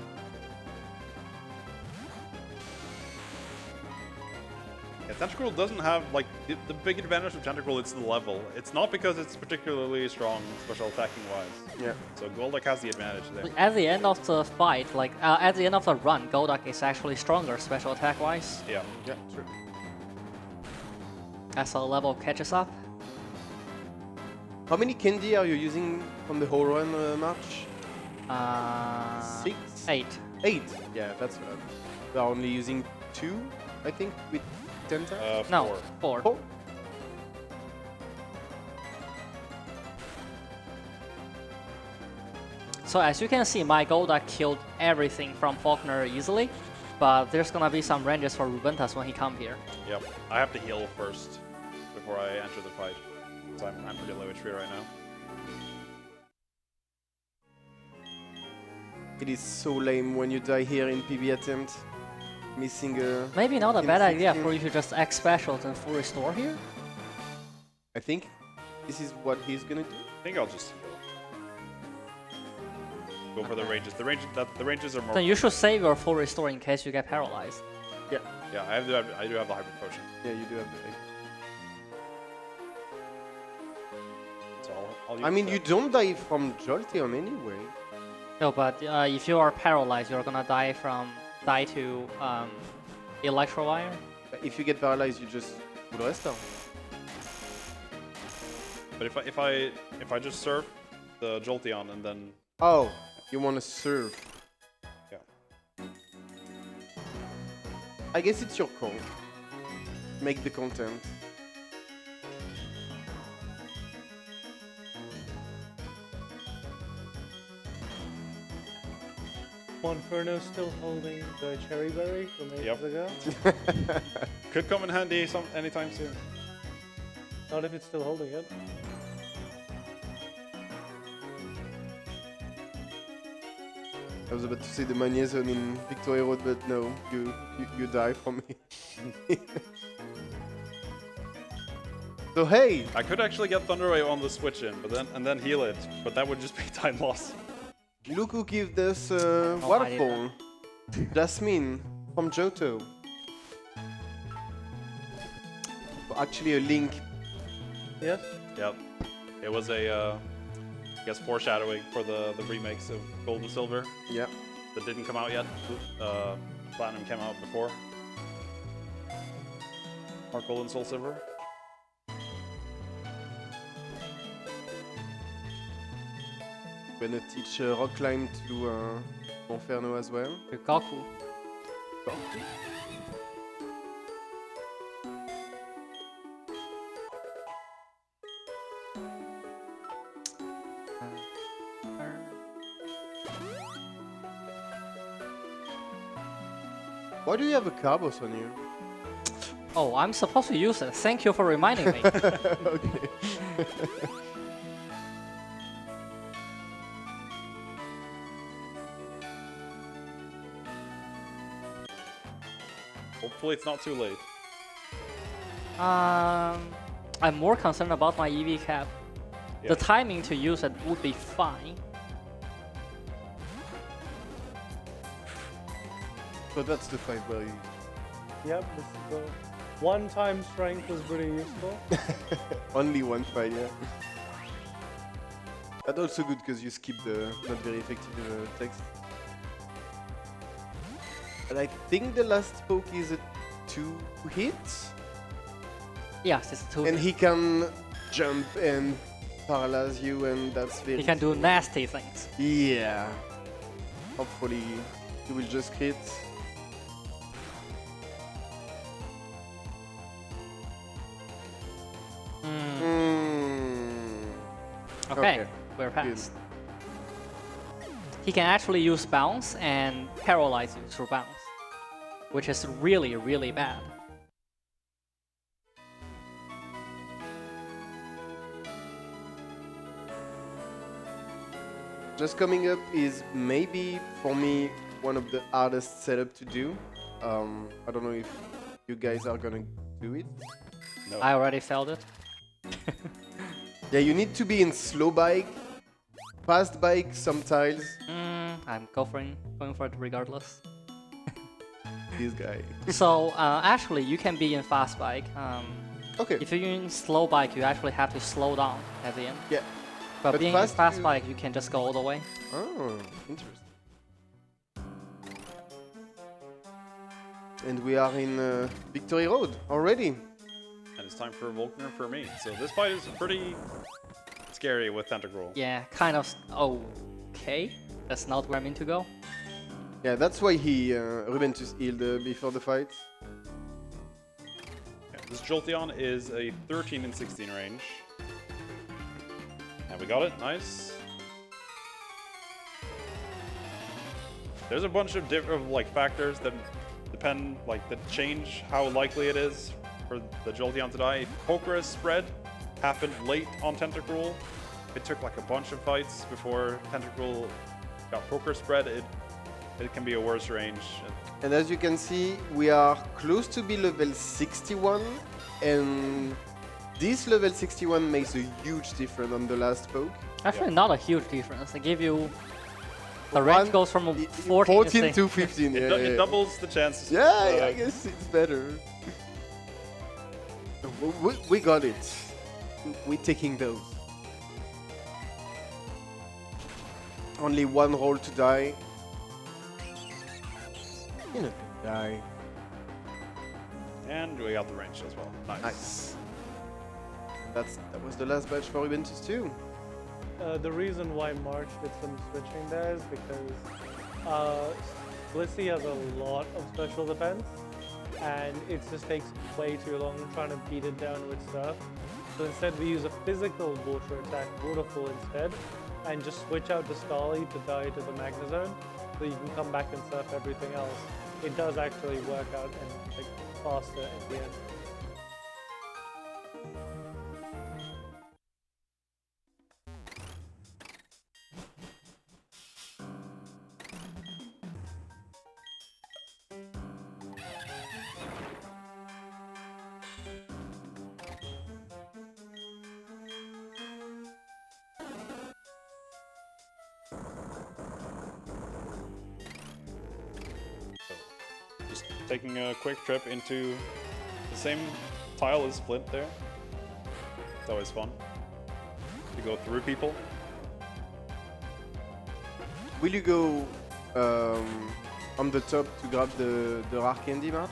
Yeah, Tentacruel doesn't have, like, the big advantage of Tentacruel, it's the level. It's not because it's particularly strong special attacking wise. Yeah. So Golduck has the advantage there. At the end of the fight, like at the end of the run, Golduck is actually stronger special attack wise Yeah. Yeah, true. as the level catches up. How many candy are you using on the whole run, March? 6? 8. 8. Yeah, that's right. We are only using 2, I think, with Tenta. No, 4. 4. Oh. So as you can see, my Golduck killed everything from Faulkner easily, but there's gonna be some ranges for Rubentus when he come here. Yep. I have to heal first before I enter the fight. So I'm pretty low HP right now. It is so lame when you die here in PB attempt. Missing a... Maybe not a in bad idea 16. for you to just X specials and full restore here. I think this is what he's gonna do. I think I'll just heal. Go for the ranges. The ranges are more. Then you should save your full restore in case you get paralyzed. Yeah. Yeah, I do have the hybrid potion. Yeah, you do have the... So I'll use I mean, that. you don't die from Jolteon anyway. No, but if you are paralyzed, you're gonna die to Electrovire. If you get paralyzed, you just full restore. But if I just surf the Jolteon and then Oh, you want to serve. yeah. I guess it's your call. Make the content. Monferno's still holding the cherry berry from ages Yep. ago. Could come in handy anytime soon. Not if it's still holding it. I was about to say the Magneson in Victoria Road, but no, you die from me. So hey, I could actually get Thunderwave on the switch in, but then heal it, but that would just be time loss. look who gave this I did waterfall. Jasmine from Johto. Actually a link. Yes? Yep. It was a, I guess, foreshadowing for the remakes of Gold and Silver Yeah. that didn't come out yet. Platinum came out before. Heart Gold and Soul Silver. Gonna teach Rock Climb to Monferno as well. Gaku. Why do you have a Carbos on you? Oh, I'm supposed to use it. Thank you for reminding me. Okay. Hopefully it's not too late. I'm more concerned about my EV cap. Yeah. The timing to use it would be fine. So that's the fight where you... Yep, this is the one-time strength was pretty useful. Only one fight, yeah. That's also good because you skip the not very effective text. But I think the last poke is a 2 hit. Yes, it's too. And he can jump and paralyze you, and that's very... He can do nasty things. Yeah. Hopefully he will just crit. Okay, we're past. He can actually use bounce and paralyze you through bounce, which is really, really bad. Just coming up is maybe for me one of the hardest setup to do. I don't know if you guys are gonna do it. No. I already felt it. Yeah, you need to be in slow bike, fast bike, some tiles. I'm going for it regardless. This guy. So actually, you can be in fast bike. Okay. If you're in slow bike, you actually have to slow down at the end. Yeah. But, But being in fast fast you- bike, you can just go all the way. Oh, interesting. And we are in Victory Road already. And it's time for Volkner for me. So this fight is pretty scary with Tentacruel. Yeah, kind of okay. That's not where I mean to go. Yeah, that's why he Rubentus healed before the fight. Yeah, this Jolteon is a 13 and 16 range. And we got it, nice. There's a bunch of different factors that depend, that change how likely it is for the Jolteon to die. Pokerus spread happened late on Tentacruel. It took a bunch of fights before Tentacruel got Poker spread. It can be a worse range. And as you can see, we are close to be level 61, and this level 61 makes a huge difference on the last poke. Actually, not a huge difference. They give you the range goes from 14, 14 to 15. It, Yeah, it yeah. doubles the chances. Yeah, I guess it's better. We got it. We're taking those. Only one roll to die. You're not gonna die. And we got the range as well. Nice. Nice. That was the last batch for Rubentus too. The reason why March did some switching there is because Blissey has a lot of special defense, and it just takes way too long trying to beat it down with stuff. So instead we use a physical water attack, Waterfall instead, and just switch out to Starly to die to the Magnezone. so you can come back and surf everything else, it does actually work out and like faster at the end. Just taking a quick trip into the same tile as Flint there. It's always fun to go through people. Will you go on the top to grab the Roark candy, March?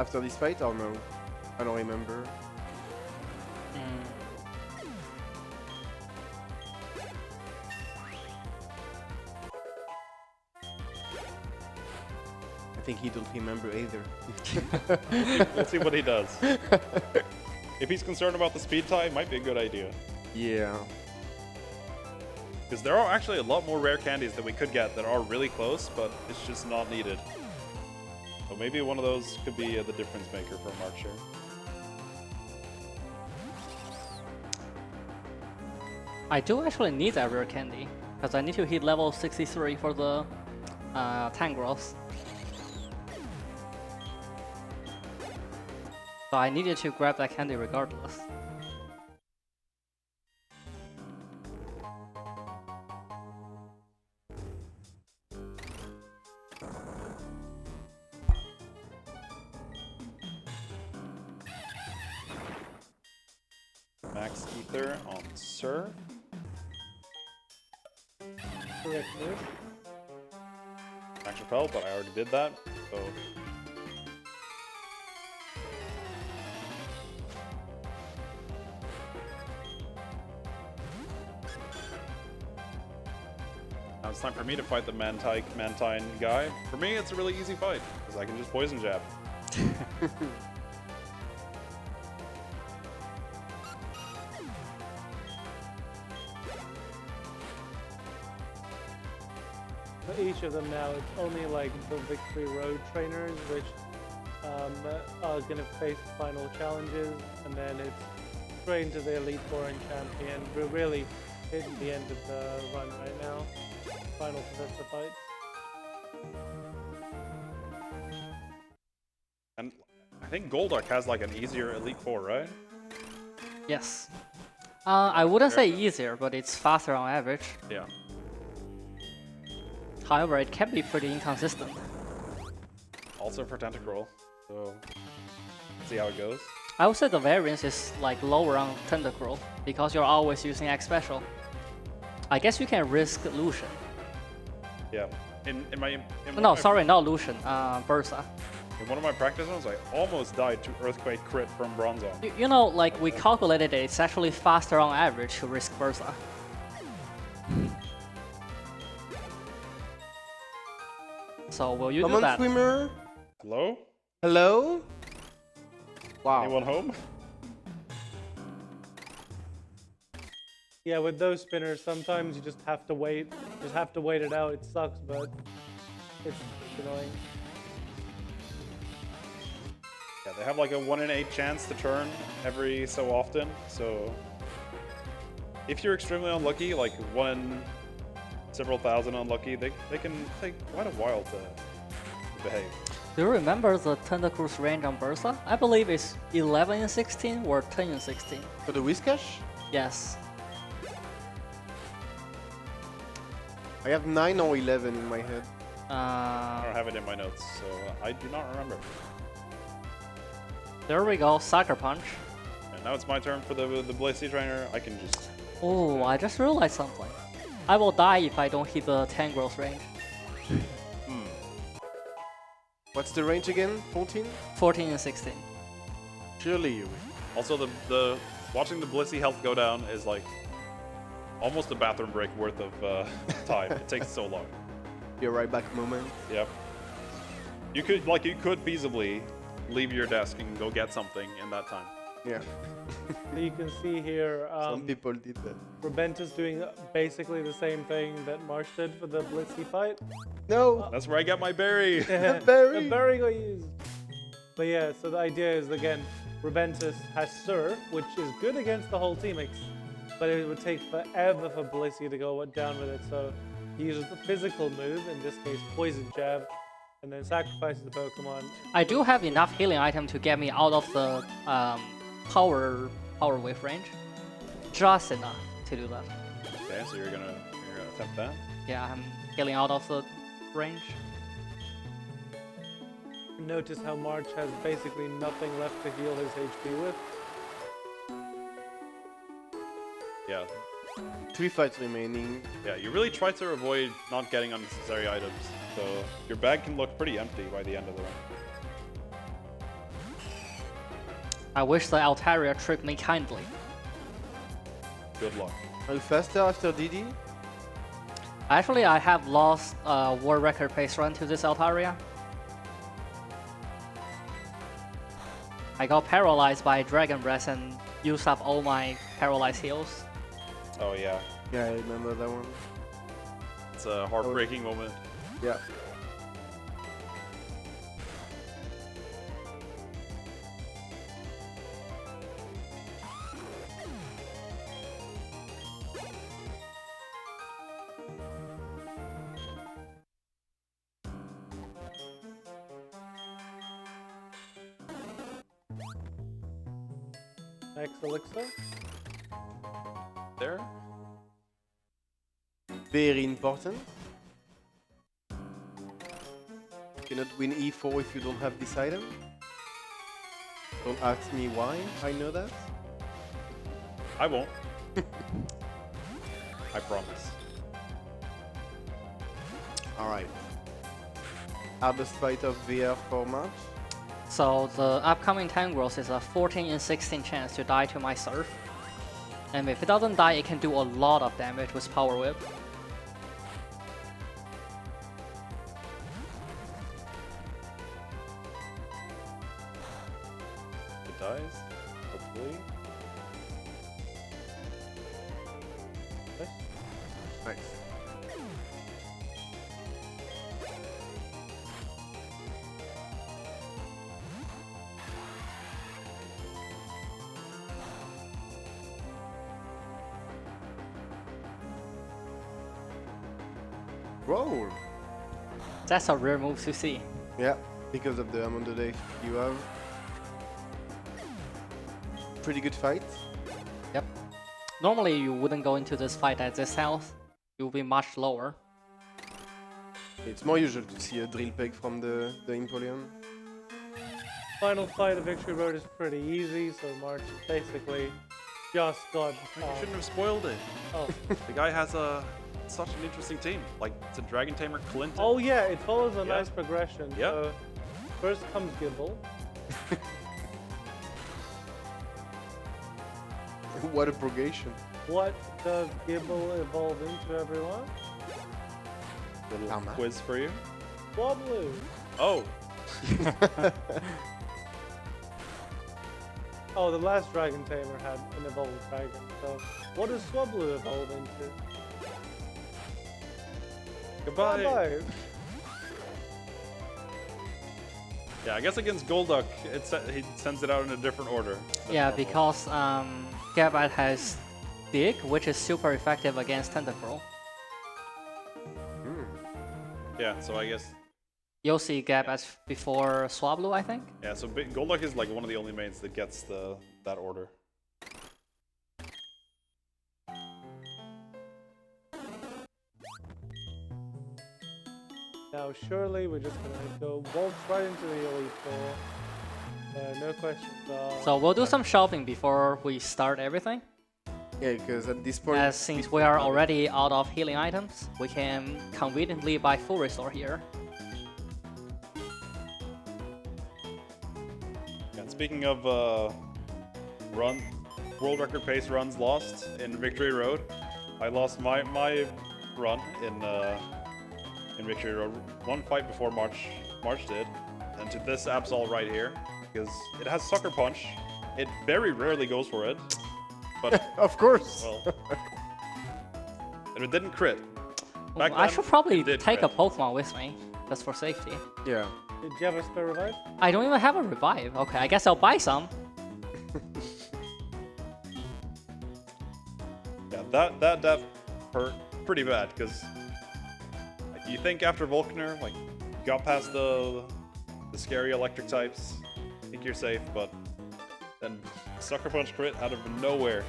After this fight or no? I don't remember. I think he don't remember either. We'll see what he does. If he's concerned about the speed tie, it might be a good idea. Yeah. Because there are actually a lot more rare candies that we could get that are really close, but it's just not needed. So maybe one of those could be the difference maker for March here. I do actually need that rare candy, because I need to hit level 63 for the Tangrowth. So I needed to grab that candy regardless. Max Ether on Sir. Correct move. Max Repel, but I already did that, so... Now it's time for me to fight the Mantine guy. For me, it's a really easy fight, because I can just poison jab. For each of them now, it's only like the Victory Road trainers, which are going to face final challenges, and then it's straight into the Elite Four and Champion. We're really hitting the end of the run right now. Final Professor fight. And I think Golduck has like an easier Elite Four, right? Yes. I wouldn't say easier, but it's faster on average. Yeah. However, it can be pretty inconsistent. Also for Tentacruel, so see how it goes. I would say the variance is like lower on Tentacruel, because you're always using X Special. I guess you can risk Lucian. Yeah. In one No, of my- sorry, not Lucian, Bursa. In one of my practice runs, I almost died to Earthquake crit from Bronzong. You know, like we calculated it, it's actually faster on average to risk Bursa. So will you Come do on, that? swimmer. Hello? Hello? Wow. Anyone home? Yeah, with those spinners, sometimes you just have to wait. Just have to wait it out. It sucks, but it's annoying. Yeah, they have like a 1 in 8 chance to turn every so often, so if you're extremely unlucky, like 1 in several thousand unlucky, they can take quite a while to behave. Do you remember the Tentacruel's range on Bursa? I believe it's 11 in 16 or 10 in 16. For the Whiscash? Yes. I have 9 or 11 in my head. I don't have it in my notes, so I do not remember. There we go, Sucker Punch. And now it's my turn for the Blazy Trainer. I can just... Oh, I just realized something. I will die if I don't hit the Tangrowth range. What's the range again? 14? 14 and 16. Surely you will. Also, the watching the Blissey health go down is like almost a bathroom break worth of time. It takes so long. Your right back moment. Yep. You could feasibly leave your desk and go get something in that time. Yeah, So you can see here, some people did that. Rubentus doing basically the same thing that Marsh did for the Blitzy fight. No, That's where I get my berry. The berry. berry got used. But yeah, so the idea is again, Rubentus has Surf, which is good against the whole team, but it would take forever for Blissey to go down with it. So he uses the physical move, in this case Poison Jab, and then sacrifices the Pokemon. I do have enough healing item to get me out of the power wave range. Just enough to do that. Okay, so you're gonna attempt that. Yeah, I'm healing out of the range. Notice how March has basically nothing left to heal his HP with. Yeah. 3 fights remaining. Yeah, you really try to avoid not getting unnecessary items, so your bag can look pretty empty by the end of the run. I wish the Altaria tricked me kindly. Good luck. Are you faster after DD? Actually, I have lost world record pace run to this Altaria. I got paralyzed by Dragon Breath and used up all my paralyzed heals. Oh yeah, Yeah, I remember that one. it's a heartbreaking moment. Yeah. Next Elixir. There. Very important. You cannot win E4 if you don't have this item. Don't ask me why, I know that. I won't. I promise. Alright. Hardest fight of VR for March. So the upcoming Tangrowth is a 14 in 16 chance to die to my Surf. And if it doesn't die, it can do a lot of damage with Power Whip. It dies, hopefully. Nice. Roll. That's a rare move to see. Yeah, because of the amount of days you have. Pretty good fight. Yep. Normally you wouldn't go into this fight at this health. You'll be much lower. It's more usual to see a drill peg from the Empoleon. Final fight of Victory Road is pretty easy, so March basically just got. You shouldn't have spoiled it. Oh. The guy has such an interesting team. Like, it's a Dragon Tamer Clinton. Oh yeah, it follows a Yeah. nice progression. Yeah. So first comes Gible. What a progression. What does Gible evolve into, everyone? Little Karma. quiz for you. Swablu. Oh, Oh, the last Dragon Tamer had an evolved dragon. So what does Swablu evolve into? goodbye. Bye-bye. Yeah, I guess against Golduck, he sends it out in a different order. than Yeah, normal. because Gabat has Dig, which is super effective against Tentacruel. Yeah, so I guess. You'll see Gabat before Swablu, I think. Yeah, so Golduck is like one of the only mains that gets that order. Now surely we're just gonna go waltz right into the Elite Four. No questions asked. So we'll do some shopping before we start everything. Yeah, because at this point... As since we are already out of healing items, we can conveniently buy full restore here. And speaking of world record pace runs lost in Victory Road, I lost my run in Victory Road one fight before March did, and to this Absol right here, because it has Sucker Punch, It very rarely goes for it, but Of course. well, and it didn't crit. Back I then, should probably it did take a crit. Pokemon with me, just for safety. Yeah. Did you have a spare revive? I don't even have a revive. Okay, I guess I'll buy some. Yeah, that death hurt pretty bad because you think after Volkner, like, you got past the scary electric types, think you're safe, but then Sucker Punch crit out of nowhere,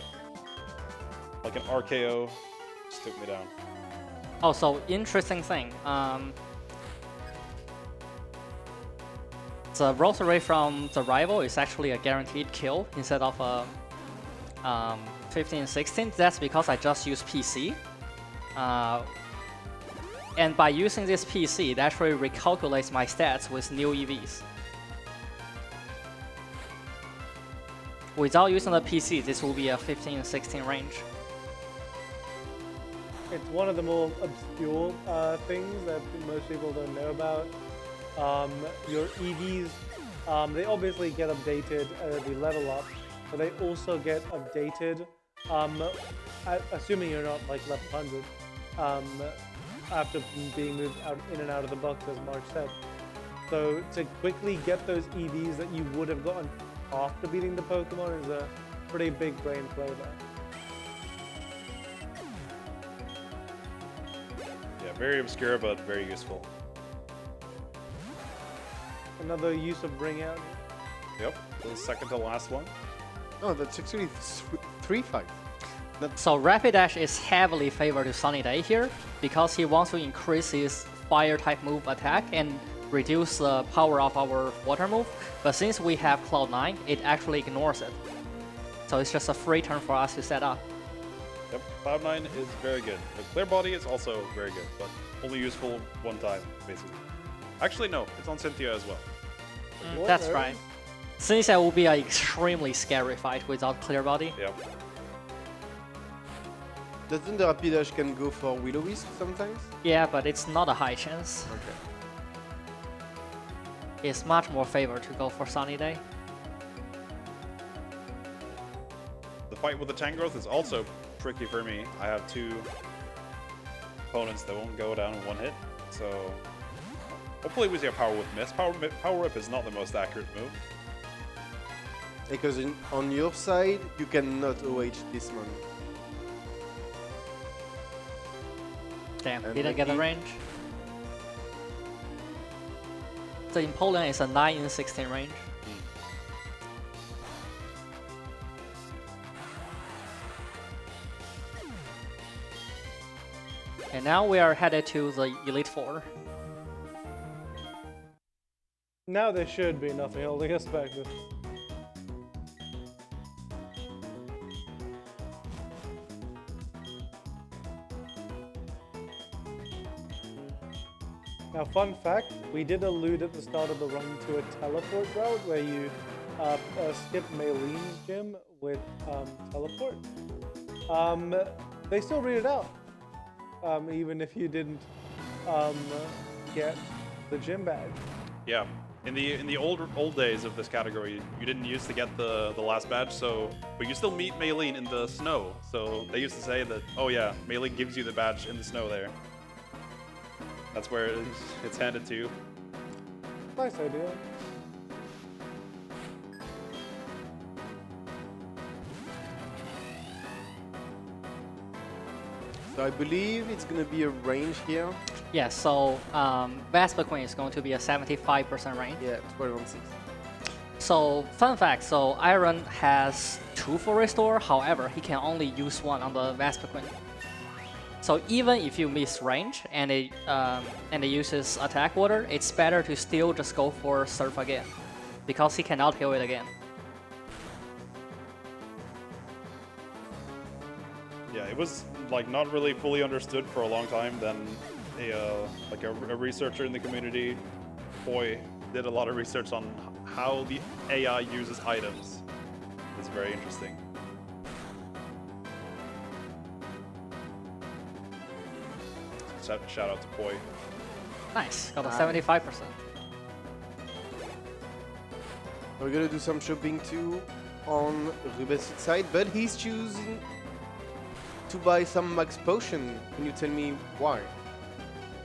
like an RKO, just took me down. Oh, so interesting thing. The rosary from the rival is actually a guaranteed kill instead of a 15-16. That's because I just use PC. And by using this PC, it actually recalculates my stats with new EVs. Without using the PC, this will be a 15-16 range. It's one of the more obscure things that most people don't know about. Your EVs, they obviously get updated as they level up, but they also get updated, assuming you're not like level 100, after being moved out in and out of the box, as Mark said. So to quickly get those EVs that you would have gotten after beating the Pokemon is a pretty big brain play there. Yeah, very obscure, but very useful. Another use of Bring Out. Yep, the second to last one. Oh, that's actually 3-5. So Rapidash is heavily favored to Sunny Day here because he wants to increase his fire type move attack and reduce the power of our water move. But since we have Cloud9, it actually ignores it. So it's just a free turn for us to set up. Yep, Cloud9 is very good. The Clear Body is also very good, but only useful one time, basically. Actually, no, it's on Cynthia as well. That's right. Since that will be an extremely scary fight without Clear Body. Yep. Doesn't the Rapidash can go for Will-O-Wisp sometimes? Yeah, but it's not a high chance. Okay. It's much more favored to go for Sunny Day. The fight with the Tangrowth is also tricky for me. I have two opponents that won't go down in one hit, so hopefully we see a Power Whip miss. Power Whip is not the most accurate move. Because on your side, you cannot OH this one. Damn, And didn't get the lucky. range. The Empoleon is a 9 in 16 range. And now we are headed to the Elite Four. Now there should be nothing holding us back. Now, fun fact, we did allude at the start of the run to a teleport route where you skip Maylene's gym with teleport. They still read it out, even if you didn't get the gym badge. Yeah, in the old days of this category, you didn't used to get the last badge, so but you still meet Maylene in the snow. So they used to say that, oh yeah, Maylene gives you the badge in the snow there. That's where it's handed to you. Nice idea. So I believe it's gonna be a range here. Yeah, so Vespiquen is going to be a 75% range. Yeah, 12 on 6. So, fun fact, so Iron has 2 full restore, however, he can only use 1 on the Vespiquen. So even if you miss range and it uses attack water, it's better to still just go for Surf again, because he cannot heal it again. Yeah, it was like not really fully understood for a long time. Then a researcher in the community, Boy, did a lot of research on how the AI uses items. It's very interesting. Shout out to Poi. Nice, got a 75%. We're gonna do some shopping too. on Rubentus' side, but he's choosing to buy some max potion. Can you tell me why?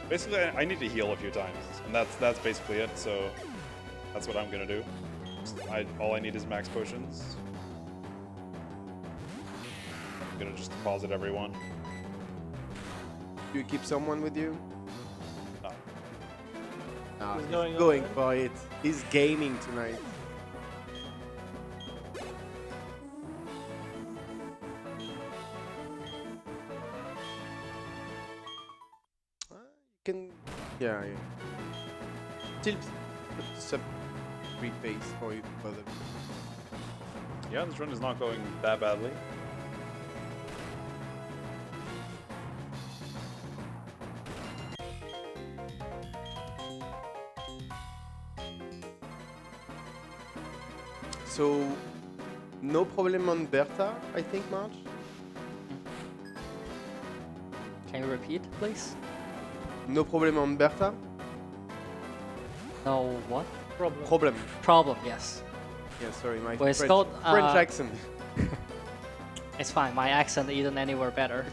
Basically, I need to heal a few times, and that's basically it. So that's what I'm gonna do. All I need is max potions. I'm gonna just deposit everyone. Do you keep someone with you? No. Nah, He's he's going going on it. for it. He's gaming tonight. You can, yeah. Still sub 3 pace for you further. Yeah, this run is not going that badly. So, no problem on Bertha, I think, March? Can you repeat, please? No problem on Bertha? No, what? Problem. Problem. Problem, yes. Yeah, sorry, my Well, it's French, called, French accent. It's fine, my accent isn't anywhere better.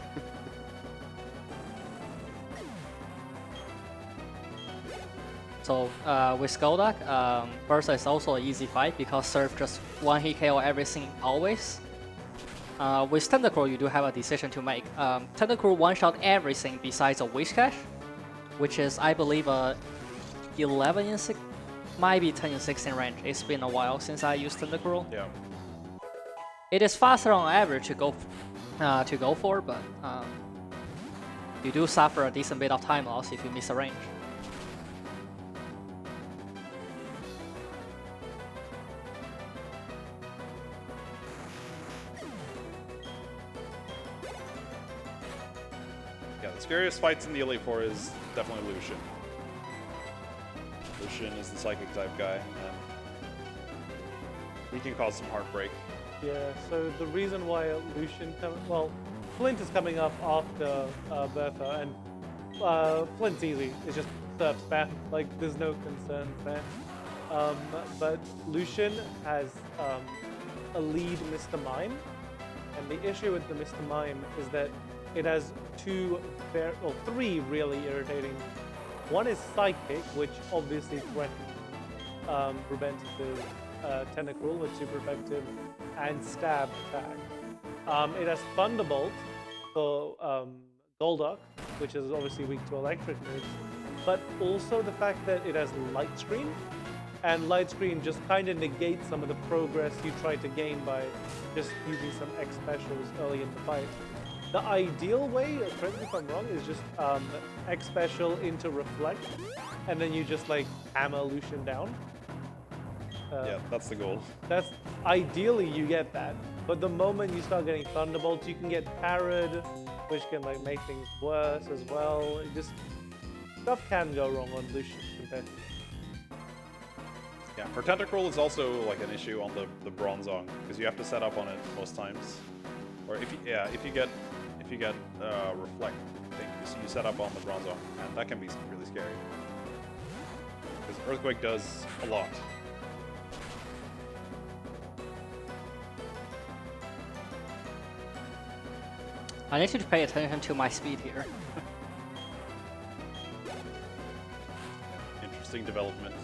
So with Golduck, Bertha is also an easy fight because Surf just one hit KO everything always. With Tentacruel, you do have a decision to make. Tentacruel one-shot everything besides a Wish Cache, which is, I believe, a 11 in 6, might be 10 in 16 range. It's been a while since I used Tentacruel. Yeah. It is faster on average to go for, but you do suffer a decent bit of time loss if you miss a range. Yeah, the scariest fights in the Elite Four is definitely Lucian. Lucian is the psychic type guy, and he can cause some heartbreak. Yeah, so the reason why Lucian Flint is coming up after Bertha, and Flint's easy. It's just Surf spam. Like, there's no concern there. But Lucian has a lead Mr. Mime, and the issue with the Mr. Mime is that it has three really irritating. One is Psychic, which obviously threatens Rubentus' Tentacruel with super effective and stab attack. It has Thunderbolt for Golduck, which is obviously weak to electric moves, but also the fact that it has Light Screen, and Light Screen just kind of negates some of the progress you try to gain by just using some X specials early in the fight. The ideal way, correct me if I'm wrong, is just X special into Reflect, and then you just like hammer Lucian down. Yeah, that's the goal. That's ideally you get that, but the moment you start getting Thunderbolts, you can get parried, which can like make things worse as well. It just stuff can go wrong on Lucian compared to. Yeah, for Tentacruel is also like an issue on the Bronzong because you have to set up on it most times, or if you get Reflect, I think you set up on the Bronzong, and that can be really scary because Earthquake does a lot. I need to pay attention to my speed here. Interesting development.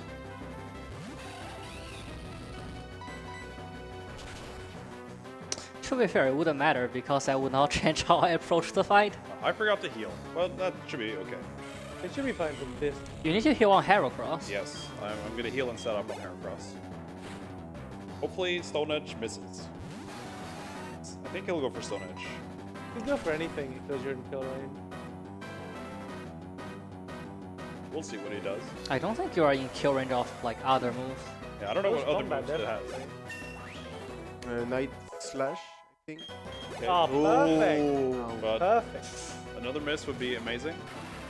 To be fair, it wouldn't matter because that would not change how I approach the fight. I forgot to heal. Well, that should be okay. It should be fine from this. You need to heal on Heracross. Yes, I'm gonna heal and set up on Heracross. Hopefully Stone Edge misses. I think he'll go for Stone Edge. You can go for anything because you're in kill range. We'll see what he does. I don't think you are in kill range of like other moves. Yeah, I don't know what other Combat, moves it has. definitely. Night Slash, I think. Okay. Oh, perfect. Oh, But Perfect. another miss would be amazing.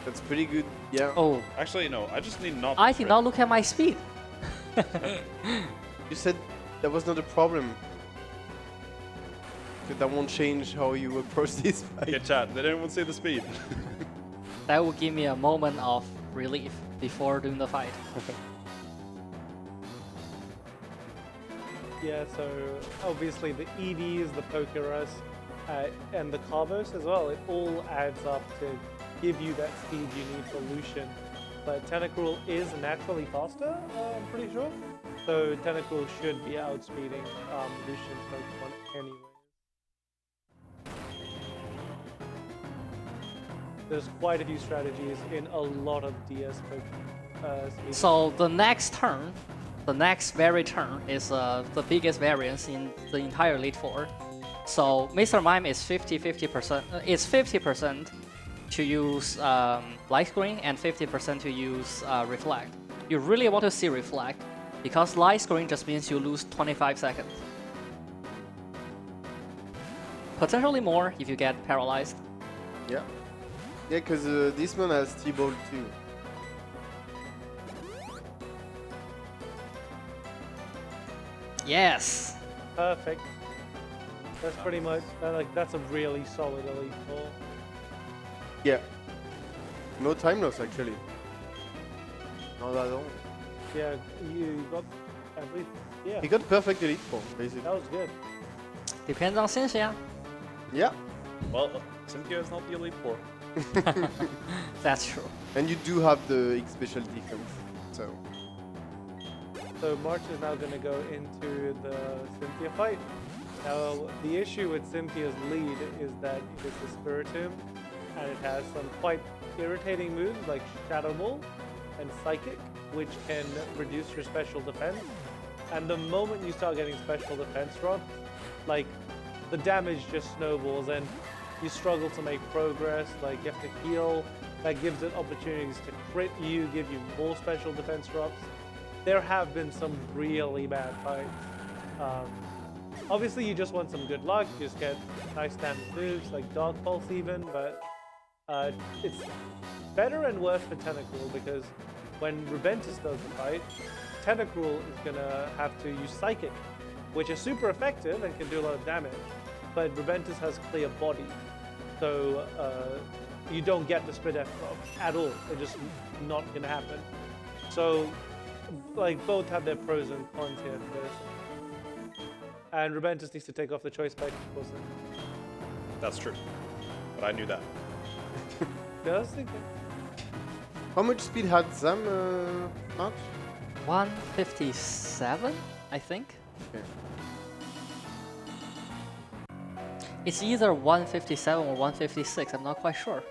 that's pretty good. Yeah. Oh, Actually, no, I just need not. I did not look at my speed. You said that was not a problem. But that won't change how you approach this fight. Okay, chat. Did anyone see the speed? That would give me a moment of relief before doing the fight. Yeah, so obviously the EVs, the Pokerus, and the Carbos as well, it all adds up to give you that speed you need for Lucian. But Tentacruel is naturally faster, I'm pretty sure. So Tentacruel should be outspeeding Lucian's Pokemon anyway. There's quite a few strategies in a lot of DS Pokemon. So the next turn, the next very turn is the biggest variance in the entire Elite Four. So Mr. Mime is 50%. It's 50% to use Light Screen and 50% to use Reflect. You really want to see Reflect because Light Screen just means you lose 25 seconds. Potentially more if you get paralyzed. Yeah. Yeah, because this one has T-Ball too. Yes. Perfect. That's pretty much like that's a really solid Elite Four. Yeah. No time loss actually. Not at all. Yeah, you got everything. Yeah, He got perfect Elite Four, basically. that was good. Depends on Cynthia. Yeah. Well, Cynthia is not the Elite Four. That's true. And you do have the X special defense, so. So March is now going to go into the Cynthia fight. Now, the issue with Cynthia's lead is that it is a Spiritomb, and it has some quite irritating moves like Shadow Ball and Psychic, which can reduce your special defense. And the moment you start getting special defense drops, like the damage just snowballs and you struggle to make progress, like you have to heal, that gives it opportunities to crit you, give you more special defense drops. There have been some really bad fights. Obviously you just want some good luck, you just get nice standard moves like Dark Pulse even, but it's better and worse for Tentacruel because when Rubentus does the fight, Tentacruel is gonna have to use Psychic, which is super effective and can do a lot of damage, but Rubentus has clear body, so you don't get the split F drops at all. It's just not gonna happen. So, like, both have their pros and cons here to this. And Rubentus needs to take off the choice spec, of course. That's true. But I knew that. Yeah, I was thinking. How much speed had Zam, March? 157, I think. Okay. It's either 157 or 156, I'm not quite sure.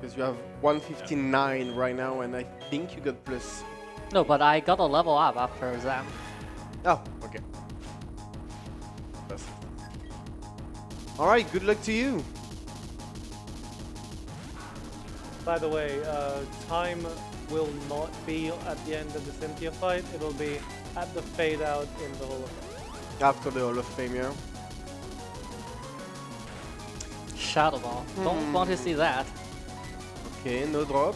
Because you have 159 right now, and I think you got plus. No, but I got a level up after Zam. Oh, okay. Alright, good luck to you. By the way, time will not be at the end of the Cynthia fight. It'll be at the fade out in the Hall of Fame. After the Hall of Fame, yeah. Shadow Ball. Don't want to see that. Okay, no drop.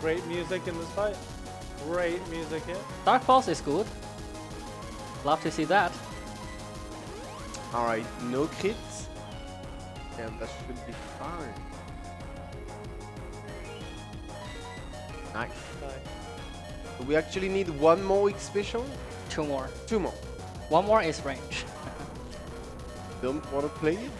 Great music in this fight. Great music here. Dark Pulse is good. Love to see that. Alright, no crits. And that should be fine. Nice. Nice. So we actually need one more X special? 2 more. 2 more. 1 more is range. Don't want to play it?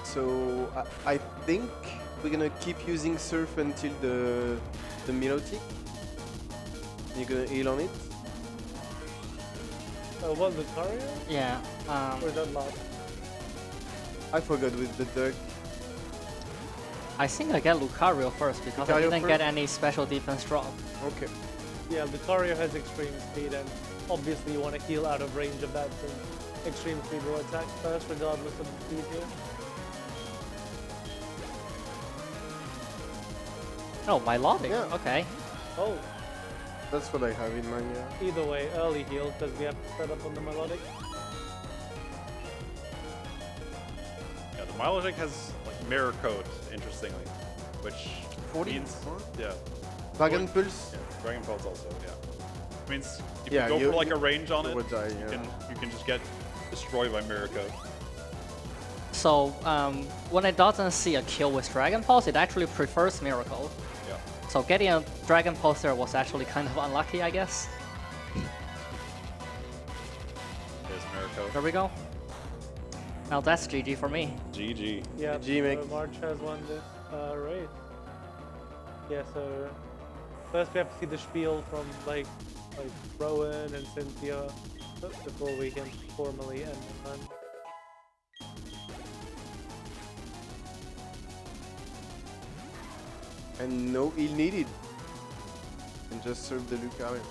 So I think we're gonna keep using Surf until the Milotic. You're gonna heal on it. What, the Lucario? Yeah. Or is that last? I forgot with the duck. I think I get Lucario first because I Lucario didn't get first? any special defense drop. Okay. Yeah, Lucario has extreme speed, and obviously you want to heal out of range of that, so extreme speed will attack first, regardless of the speed here. Oh, Milotic. Yeah. Okay. Oh, That's what I have in mind, yeah. either way, early heal, because we have to set up on the Melodic. Milotic has like mirror code, interestingly, which 40? means yeah, Dragon Pulse? yeah, Dragon Pulse also, yeah. Means if Yeah, you go you- for like a range on you it, would die, yeah. you can just get destroyed by mirror code. So when it doesn't see a kill with Dragon Pulse, it actually prefers Miracle. Yeah. So getting a Dragon Pulse there was actually kind of unlucky, I guess. There's mirror code. There we go. Now that's GG for me. GG. Yeah, GG, mate. so March has won this raid. Yeah, so first we have to see the spiel from like Rowan and Cynthia before we can formally end the run. And no heal needed. And just serve the Lucario.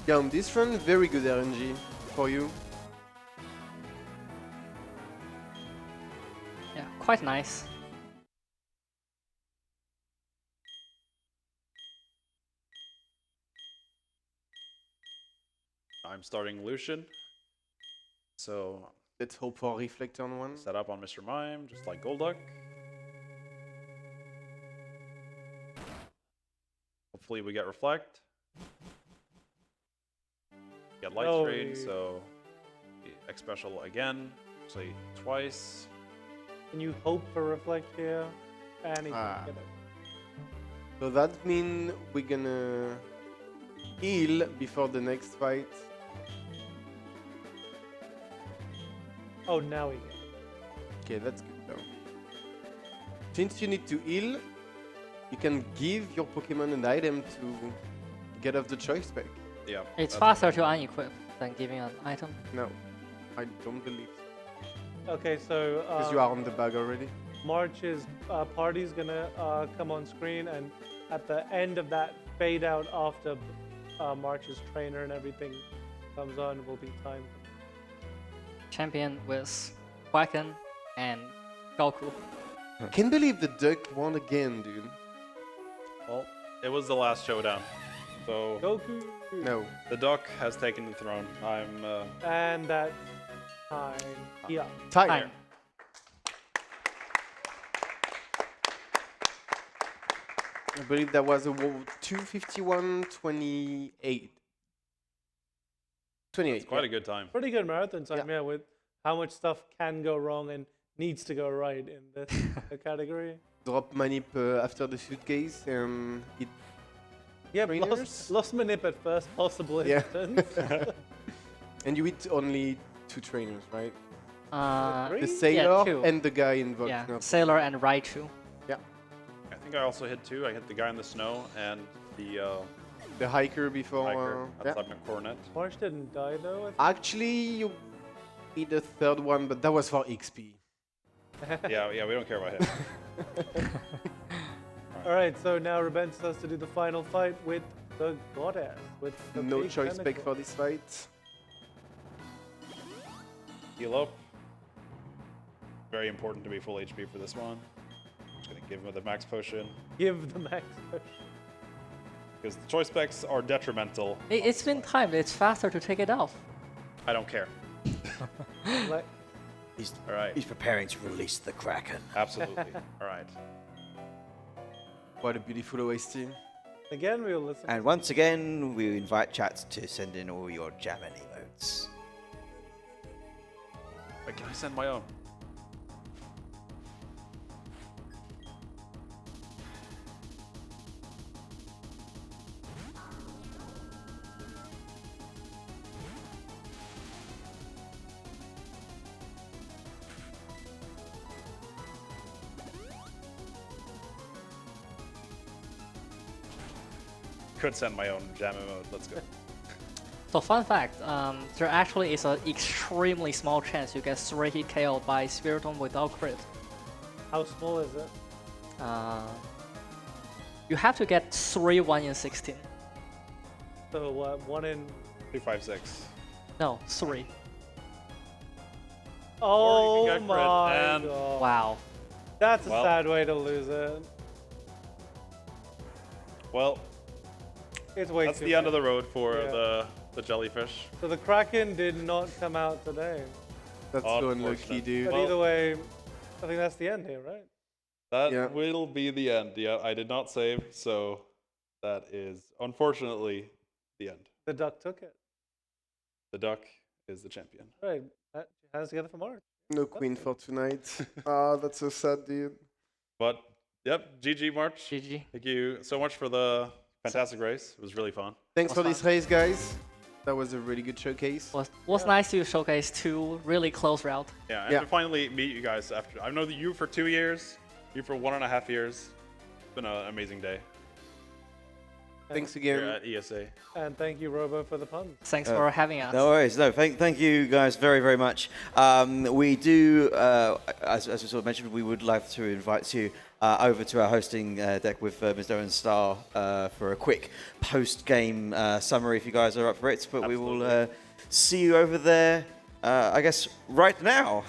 Yeah, on this run, very good RNG for you. Yeah, quite nice. I'm starting Lucian. So Let's hope for Reflect on one. set up on Mr. Mime, just like Golduck. Hopefully we get Reflect. Get Light Oh, Strain, yeah. so X Special again, say twice. Can you hope for Reflect here? And he Ah. can't get it. So that means we're gonna heal before the next fight. Oh, now he gets it. Okay, that's good though. Since you need to heal, you can give your Pokemon an item to get off the choice spec. Yeah. It's that's- faster to unequip than giving an item. No, I don't believe so. Okay, so Because you are on the bag already. March's party's gonna come on screen, and at the end of that fade out after March's trainer and everything comes on will be time. Champion with Quacken and Goku. Can't believe the duck won again, dude. Well, it was the last showdown. So Goku! No. the duck has taken the throne. I'm And that time. Yeah. Time. Time. I believe that was a 2:51:28. 28. it's quite a good time. Pretty good marathon time, Yeah. yeah, with how much stuff can go wrong and needs to go right in this category. Drop Manip after the suitcase and it. Yeah, Trainers? lost Manip at first possible Yeah. instance. And you hit only 2 trainers, right? Three? The Sailor two. and the guy in Yeah, Volcano. Sailor and Raichu. I think I also hit 2. I hit the guy in the snow and the The hiker before. hiker Yeah. outside my coronet. March didn't die though. I think. Actually, you hit the third one, but that was for XP. Yeah, we don't care about him. All right, so now Rubentus has to do the final fight with the goddess. With the No big choice spec tentacle. for this fight. Heal up. Very important to be full HP for this one. Just gonna give him the max potion Give the max push. because the choice specs are detrimental. It's been timed. It's faster to take it off. I don't care. Like, He's, All right. he's preparing to release the Kraken. Absolutely. All right. What a beautiful OST. again, we'll listen. And once again, we invite chat to send in all your jamming emotes. Wait, can I send my own? Could send my own jam emote. Let's go. So fun fact, there actually is an extremely small chance you get 3 hit KO by Speedrun without crit. How small is it? You have to get 3 1 in 16. So what? 1 in. 356. No, 3. Oh get crit, my and- god! Wow. That's a Well. sad way to lose it. Well, It's way That's too the end of late. the road for Yeah. the jellyfish. So the Kraken did not come out today. That's so unlucky, Unfortunate. dude. But Well- either way, I think that's the end here, right? That Yeah. will be the end. Yeah, I did not save, so that is unfortunately the end. The duck took it. The duck is the champion. Right. Hands together for March. No queen for tonight. Ah, that's so sad, dude. But yep, GG March. GG. Thank you so much for the fantastic race. It was really fun. Thanks Was for this race, guys. That was a really good showcase. Was nice to showcase 2 really close routes. Yeah, and Yeah. to finally meet you guys after. I've known you for 2 years, you for 1.5 years. It's been an amazing day Thanks here again. at ESA. And thank you, Robo, for the puns. Thanks for having us. No worries. No, thank you guys very, very much. We do, as we sort of mentioned, we would like to invite you over to our hosting deck with Mr. and Star for a quick post-game summary if you guys are up for it. But we will see you over there, I guess, right now.